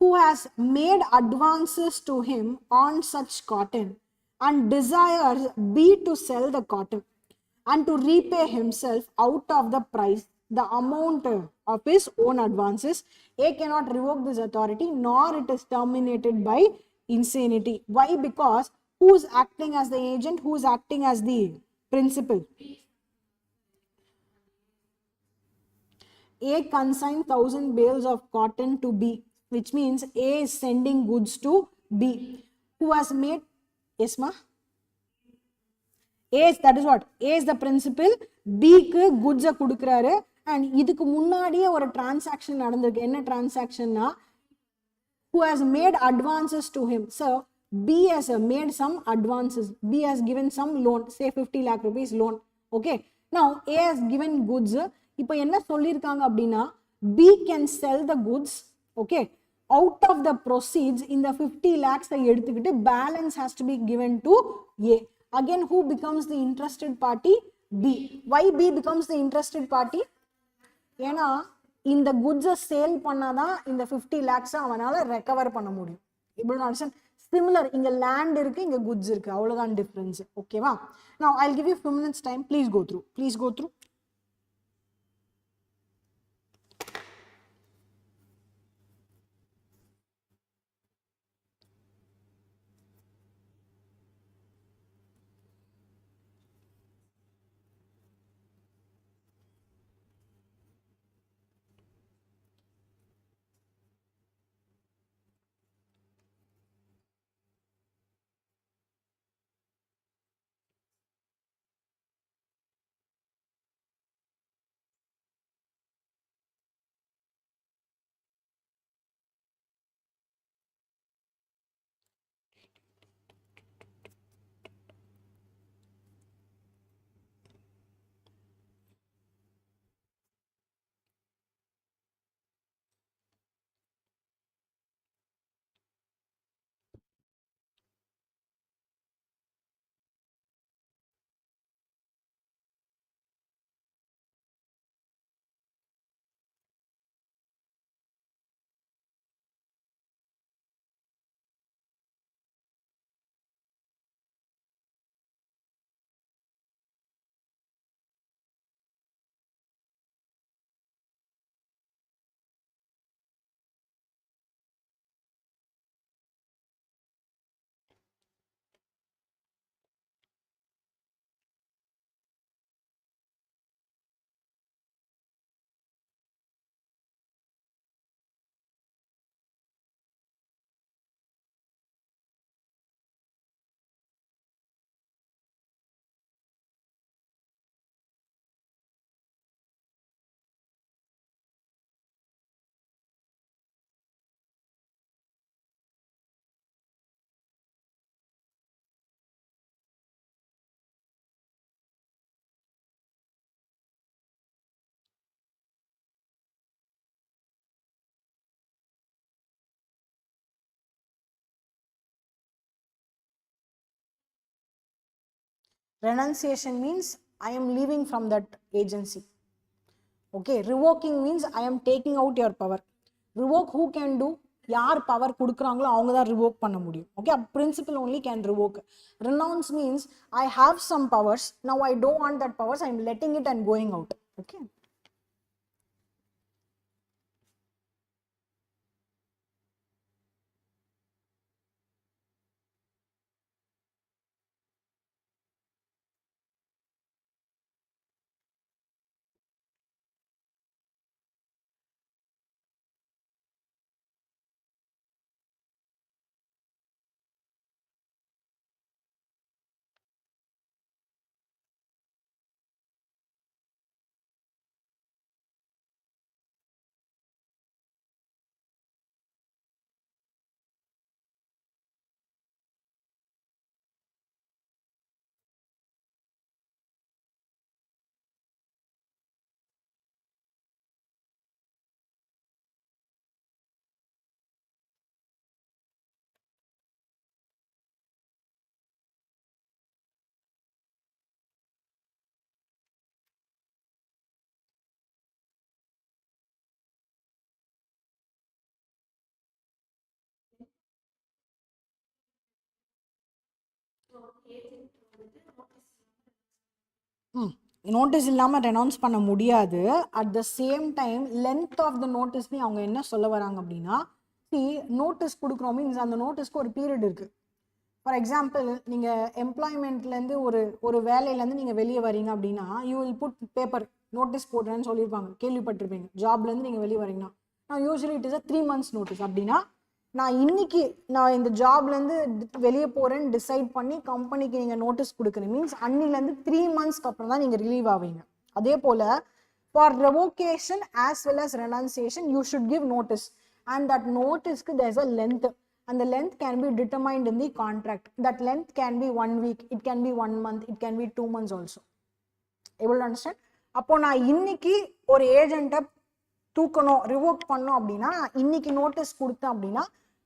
who has made advances to him on such cotton and desires B to sell the cotton and to repay himself out of the price the amount of his own advances. A cannot revoke this authority, nor it is terminated by insanity. Why? Because who is acting as the agent? Who is acting as the principal? A consigned 1000 bales of cotton to B, which means A is sending goods to B, who has made, yes ma? A is, that is what? A is the principal, B க்கு goods கொடுக்கிறாரு, and இதுக்கு முன்னாடியே ஒரு transaction நடந்திருக்கு. என்ன transaction-னா, who has made advances to him. So, B has made some advances. B has given some loan, say 50 lakh rupees loan. Okay, now A has given goods. இப்போ என்ன சொல்லியிருக்காங்க அப்படின்னா B can sell the goods. Okay, out of the proceeds in the 50 lakhs எடுத்துக்கிட்டு balance has to be given to A. Again, who becomes the interested party? B. Why B becomes the interested party? ஏன்னா இந்த குட்ஸை sale பண்ணாதான் இந்த 50 lakhs அவனால recover பண்ண முடியும். இப்படி similar, இங்க லேண்ட் இருக்கு, இங்க குட்ஸ் இருக்கு, அவ்வளவுதான் டிஃபரன்ஸ். ஓகேவா? Now I'll give you 2 minutes time. Please go through. Renunciation means I am leaving from that agency. Okay, revoking means I am taking out your power. Revoke who can do? யார் power கொடுக்குறாங்களோ அவங்க தான் revoke பண்ண முடியும். Okay, principal only can revoke. Renounce means I have some powers, now I don't want that powers, I am letting it and going out. Okay. Notice இல்லாமல் renounce பண்ண முடியாது. At the same time length of the நோட்டீஸ்னு அவங்க என்ன சொல்ல வராங்க அப்படின்னா, notice கொடுக்குறோம் மீன்ஸ் அந்த நோட்டீஸ்க்கு ஒரு பீரியட் இருக்குது. ஃபார் எக்ஸாம்பிள், நீங்கள் எம்ப்ளாய்மெண்ட்லேருந்து ஒரு வேலையிலேருந்து நீங்கள் வெளியே வரீங்க அப்படின்னா, you will put paper notice போடுறேன்னு சொல்லியிருப்பாங்க, கேள்விப்பட்டிருப்பீங்க. ஜாப்லேருந்து நீங்கள் வெளியே வரீங்கன்னா நான் usually it is a 3 months notice. அப்படின்னா நான் இன்னைக்கு நான் இந்த ஜாப்லேருந்து வெளியே போகிறேன்னு டிசைட் பண்ணி கம்பெனிக்கு நீங்கள் நோட்டீஸ் கொடுக்குறீங்க மீன்ஸ் அன்னிலேருந்து 3 monthsக்கு அப்புறம் தான் நீங்கள் ரிலீவ் ஆவீங்க. அதே போல் for revocation as well as renunciation you should give notice and that நோட்டீஸ்க்கு there is a length. And the length can be determined in the contract. That length can be 1 week, it can be 1 month, it can be 2 months also. able to understand? அப்போ நான் இன்னைக்கு ஒரு ஏஜென்ட்டை தூக்கணும் revoke பண்ணோம் அப்படின்னா இன்னைக்கு notice கொடுத்தேன் அப்படின்னா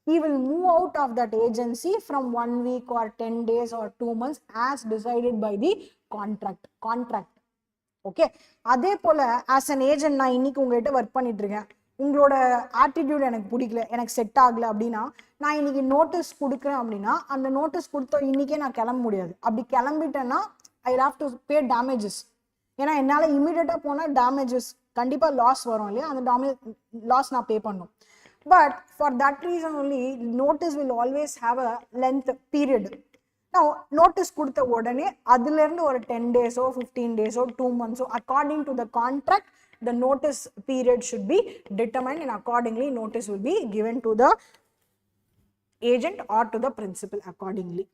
he will move out of that agency from 1 week or 10 days or 2 months as decided by the contract. Okay, அதே போல as an agent நான் இன்னைக்கு உங்ககிட்ட ஒர்க் பண்ணிட்டு இருக்கேன், உங்களோட ஆட்டிடியூட் எனக்கு பிடிக்கல, எனக்கு செட் ஆகல அப்படின்னா நான் இன்னைக்கு நோட்டீஸ் கொடுக்குறேன் அப்படின்னா அந்த நோட்டீஸ் கொடுத்த இன்னைக்கே நான் கிளம்ப முடியாது. அப்படி கிளம்பிட்டேன்னா I have to pay damages. ஏன்னா என்னால் இமீடியட்டாக போனால் டேமேஜஸ் கண்டிப்பாக லாஸ் வரும் இல்லையா, அந்த லாஸ் நான் பே பண்ணும். But for that reason only, notice will always have a length period. Now, notice கொடுத்த உடனே அதுல இருந்து ஒரு 10 days or 15 days or 2 months, so according to the contract, the notice period should be determined and accordingly notice will be given to the agent or to the principal accordingly.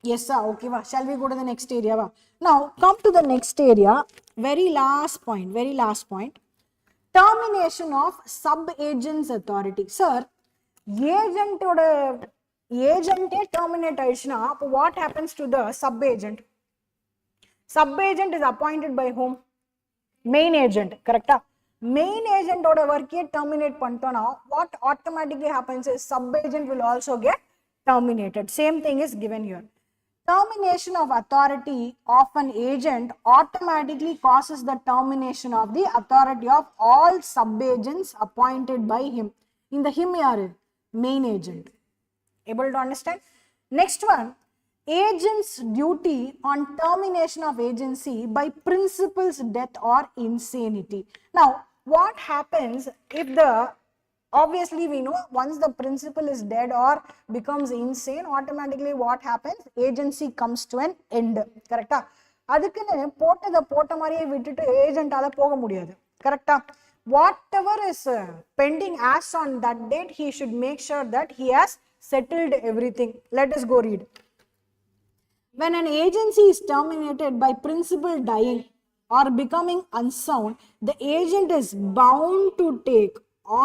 Yes sir, okay va. Shall we go to the next area va? Now come to the next area, very last point, termination of sub agent's authority. Sir, agent terminate aishna, what happens to the sub agent? Sub agent is appointed by whom? Main agent, correct? Main agent oda work terminate pantona, what automatically happens is sub agent will also get terminated. Same thing is given here. Termination of authority of an agent automatically causes the termination of the authority of all sub-agents appointed by him. In the him yaru? Main agent. Able to understand? Next one, agent's duty on termination of agency by principal's death or insanity. Now, what happens if obviously we know once the principal is dead or becomes insane, automatically what happens? Agency comes to an end. Correct? அதுக்குன்னு போட்ட மாதிரியே விட்டுட்டு ஏஜென்ட்டால போக முடியாது. கரெக்டா? Whatever is pending as on that date, he should make sure that he has settled everything. Let us go read. When an agency is terminated by principal dying or becoming unsound, the agent is bound to take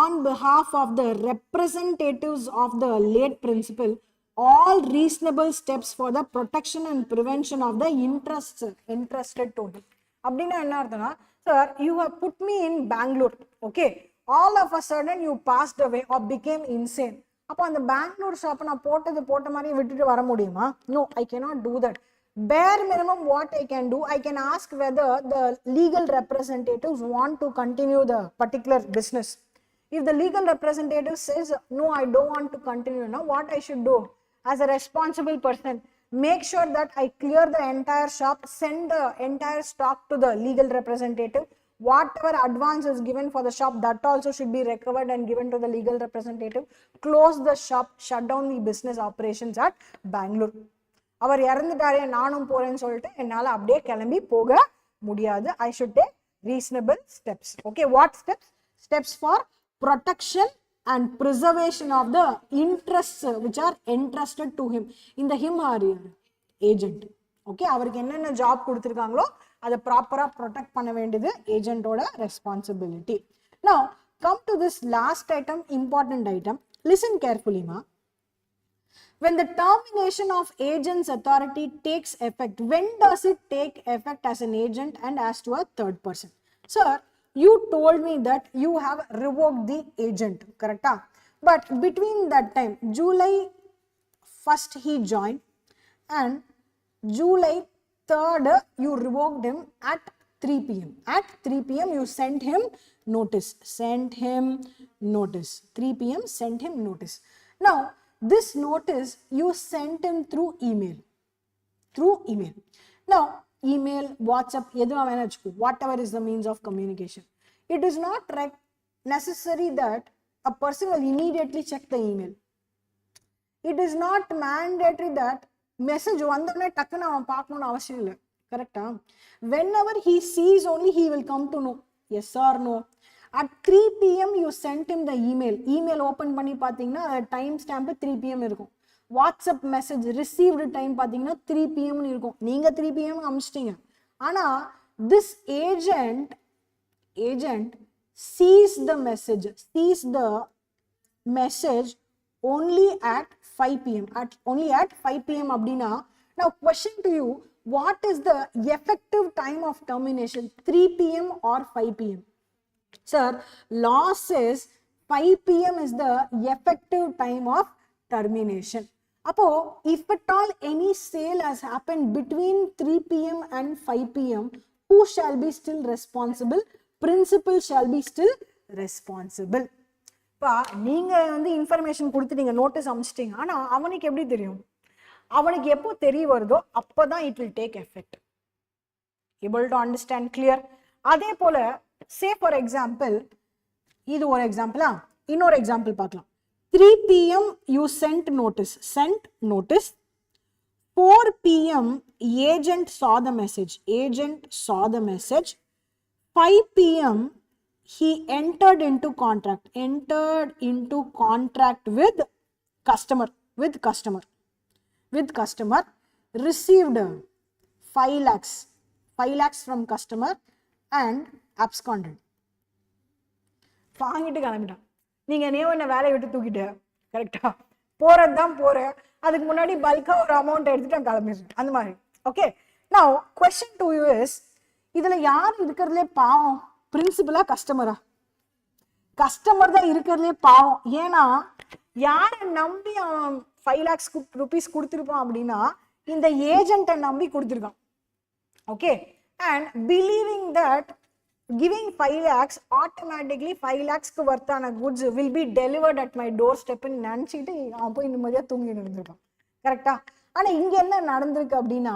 on behalf of the representatives of the late principal all reasonable steps for the protection and prevention of the interests entrusted to him. அப்படின்னா என்ன அர்த்தம்னா, sir, you have put me in Bangalore, okay, all of a sudden you passed away or became insane. அப்போ அந்த பெங்களூர் ஷாப்பை நான் போட்ட மாதிரி விட்டுட்டு வர முடியுமா? No, I cannot do that. Bare minimum what I can do, I can ask whether the legal representatives want to continue the particular business. If the legal representative says, no, I don't want to continue now, what I should do as a responsible person, make sure that I clear the entire shop, send the entire stock to the legal representative. Whatever advance is given for the shop, that also should be recovered and given to the legal representative. Close the shop, shut down the business operations at Bangalore. அவர் இறந்துட்டாரே நானும் போறேன்னு சொல்லிட்டு என்னால அப்படியே கிளம்பி போக முடியாது. I should take reasonable steps. Okay, what steps? Steps for protection and preservation of the interests which are entrusted to him. In the him are agent. Okay, அவருக்கு என்னென்ன ஜாப் கொடுத்திருக்காங்களோ அதை ப்ராப்பரா ப்ரொடெக்ட் பண்ண வேண்டியது ஏஜென்ட்டோட responsibility. Now come to this last item, important item. Listen carefully ma. When the termination of agent's authority takes effect, when does it take effect as an agent and as to a third person? Sir, you told me that you have revoked the agent, correct? But between that time, July 1st he joined and July 3rd you revoked him at 3 p.m. At 3 p.m. you sent him notice. 3 p.m. sent him notice. Now, this notice you sent him through email. Now, email, WhatsApp, whatever is the means of communication. It is not necessary that a person will immediately check the email. It is not mandatory that message vandane takkana avan paakkanum avashyam illa. Correct? Whenever he sees only he will come to know. Yes or no? At 3 p.m. you sent him the email. Email open பண்ணி பாத்தீங்கன்னா time stamp 3 p.m. இருக்கும். WhatsApp message received time பாத்தீங்கன்னா 3 p.m. இருக்கும். நீங்க 3 p.m. அனுப்பிச்சிட்டீங்க. ஆனா this agent sees the message only at 5 p.m. Only at 5 p.m. abdina. Now question to you, what is the effective time of termination, 3 p.m. or 5 p.m.? Sir, law says 5 p.m. is the effective time of termination. Appo, if at all any sale has happened between 3 p.m. and 5 p.m., who shall be still responsible? Principal shall be still responsible. பா நீங்க வந்து information கொடுத்துட்டீங்க, notice அனுப்பிச்சிட்டீங்க, ஆனா அவனுக்கு எப்படி தெரியும்? அவனுக்கு எப்போ தெரிய வருதோ அப்பதான் it will take effect. Able to understand? Clear? அதே போல say for example, இது ஒரு எக்ஸாம்பிளா, இன்னொரு எக்ஸாம்பிள் பார்க்கலாம். 3 p.m. you sent notice. 4 p.m. agent saw the message. 5 p.m. he entered into contract with customer, received 5 lakhs from customer and absconded. வாங்கிட்டு கிளம்பிட்டான். நீங்க என்ன வேலையை விட்டு தூக்கிட்டு, கரெக்டா? போறதுதான் போற, அதுக்கு முன்னாடி பல்கா ஒரு அமௌண்ட் எடுத்துட்டு கிளம்பிடுறேன், அந்த மாதிரி. Okay, now question to you is, இதுல யார் இருக்கிறதுலே பாவம், பிரின்சிபலா கஸ்டமரா? கஸ்டமர் தான் இருக்கிறதுலே பாவம். ஏன்னா யாரை நம்பி அவன் 5 lakhs rupees கொடுத்துருப்பான் அப்படின்னா இந்த ஏஜென்ட்டை நம்பி கொடுத்துருக்கான். Okay, and believing that giving 5 lakhs automatically 5 lakhs க்கு வர்த்தான goods will be delivered at my doorstep ன்னு நினைச்சிட்டு அவன் போய் நிம்மதியா தூங்கி இருந்திருக்கான், கரெக்டா? ஆனா இங்க என்ன நடந்திருக்கு அப்படின்னா,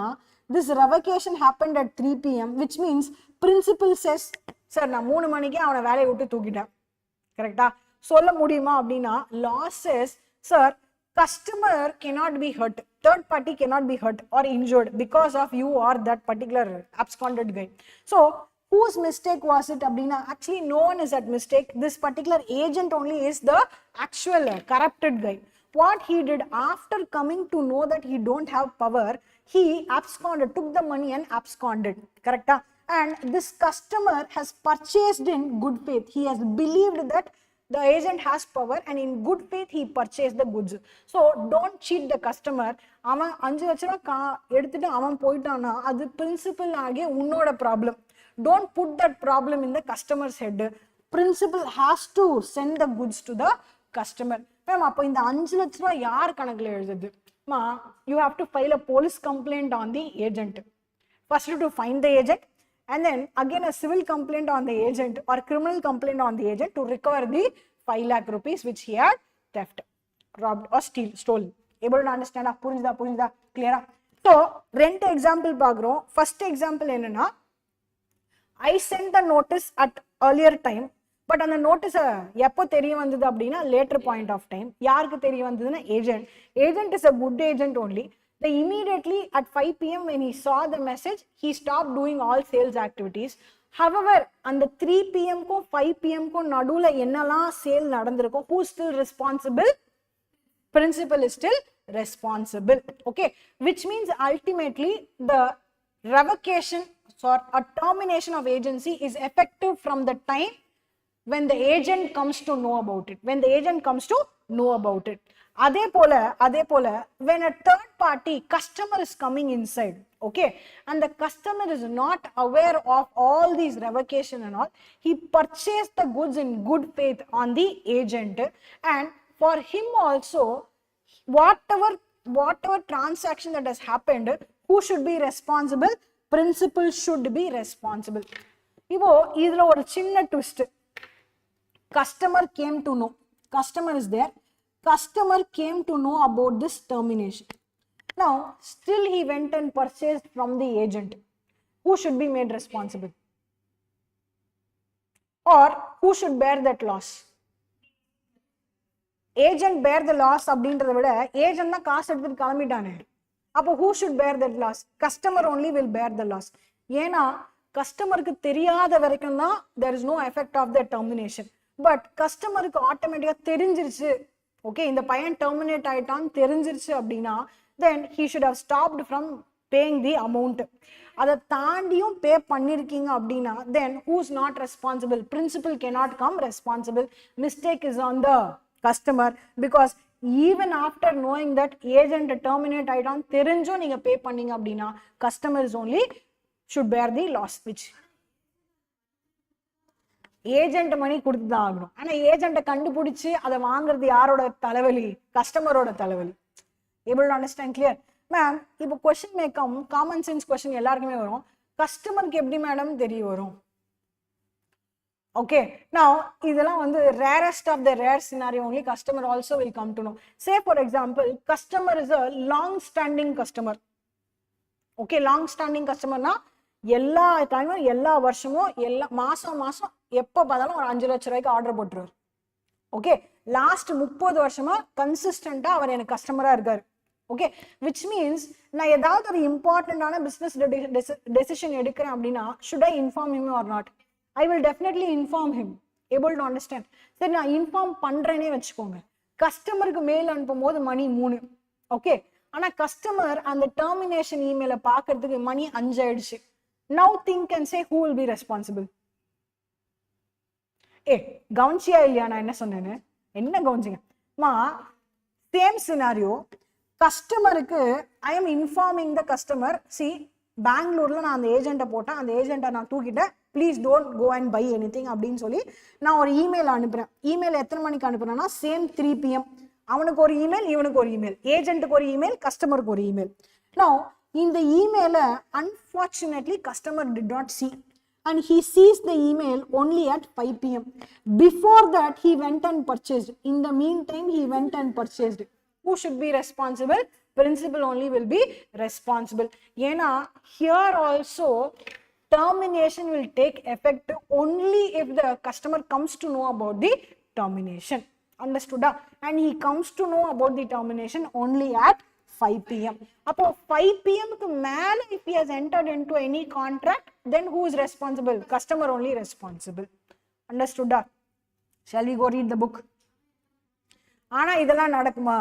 this revocation happened at 3 p.m. which means principal says, sir நான் 3 மணிக்கே அவனை வேலையை விட்டு தூக்கிட்டேன், கரெக்டா? சொல்ல முடியுமா அப்படின்னா, law says, sir customer cannot be hurt, third party cannot be hurt or injured because of you or that particular absconded guy. So whose mistake was it abdina? Actually no one is at mistake. This particular agent only is the actual corrupted guy. What he did after coming to know that he don't have power, he absconded, took the money and absconded, correct? And this customer has purchased in good faith. He has believed that the agent has power and in good faith he purchased the goods. So don't cheat the customer. அவன் 5 லட்சம் ரூபாய் எடுத்துட்டு அவன் போயிட்டானா அது principal ஆகிய உன்னோட problem. Don't put that problem in the customer's head. Principal has to send the goods to the customer. Ma'am அப்போ இந்த 5 லட்சம் ரூபாய் யார் கணக்குல எழுதுது? மா, you have to file a police complaint on the agent. First to find the agent and then again a civil complaint on the agent or criminal complaint on the agent to recover the 5 lakh rupees which he had theft, robbed or stolen. Able to understand? புரிஞ்சுதா? Clear? So ரெண்டு example பார்க்குறோம். First example என்னன்னா, I sent the notice at earlier time, but அந்த notice எப்போ தெரிய வந்தது அப்படின்னா later point of time. யாருக்கு தெரிய வந்ததுன்னா agent is a good agent only. They immediately at 5 p.m. when he saw the message, he stopped doing all sales activities. However, அந்த 3 p.m. க்கும் 5 p.m. க்கும் நடுவுல என்னெல்லாம் சேல் நடந்திருக்கும், who is still responsible? Principal is still responsible. Okay, which means ultimately the revocation or a termination of agency is effective from the time when the agent comes to know about it. அதே போல when a third party customer is coming inside, okay, and the customer is not aware of all these revocation and all, he purchased the goods in good faith on the agent, and for him also whatever transaction that has happened, who should be responsible? Principal should be responsible. இப்போ இதுல ஒரு சின்ன twist. Customer came to know, customer is there, customer came to know about this termination. Now still he went and purchased from the agent. Who should be made responsible? Or who should bear that loss? Agent bear the loss அப்படின்றத விட agent தான் காசு எடுத்துட்டு கிளம்பிட்டானே, அப்போ who should bear that loss? Customer only will bear the loss. ஏன்னா கஸ்டமருக்கு தெரியாத வரைக்கும் தான் there is no effect of the termination. But கஸ்டமருக்கு ஆட்டோமேட்டிக்கா தெரிஞ்சிருச்சு, ஓகே இந்த பையன் டெர்மினேட் ஆயிட்டான்னு தெரிஞ்சிருச்சு அப்படின்னா then he should have stopped from paying the amount. அதை தாண்டியும் பே பண்ணிருக்கீங்க அப்படின்னா then who's not responsible? Principal cannot come responsible. Mistake is on the customer because even after knowing that agent terminate ஆயிட்டான் தெரிஞ்சும் நீங்க பே பண்ணீங்க அப்படின்னா customers only should bear the loss, which agent money கொடுத்துதான் ஆகணும். ஆனா ஏஜென்ட்டை கண்டுபிடிச்சு அதை வாங்குறது யாரோட தலைவலி? கஸ்டமரோட தலைவலி. able to understand? Clear? Ma'am இப்போ கொஸ்டின் மேக்கம் காமன் சென்ஸ் கொஸ்டின் எல்லாருக்குமே வரும். கஸ்டமருக்கு எப்படி மேடம் தெரிய வரும்? ஓகே, now இதெல்லாம் வந்து rarest of the rare scenario, only customer also will come to know. Say for example, customer is a long standing customer. Okay, long standing customer na எல்லா டைமும் எல்லா வருஷமும் எல்லா மாசம் எப்போ பார்த்தாலும் ஒரு 5 லட்சம் ரூபாய்க்கு ஆர்டர் போட்டுருவார். ஓகே, லாஸ்ட் 30 வருஷமா கன்சிஸ்டண்டா அவர் எனக்கு கஸ்டமரா இருக்காரு. ஓகே, விச் மீன்ஸ் நான் ஏதாவது ஒரு இம்பார்ட்டன்டான பிசினஸ் டெசிஷன் எடுக்கிறேன் அப்படின்னா should I inform him or not? I will definitely inform him. Able to understand? சரி, நான் இன்ஃபார்ம் பண்றேனே வச்சுக்கோங்க. கஸ்டமருக்கு மெயில் அனுப்பும் போது மணி 3. ஓகே, ஆனா கஸ்டமர் அந்த டெர்மினேஷன் இமெயிலை பார்க்கறதுக்கு மணி 5 ஆயிடுச்சு. Now think and say who will be responsible? கவுன்சியா இல்லையா நான் என்ன சொன்னேன்னு? என்ன கவுன்சிங்க மா? சேம் சினாரியோ, கஸ்டமருக்கு I am informing the customer, see பெங்களூர்ல நான் அந்த ஏஜென்ட்டை போட்டேன், அந்த ஏஜென்ட்டை நான் தூக்கிட்டேன், please don't go and buy anything அப்படின்னு சொல்லி நான் ஒரு இமெயில் அனுப்புறேன். இமெயில் எத்தனை மணிக்கு அனுப்புறேன்னா சேம் 3 PM. அவனுக்கு ஒரு இமெயில், இவனுக்கு ஒரு இமெயில், ஏஜென்ட்டுக்கு ஒரு இமெயில், கஸ்டமருக்கு ஒரு இமெயில். Now இந்த இமெயிலை unfortunately customer did not see and he sees the email only at 5 PM. Before that he went and purchased. In the meantime he went and purchased. Who should be responsible? Principal only will be responsible. Yena here also termination will take effect only if the customer comes to know about the termination. Understood? And he comes to know about the termination only at 5 PM. அப்போ 5 PM க்கு மேல if he has entered into any contract, then who is responsible? Customer only responsible. Understood? Shall we go read the book? ஆனா இதெல்லாம் நடக்குமா?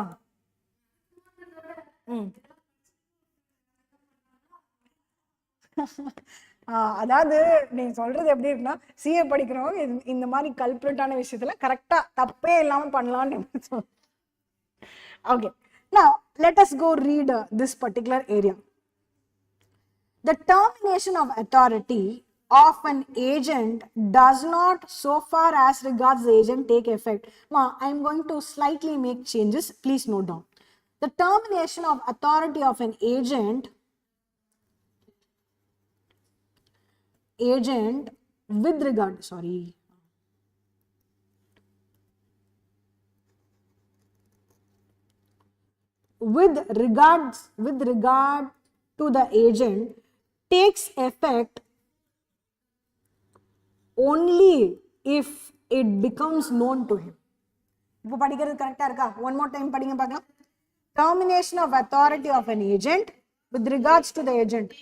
அதாவது நீங்க சொல்றது எப்படி இருக்குன்னா, சிஏ படிக்கிறவங்க இந்த மாதிரி கல்பிரிட்டான விஷயத்துல கரெக்டா தப்பே இல்லாம பண்ணலாம்னு. Okay, now let us go read this particular area. The termination of authority of an agent does not, so far as regards the agent, take effect. Ma, I am going to slightly make changes. Please note down. The termination of authority of an agent with regard, with regard to the agent takes effect only if it becomes known to him. இப்போ படிக்கிறது கரெக்டா இருக்கா? one more time படிங்க பார்க்கலாம். Termination of authority of an agent with regards to the agent.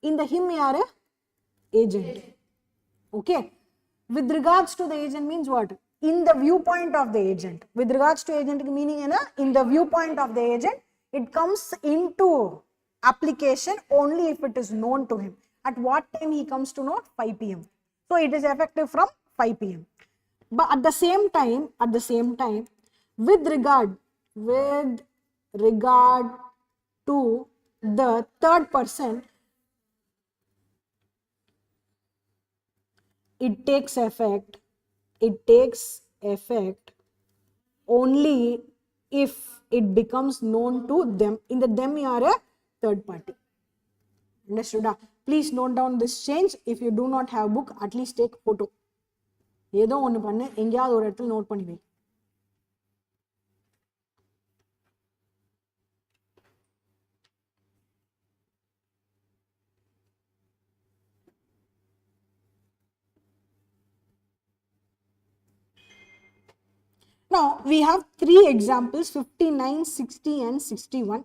In the him yaar agent. Okay, with regards to the agent means what? In the viewpoint of the agent. With regards to agent meaning in the viewpoint of the agent, it comes into application only if it is known to him. At what time he comes to know? 5 PM. So it is effective from 5 PM. But at the same time, with regard to the third person, it takes effect only if it becomes known to them. In the them you are a third party. Understood? Please note down this change. If you do not have book, at least take photo. ஏதோ ஒன்று பண்ணு, எங்கேயாவது ஒரு இடத்துல note பண்ணி வை. Now we have 3 examples, 59, 60 and 61.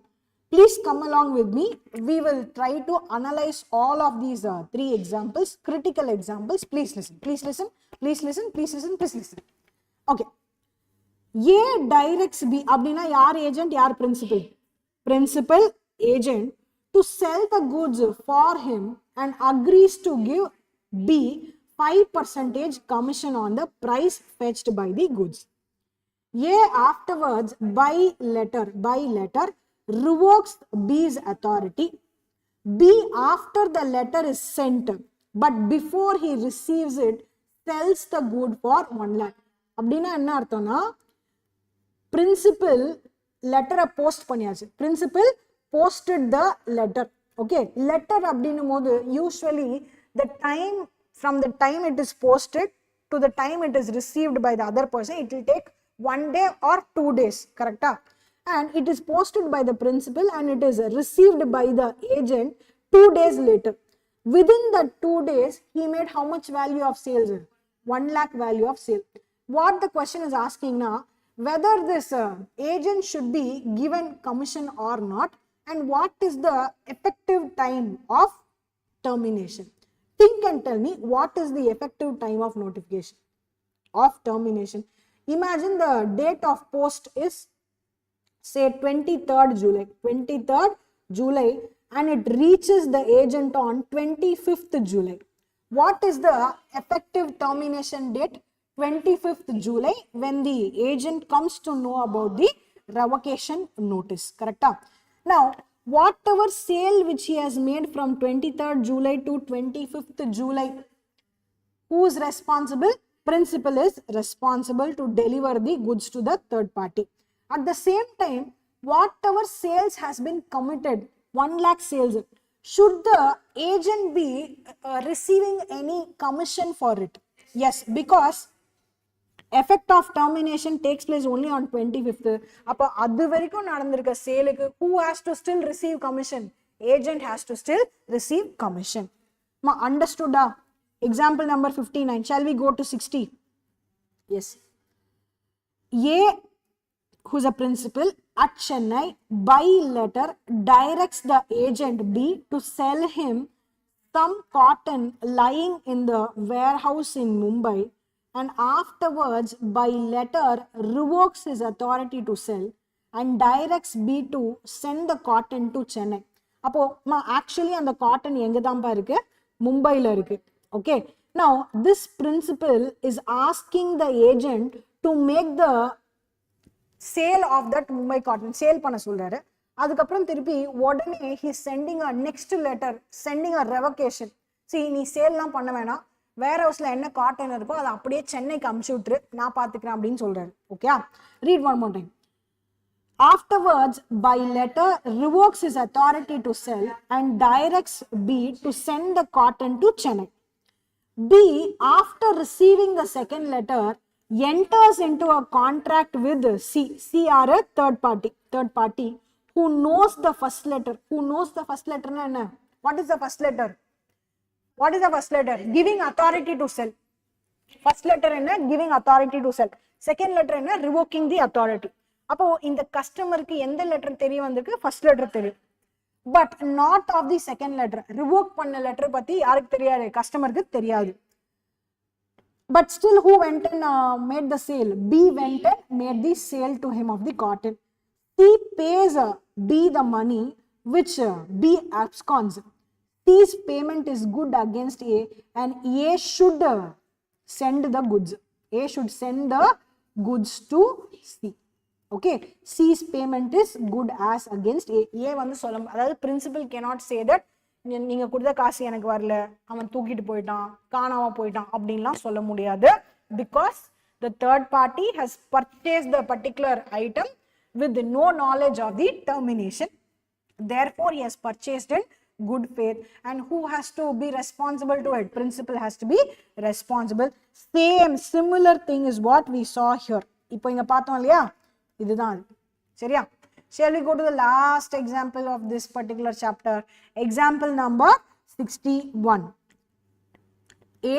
Please come along with me. We will try to analyze all of these 3 examples, critical examples. Please listen, please listen, please listen, please listen, please listen. Okay. A directs B. அப்படின்னா யார் agent, யார் principal? principal agent to sell the goods for him and agrees to give B 5% commission on the price fetched by the goods. A afterwards by letter revokes B's authority. B after the letter is sent but before he receives it sells the good for 1 lakh. அப்படின்னா என்ன அர்த்தம்னா principal letter post பண்ணியாச்சு. Principal posted the letter. Okay, letter அப்படின்னும் போது usually the time from the time it is posted to the time it is received by the other person, it will take 1 day or 2 days, correct? And it is posted by the principal and it is received by the agent 2 days later. Within the 2 days, he made how much value of sales? 1 lakh value of sale. What the question is asking now, whether this agent should be given commission or not, and what is the effective time of termination. Think and tell me what is the effective time of notification of termination. Imagine the date of post is say 23rd July and it reaches the agent on 25th July. What is the effective termination date? 25th July when the agent comes to know about the revocation notice, correct? Now, whatever sale which he has made from 23rd July to 25th July, who is responsible? Principal is responsible to deliver the goods to the third party. At the same time, whatever sales has been committed, 1 lakh sales, should the agent be receiving any commission for it? Yes, because effect of termination takes place only on 25th. அப்போ அது வரைக்கும் நடந்திருக்க சேலுக்கு who has to still receive commission? Agent has to still receive commission. Understood? Example number 59. Shall we go to 60? Yes. A, who's a principal at Chennai, by letter directs the agent B to sell him some cotton lying in the warehouse in Mumbai, and afterwards by letter revokes his authority to sell and directs B to send the cotton to Chennai. அப்போ actually அந்த cotton எங்க தான்ப்பா இருக்கு? மும்பைல இருக்கு. Okay, now this principal is asking the agent to make the sale of that Mumbai cotton, sale பண்ண சொல்றாரு. அதுக்கப்புறம் திருப்பி உடனே he is sending a next letter, sending a revocation. See, நீ சேல்லாம் பண்ண வேணாம், வேர் ஹவுஸ்ல என்ன காட்டன் இருக்கோ அதை அப்படியே சென்னைக்கு அமுச்சு விட்டுரு, நான் பாத்துக்கிறேன் அப்படின்னு சொல்றாரு. Okay, read one more time. Afterwards, by letter, revokes his authority to sell and directs B to send the cotton to Chennai. B, after receiving the second letter, enters into a contract with C. C are a third party who knows the first letter. Who knows the first letter? What is the first letter? What is the first letter? Giving authority to sell. First letter என்ன? Giving authority to sell. Second letter என்ன? Revoking the authority. அப்போ இந்த கஸ்டமருக்கு எந்த letter தெரிய வந்திருக்கு? First letter தெரியும். But not of the second letter. Revoke பண்ண லெட்டர் பத்தி யாருக்கு தெரியாது? கஸ்டமருக்கு தெரியாது. But still, who went and made the sale? B went and made the sale to him of the cotton. C pays B the money which B absconds. C's payment is good against A and A should send the goods. A should send the goods to C. Okay, C's payment is good as against A. A வந்து சொல்ல, அதாவது principal cannot say that நீங்க கொடுத்த காசு எனக்கு வரல, அவன் தூக்கிட்டு போயிட்டான், காணாம போயிட்டான் அப்படின்லாம் சொல்ல முடியாது. Because the third party has purchased the particular item with no knowledge of the termination. Therefore, he has purchased in good faith. And who has to be responsible to it? Principal has to be responsible. Similar thing is what we saw here. இப்போ இங்க பார்த்தோம் இல்லையா, இதுதான் சரியா. Shall we go to the last example of this particular chapter? Example number 61. A,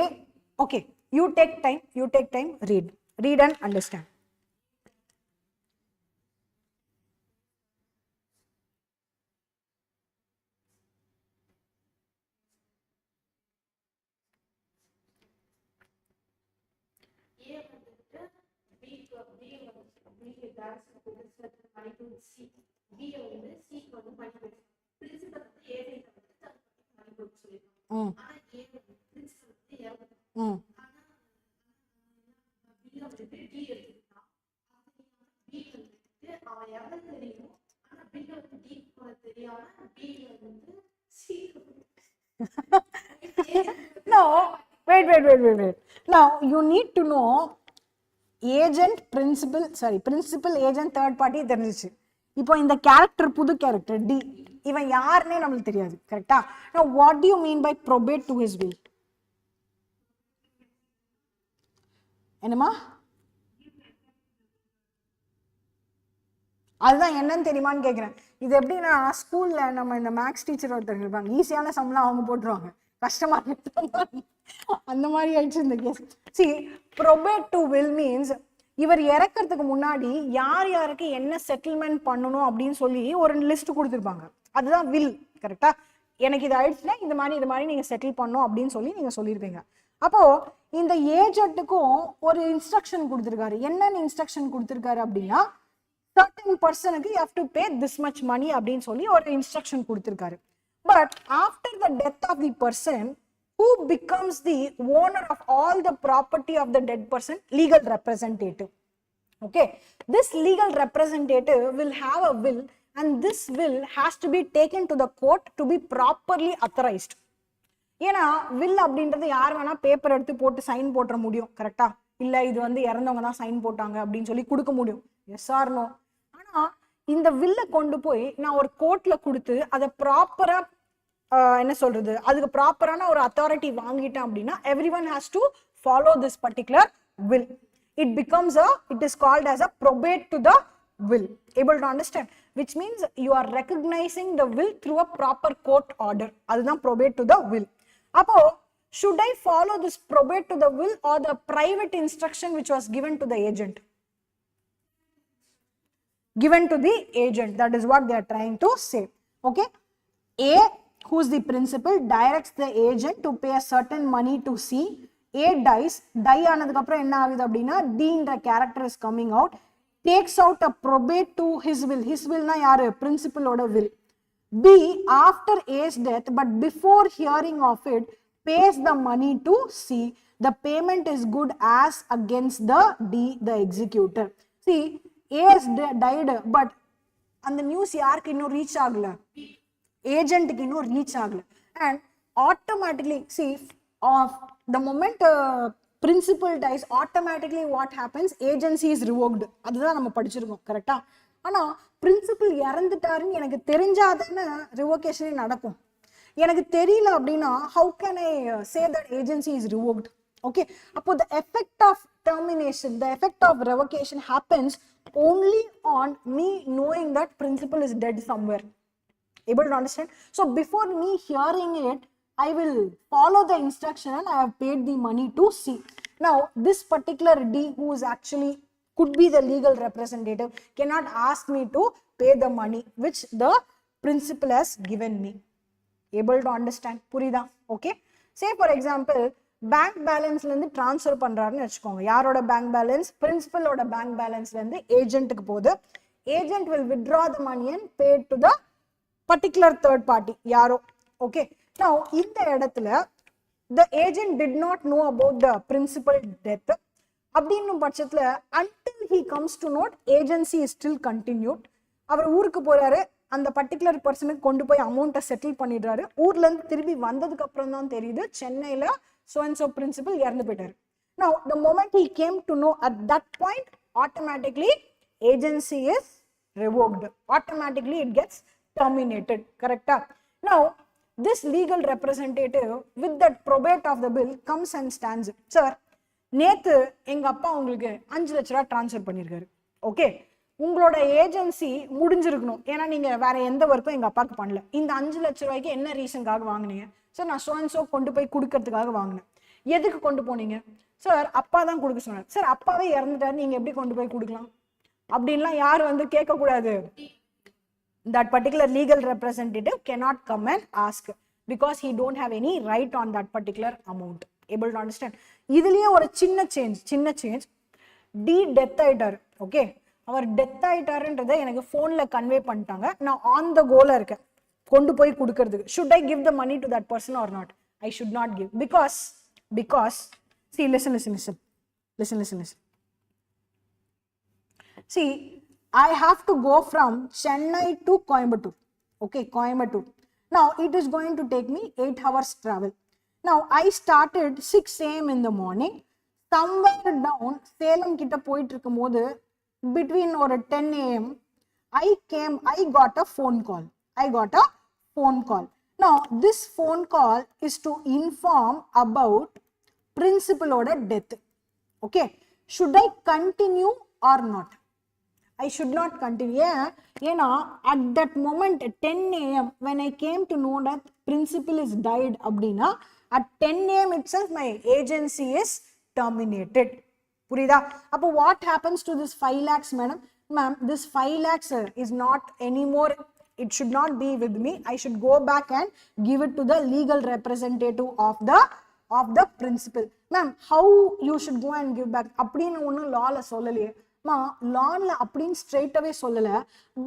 okay, you take time, read and understand. B dance I to C. B வந்து C க்கு வந்து மணி கொடுக்கும். பிரின்சிபல் வந்து ஏஜென்ட் வந்து மணி கொடுக்க சொல்லிருக்காங்க. ம் ஆனா ஏ வந்து பிரின்சிபல் வந்து இறந்து. ம் ஆனா B வந்து D எடுத்துக்கிட்டான். B வந்து அவன் எவ்வளவு தெரியும். ஆனா B வந்து D கூட தெரியாம B வந்து C no wait now you need to know agent principal agent third party தெரிஞ்சிச்சு இப்போ இந்த கேரக்டர் புது கேரக்டர் டி இவன் யாருன்னே நம்மளுக்கு தெரியாது கரெக்டா now what do you mean by probate to his will என்னமா அதுதான் என்னன்னு தெரியுமான்னு கேட்குறேன் இது எப்படின்னா ஸ்கூல்ல நம்ம இந்த மேக்ஸ் டீச்சர் ஒருத்தர் இருப்பாங்க ஈஸியான சம்லாம் அவங்க போட்டுருவாங்க கஷ்டமா அந்த மாதிரி ஆயிடுச்சு இந்த case C probate to will means இவர் இறக்கிறதுக்கு முன்னாடி யார் யாருக்கு என்ன செட்டில்மெண்ட் பண்ணணும் அப்படின்னு சொல்லி ஒரு லிஸ்ட் கொடுத்துருப்பாங்க அதுதான் வில் கரெக்டா எனக்கு இது ஆயிடுச்சுன்னா இது மாதிரி நீங்க செட்டில் பண்ணணும் அப்படின்னு சொல்லி நீங்க சொல்லியிருப்பீங்க அப்போ இந்த ஏஜென்ட்டுக்கும் ஒரு இன்ஸ்ட்ரக்ஷன் கொடுத்துருக்காரு என்னென்ன இன்ஸ்ட்ரக்ஷன் கொடுத்துருக்காரு அப்படின்னா certain personக்கு you have to pay this much money அப்படின்னு சொல்லி ஒரு இன்ஸ்ட்ரக்ஷன் கொடுத்திருக்காரு but after the death of the person who becomes the owner of all the property of the dead person legal representative okay this legal representative will have a will and this will has to be taken to the court to be properly authorized ஏன்னா will அப்படின்றது யார் வேணா paper எடுத்து போட்டு sign போட்டுற முடியும் கரெக்டா இல்ல இது வந்து இறந்தவங்க தான் சைன் போட்டாங்க அப்படின்னு சொல்லி கொடுக்க முடியும் எஸ் ஆர் நோ ஆனா இந்த வில்ல கொண்டு போய் நான் ஒரு கோர்ட்ல கொடுத்து அதை ப்ராப்பரா என்ன சொல்றது அதுக்கு ப்ராப்பரான ஒரு அத்தாரிட்டி வாங்கிட்டேன் அப்படின்னா everyone has to follow this particular will it is called as a probate to the will able to understand which means you are recognizing the will through a proper court order அதுதான் probate to the will அப்போ should I follow this probate to the will or the private instruction which was given to the agent given to the agent that is what they are trying to say okay A who is the principal directs the agent to pay a certain money to C A dies die ஆனதுக்கு அப்புறம் என்ன ஆகுது அப்படின்னா D என்ற character is coming out takes out a probate to his will na யாரு principal ஓட will B after A's death but before hearing of it pays the money to C the payment is good as against the D the executor see A has died but அந்த news யாருக்கு இன்னும் reach ஆகல ஏஜென்ட்டுக்கு இன்னும் reach ஆகல and automatically see of the moment principal dies automatically what happens agency is revoked அதுதான் நம்ம படிச்சிருக்கோம் கரெக்டா ஆனா பிரின்சிபல் இறந்துட்டாருன்னு எனக்கு தெரிஞ்சாதானே ரிவோகேஷனே நடக்கும் எனக்கு தெரியல அப்படின்னா how can I say that agency is revoked okay அப்போ the effect of termination the effect of revocation happens only on me knowing that principal is dead somewhere able to understand so before me hearing it I will follow the instruction and I have paid the money to C now this particular D who is actually could be the legal representative cannot ask me to pay the money which the principal has given me able to understand புரியுதா okay say for example bank balance ல இருந்து transfer பண்றாருன்னு வெச்சுக்கோங்க யாரோட bank balance principal ஓட bank balance ல இருந்து agentக்கு போகுது agent will withdraw the money and pay it to the particular third party யாரோ okay now இந்த இடத்துல the agent did not know about the principal death அப்படின்னும் பட்சத்துல until he comes to note agency is still continued அவர் ஊருக்கு போறாரு அந்த particular பர்சனுக்கு கொண்டு போய் அமௌண்ட்டை செட்டில் பண்ணிடுறாரு ஊர்ல இருந்து திரும்பி வந்ததுக்கு அப்புறம் தான் தெரியுது சென்னையில so and so principal இறந்து போயிட்டாரு now the moment he came to know at that point automatically agency is revoked automatically it gets terminated correct now this legal representative with that probate of the bill comes and stands sir நேத்து எங்க அப்பா உங்களுக்கு 5 லட்ச ரூபாய் transfer பண்ணிருக்காரு okay உங்களோட agency முடிஞ்சிருக்கணும் ஏன்னா நீங்க வேற எந்த ஒர்க்கும் எங்க அப்பாக்கு பண்ணல இந்த 5 லட்ச ரூபாய்க்கு என்ன ரீசன்காக வாங்குனீங்க சார் நான் சோ கொண்டு போய் கொடுக்கறதுக்காக வாங்கினேன் எதுக்கு கொண்டு போனீங்க சார் அப்பா தான் கொடுக்க சொன்னார் சார் அப்பாவே இறந்துட்டாரு நீங்க எப்படி கொண்டு போய் கொடுக்கலாம் அப்படின்லாம் யார் வந்து கேட்க கூடாது that particular legal representative cannot come and ask because he don't have any right on that particular amount able to understand இதுலயே ஒரு சின்ன சேஞ்ச் D டெத் ஆயிட்டாரு ஓகே அவர் டெத் ஆயிட்டாருன்றதை எனக்கு ஃபோன்ல கன்வே பண்ணிட்டாங்க, நான் ஆன் த கோல இருக்கேன் கொண்டு போய் கொடுக்கறதுக்கு. should I give the money to that person or not? I should not give, because see, listen. See, I have to go from Chennai to Coimbatore. Okay, Coimbatore. Now it is going to take me 8 hours travel. Now I started 6 a.m. in the morning. Somewhere down Salem கிட்ட போயிட்டு இருக்கும்போது between or 10 a.m. I got a phone call. Now this phone call is to inform about principal oda death. Okay, should I continue or not? I should not continue. At that moment 10 a.m. when I came to know that principal is died abdina, at 10 a.m. itself my agency is terminated. Purida? Appo what happens to this 5 lakhs, madam? Ma'am, this 5 lakhs is not anymore. It should not be with me. I should go back and give it to the legal representative of the principal. Ma'am, how you should go and give back? Appadinu onnu law la sollaliye. Ma, law la appdin straight away sollala.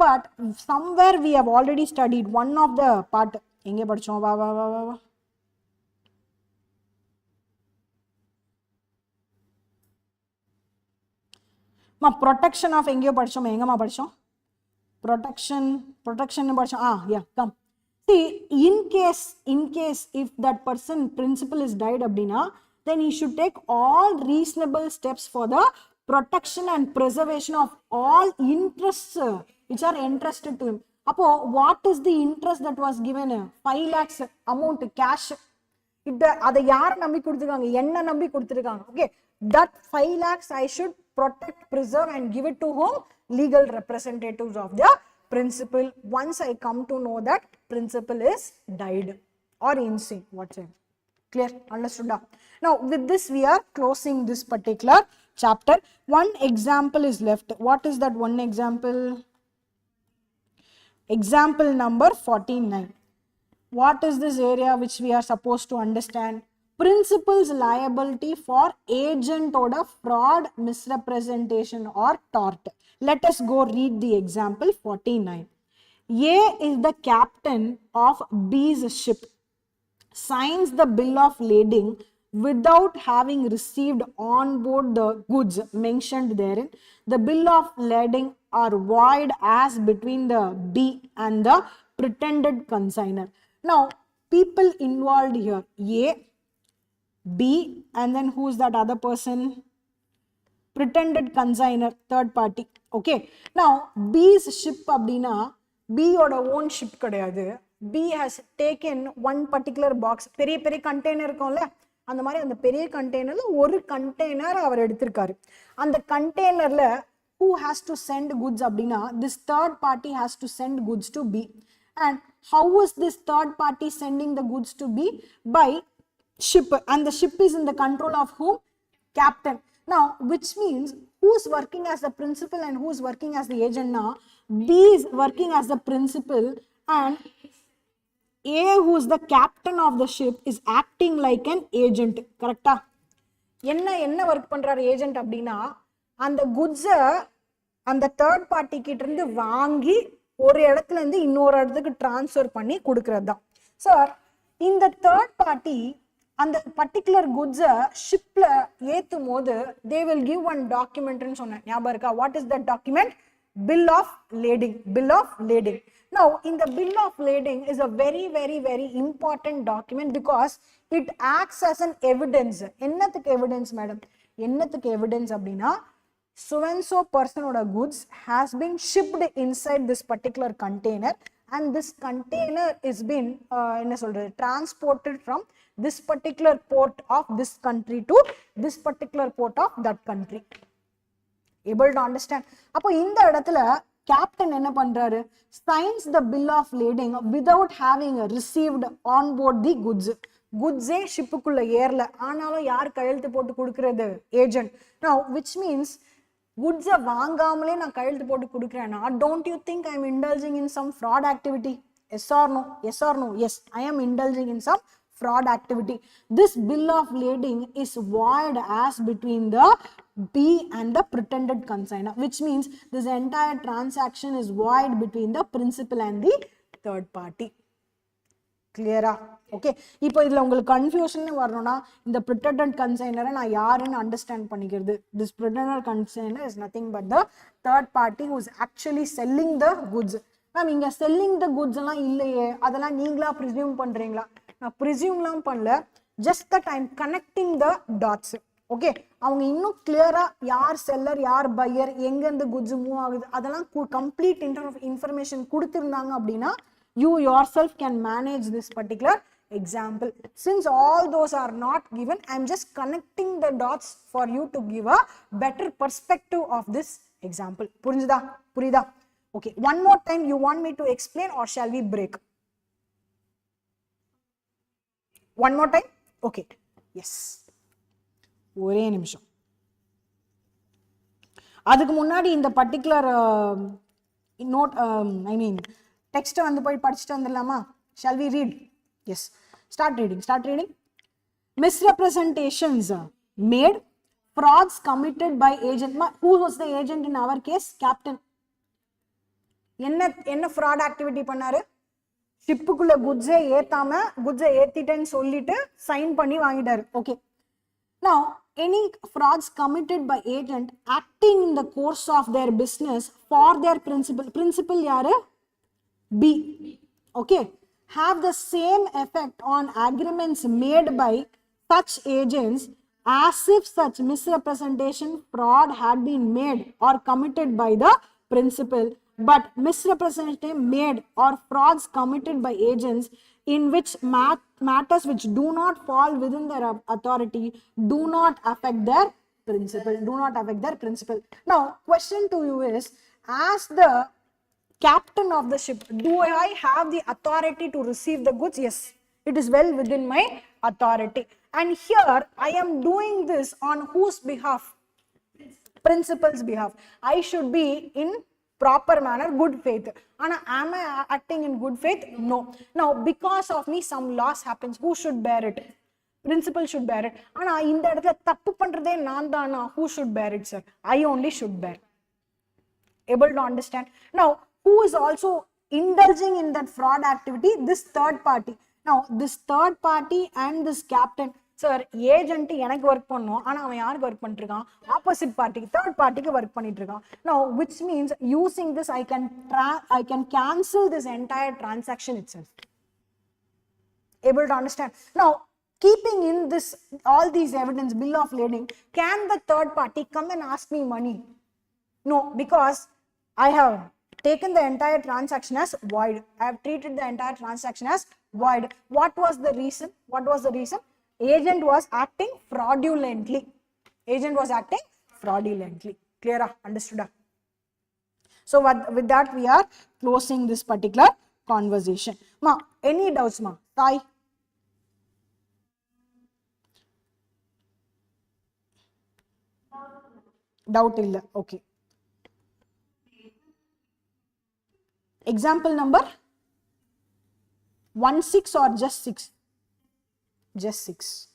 But somewhere we have already studied one of the part. Enge padichom? Va. Ma, protection of engeyo padichom? Enga ma padichom? Protection yeah, come. See, in case if that person principal is died abdina, then he should take all reasonable steps for the protection and preservation of all interests which are entrusted to him. Appo what is the interest that was given? 5 lakhs amount cash. அதை யாரை நம்பி கொடுத்துருக்காங்க? என்ன நம்பி கொடுத்துருக்காங்க? Okay, that 5 lakhs I should protect, preserve and give it to whom? Legal representatives of the principal once I come to know that principal is died or insane, whatever. Clear? Understood? Now with this we are closing this particular chapter. One example is left. What is that one example? Example number 49. What is this area which we are supposed to understand? Principal's liability for agent or fraud, misrepresentation or tort. Let us go read the example 49. A is the captain of B's ship, signs the bill of lading without having received on board the goods mentioned therein. The bill of lading are void as between the B and the pretended consignor. Now, people involved here, A, B, and then who is that other person? Pretended consignor, third party. Okay, now B's ship abdina, B oda own ship kadayadu. B has taken one particular box, பெரிய container இருக்கும்ல, அந்த மாதிரி அந்த பெரிய கண்டெய்னர்ல ஒரு container அவர் எடுத்திருக்காரு. அந்த கண்டெய்னர்ல who has to send goods abdina, this third party has to send goods to B. And how is this third party sending the goods to B? By ship, and the ship is in the control of whom? Captain. Now, which means who is working as the principal and who is working as the agent now? B is working as the principal and A, who is the captain of the ship, is acting like an agent. Correct? என்ன work பண்றாரு agent அப்படின்னா, அந்த goods அந்த third party கிட்ட இருந்து வாங்கி ஒரு இடத்துல இருந்து இன்னொரு இடத்துக்கு transfer பண்ணி கொடுக்கிறது தான். Sir, இந்த third party அந்த particular goods shipல ஏத்தும் போது they will give one document ன்னு சொன்னேன், ஞாபகம் இருக்கா? What is that document? Bill of lading. Now in the bill of lading is a very important document because it acts as an evidence. என்னத்துக்கு evidence madam? என்னத்துக்கு evidence அப்படின்னா, so and so person oda goods has been shipped inside this particular container and this container is been என்ன சொல்றது, transported from this particular port of this country to this particular port of that country. Able to understand? அப்போ இந்த இடத்துல captain என்ன பண்றாரு? signs the bill of lading without having received on board the goods. goodsே ஷிப்புக்குள்ள ஏறல, ஆனாலும் யார் கையெழுத்து போட்டு கொடுக்கிறது? Agent. now which means goods வாங்காமலே நான் கையெழுத்து போட்டு கொடுக்கிறேன்னா, don't you think I am indulging in some fraud activity? Yes or no? Yes or no? Yes, I am indulging in some fraud activity. This bill of lading is void as between the B and the pretended consignor, which means this entire transaction is void between the principal and the third party. கிளியரா? Okay, இப்போ இதுல உங்களுக்கு confusion வரணும்னா இந்த ப்ரிட்டண்டட் கன்சைனரை நான் யாருன்னு understand பண்ணிக்கிறது. This pretended consignor is nothing but the third party who is actually selling the goods. Ma'am இங்க செல்லிங் த குட்ஸ் எல்லாம் இல்லையே, அதெல்லாம் நீங்களா ப்ரிசியூம் பண்றீங்களா? நான் ப்ரிசியூம்லாம் பண்ணல, just that I am connecting the dots. Okay, அவங்க இன்னும் கிளியரா யார் செல்லர் யார் பையர் எங்கேருந்து குட்ஸ் மூவ் ஆகுது அதெல்லாம் கம்ப்ளீட் இன்ஃபர்மேஷன் கொடுத்துருந்தாங்க அப்படின்னா you yourself can manage this particular example. Since all those are not given, I am just connecting the dots for you to give a better perspective of this example. புரிஞ்சுதா? புரியுதா? Okay, one more time you want me to explain or shall we break? One more time? Okay, yes. ஒரே நிமிஷம். அதுக்கு முன்னாடி இந்த particular note ஐ மீன் டெக்ஸ்ட்டை வந்து போய் படிச்சுட்டு வந்துடலாமா? Shall we read? Yes. Start reading. Start reading. Misrepresentations made, frauds committed by agent. Who was the agent in our case? Captain. என்ன fraud activity பண்ணாரு? ஷிப்புக்குள்ள குட்ஸே ஏத்தாம குட்ஸை ஏத்திட்டேன்னு சொல்லிட்டு சைன் பண்ணி வாங்கிட்டாரு. Okay, now any frauds committed by agent acting in the course of their business for their principal யாரு? B. Okay, have the same effect on agreements made by such agents as if such misrepresentation fraud had been made or committed by the principal, but misrepresentation made or frauds committed by agents in which matters which do not fall within their authority do not affect their principal. Do not affect their principal. Now, question to you is, as the captain of the ship, do I have the authority to receive the goods? Yes, it is well within my authority. And here I am doing this on whose behalf? Principal's behalf. I should be in proper manner, good faith. And am I acting in good faith? No. Now, because of me some loss happens. Who should bear it? Principal should bear it. ஆனா இந்த இடத்துல தப்பு பண்றதே நான் தானா? Who should bear it, sir? I only should bear. Able to understand? Now, who is also indulging in that fraud activity? This third party. Now, this third party and this captain, sir, agent எனக்கு work பண்ணும், ஆனா அவன் யாருக்கு work பண்ணிட்டு இருக்கான்? Opposite party, third party க்கு work பண்ணிட்டு இருக்கான். Now, which means using this I can cancel this entire transaction itself. Able to understand? Now, keeping in this all these evidence, bill of lading, can the third party come and ask me money? No, because I have taken the entire transaction as void. I have treated the entire transaction as void. What was the reason? What was the reason? Agent was acting fraudulently. Agent was acting fraudulently. Clear? Understood? So with that we are closing this particular conversation. Ma, any doubts, ma? Sai? Doubt illa. Okay. Example number 16 or just 6? Just 6.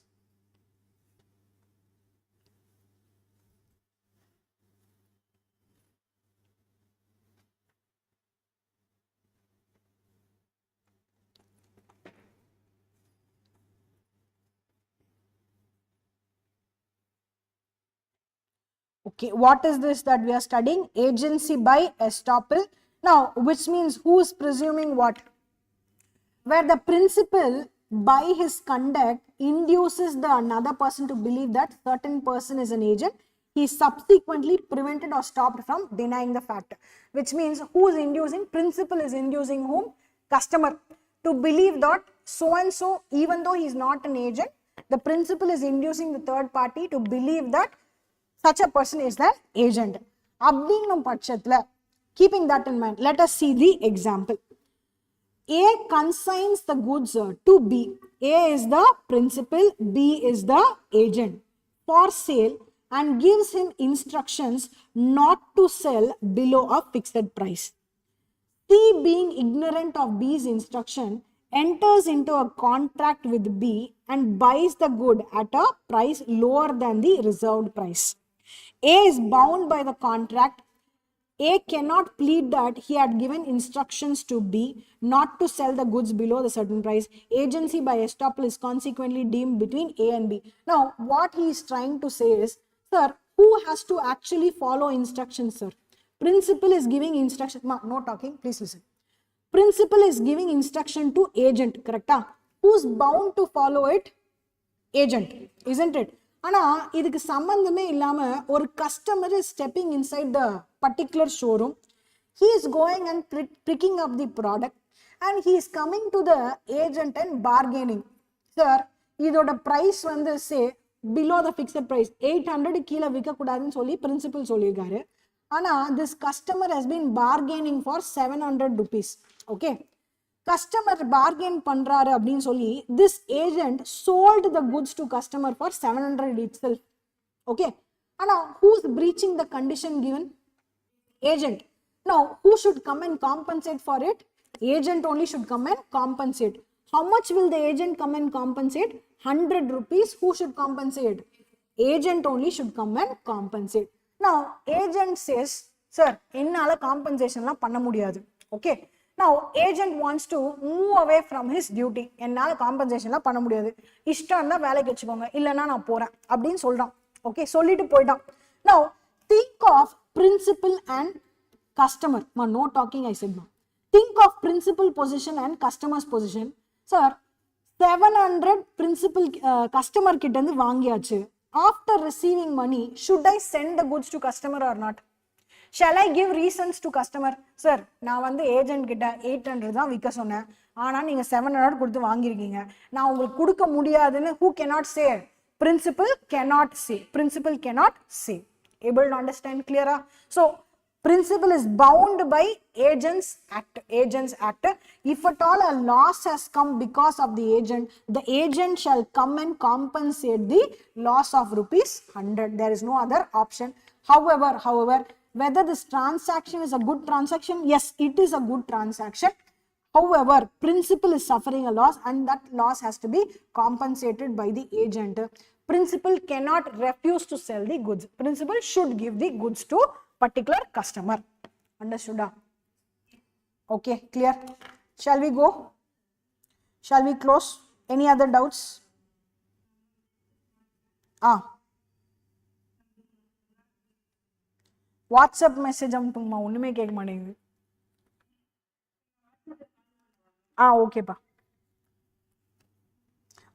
Okay, what is this that we are studying? Agency by estoppel. Now, which means who is presuming what? Where the principal by his conduct induces the another person to believe that certain person is an agent, he is subsequently prevented or stopped from denying the fact. Which means who is inducing? Principal is inducing whom? Customer to believe that so and so, even though he is not an agent, the principal is inducing the third party to believe that such a person is the agent. அப்படின்னும் பட்சத்துல, keeping that in mind, let us see the example. A consigns the goods to B. A is the principal, B is the agent for sale and gives him instructions not to sell below a fixed price. C, being ignorant of B's instruction, enters into a contract with B and buys the good at a price lower than the reserved price. A is bound by the contract. A cannot plead that he had given instructions to B not to sell the goods below the certain price. Agency by estoppel is consequently deemed between A and B. Now, what he is trying to say is, sir, who has to actually follow instructions, sir? Principal is giving instruction. Ma, no talking, please listen. Principal is giving instruction to agent, correct? Who's bound to follow it? Agent, isn't it? ஆனா இதுக்கு சம்பந்தமே இல்லாம ஒரு customer is stepping inside the particular showroom. He is going and picking up the product and he is coming to the agent and bargaining. Sir, இதோட price வந்து say below the fixed price 800 கீழ விற்க கூடாதுன்னு சொல்லி principal சொல்லியிருக்காரு. ஆனா this customer has been bargaining for 700 rupees. Okay. Customer bargain பண்றாரு அப்படின்னு சொல்லி this agent sold the goods to customer for 700 itself. Okay. ஆனா who's breaching the condition given? Agent. Now who should come and compensate for it? Agent only should come and compensate. How much will the agent come and compensate? 100 rupees. Who should compensate? Agent only should come and compensate. Now agent says, sir, என்னால compensation எல்லாம் பண்ண முடியாது. Okay. Now, agent wants to move away from his duty. என்னால compensation எல்லாம் பண்ண முடியாது. இஷ்டம் இருந்தா வேலைக்கு வச்சுக்கோங்க. இல்லைன்னா நான் போறேன் அப்படின்னு சொல்றான். ஓகே, சொல்லிட்டு போயிட்டான். Now, think of principal and customer. No talking, I said. Think of principal position and customer's position. Sir, 700 principal customer கிட்ட இருந்து வாங்கியாச்சு. After receiving money, should I send the goods to customer or not? Shall I give reasons to customer? Sir, நான் வந்து agent கிட்ட 800 தான் விற்க சொன்னேன். ஆனா நீங்க 700 கொடுத்து வாங்கிருக்கீங்க. நான் உங்களுக்கு கொடுக்க முடியாதுன்னு who cannot say? Principal cannot say. Principal cannot say. Able to understand clearer? So, principal is bound by Agents Act. Agents Act. If at all a loss has come because of the agent shall come and compensate the loss of rupees 100. There is no other option. However, whether this transaction is a good transaction, yes, it is a good transaction. However, principal is suffering a loss and that loss has to be compensated by the agent. Principal cannot refuse to sell the goods. Principal should give the goods to particular customer. Understood? Okay, clear? Shall we go? Shall we close? Any other doubts? WhatsApp message அனுப்புங்கம்மா, ஒண்ணுமே கேட்க மாட்டேங்குது. ஓகேப்பா.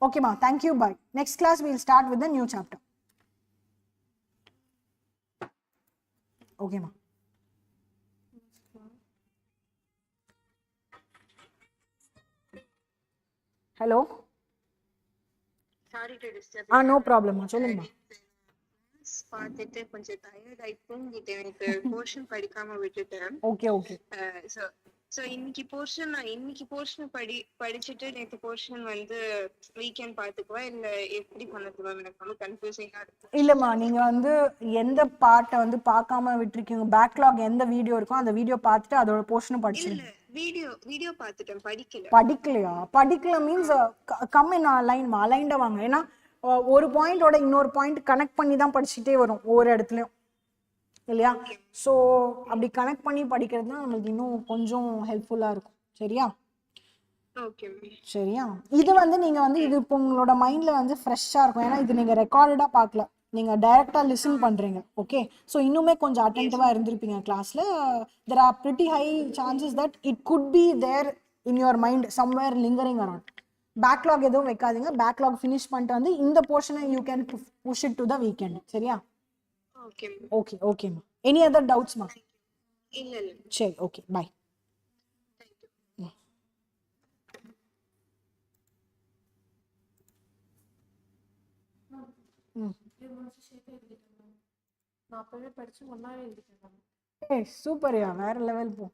ஓகேம்மா, thank you, bye. Next class we'll start with the new chapter. ஓகேம்மா. Hello. Sorry to disturb. No ப்ராப்ளம்மா, சொல்லுங்கம்மா. பார்த்துட்டு கொஞ்சம் டயர்ட் ஆகி தூங்கிட்டேன். எனக்கு போர்ஷன் படிக்காம விட்டுட்டேன். Okay okay. சோ இன்னைக்கு போர்ஷன் படிச்சுட்டு நேத்து போர்ஷன் வந்து வீக்கெண்ட் பாத்துக்குவா இல்ல எப்படி பண்ணது மேம்? எனக்கு ரொம்ப கன்ஃபியூசிங்கா இருக்கு. இல்லம்மா, நீங்க வந்து எந்த பார்ட்டை வந்து பார்க்காம விட்டுருக்கீங்க, பேக்லாக் எந்த வீடியோ இருக்கோ அந்த வீடியோ பார்த்துட்டு அதோட போர்ஷனும் படிச்சிருங்க. வீடியோ பார்த்துட்டேன், படிக்கலையா? படிக்கல மீன்ஸ் கம் இன் அலைன்டா வாங்க. ஏன்னா ஒரு பாயிண்டோட இன்னொரு பாயிண்ட் கனெக்ட் பண்ணி தான் படிச்சுட்டே வரும் ஒவ்வொரு இடத்துலயும், இல்லையா? ஸோ அப்படி கனெக்ட் பண்ணி படிக்கிறது தான் நம்மளுக்கு இன்னும் கொஞ்சம் ஹெல்ப்ஃபுல்லா இருக்கும். சரியா? சரியா? இது வந்து நீங்க வந்து இது இப்போ உங்களோட மைண்ட்ல வந்து ஃப்ரெஷ்ஷா இருக்கும். ஏன்னா இது நீங்க ரெக்கார்டடா பார்க்கல, நீங்க டைரக்டா லிசன் பண்றீங்க. ஓகே, ஸோ இன்னுமே கொஞ்சம் அட்டென்டிவா இருந்திருப்பீங்க கிளாஸ்ல. there are pretty high chances that it could be there in your mind somewhere lingering around. Backlog எதுவும் வைக்காதீங்க. பேக்லாக் ஃபினிஷ் பண்ணிட்டு வந்து இந்த போர்ஷனை you can push it to the weekend. சரியா? ஓகே ஓகேம்மா. எனி அதர் டவுட்ஸ்மா? இல்ல. சரி, ஓகே, பை. நான் அப்பவே படிச்சு ஒன்னாவே எழுதிட்டேன். சூப்பர்யா, வேற லெவல் போ.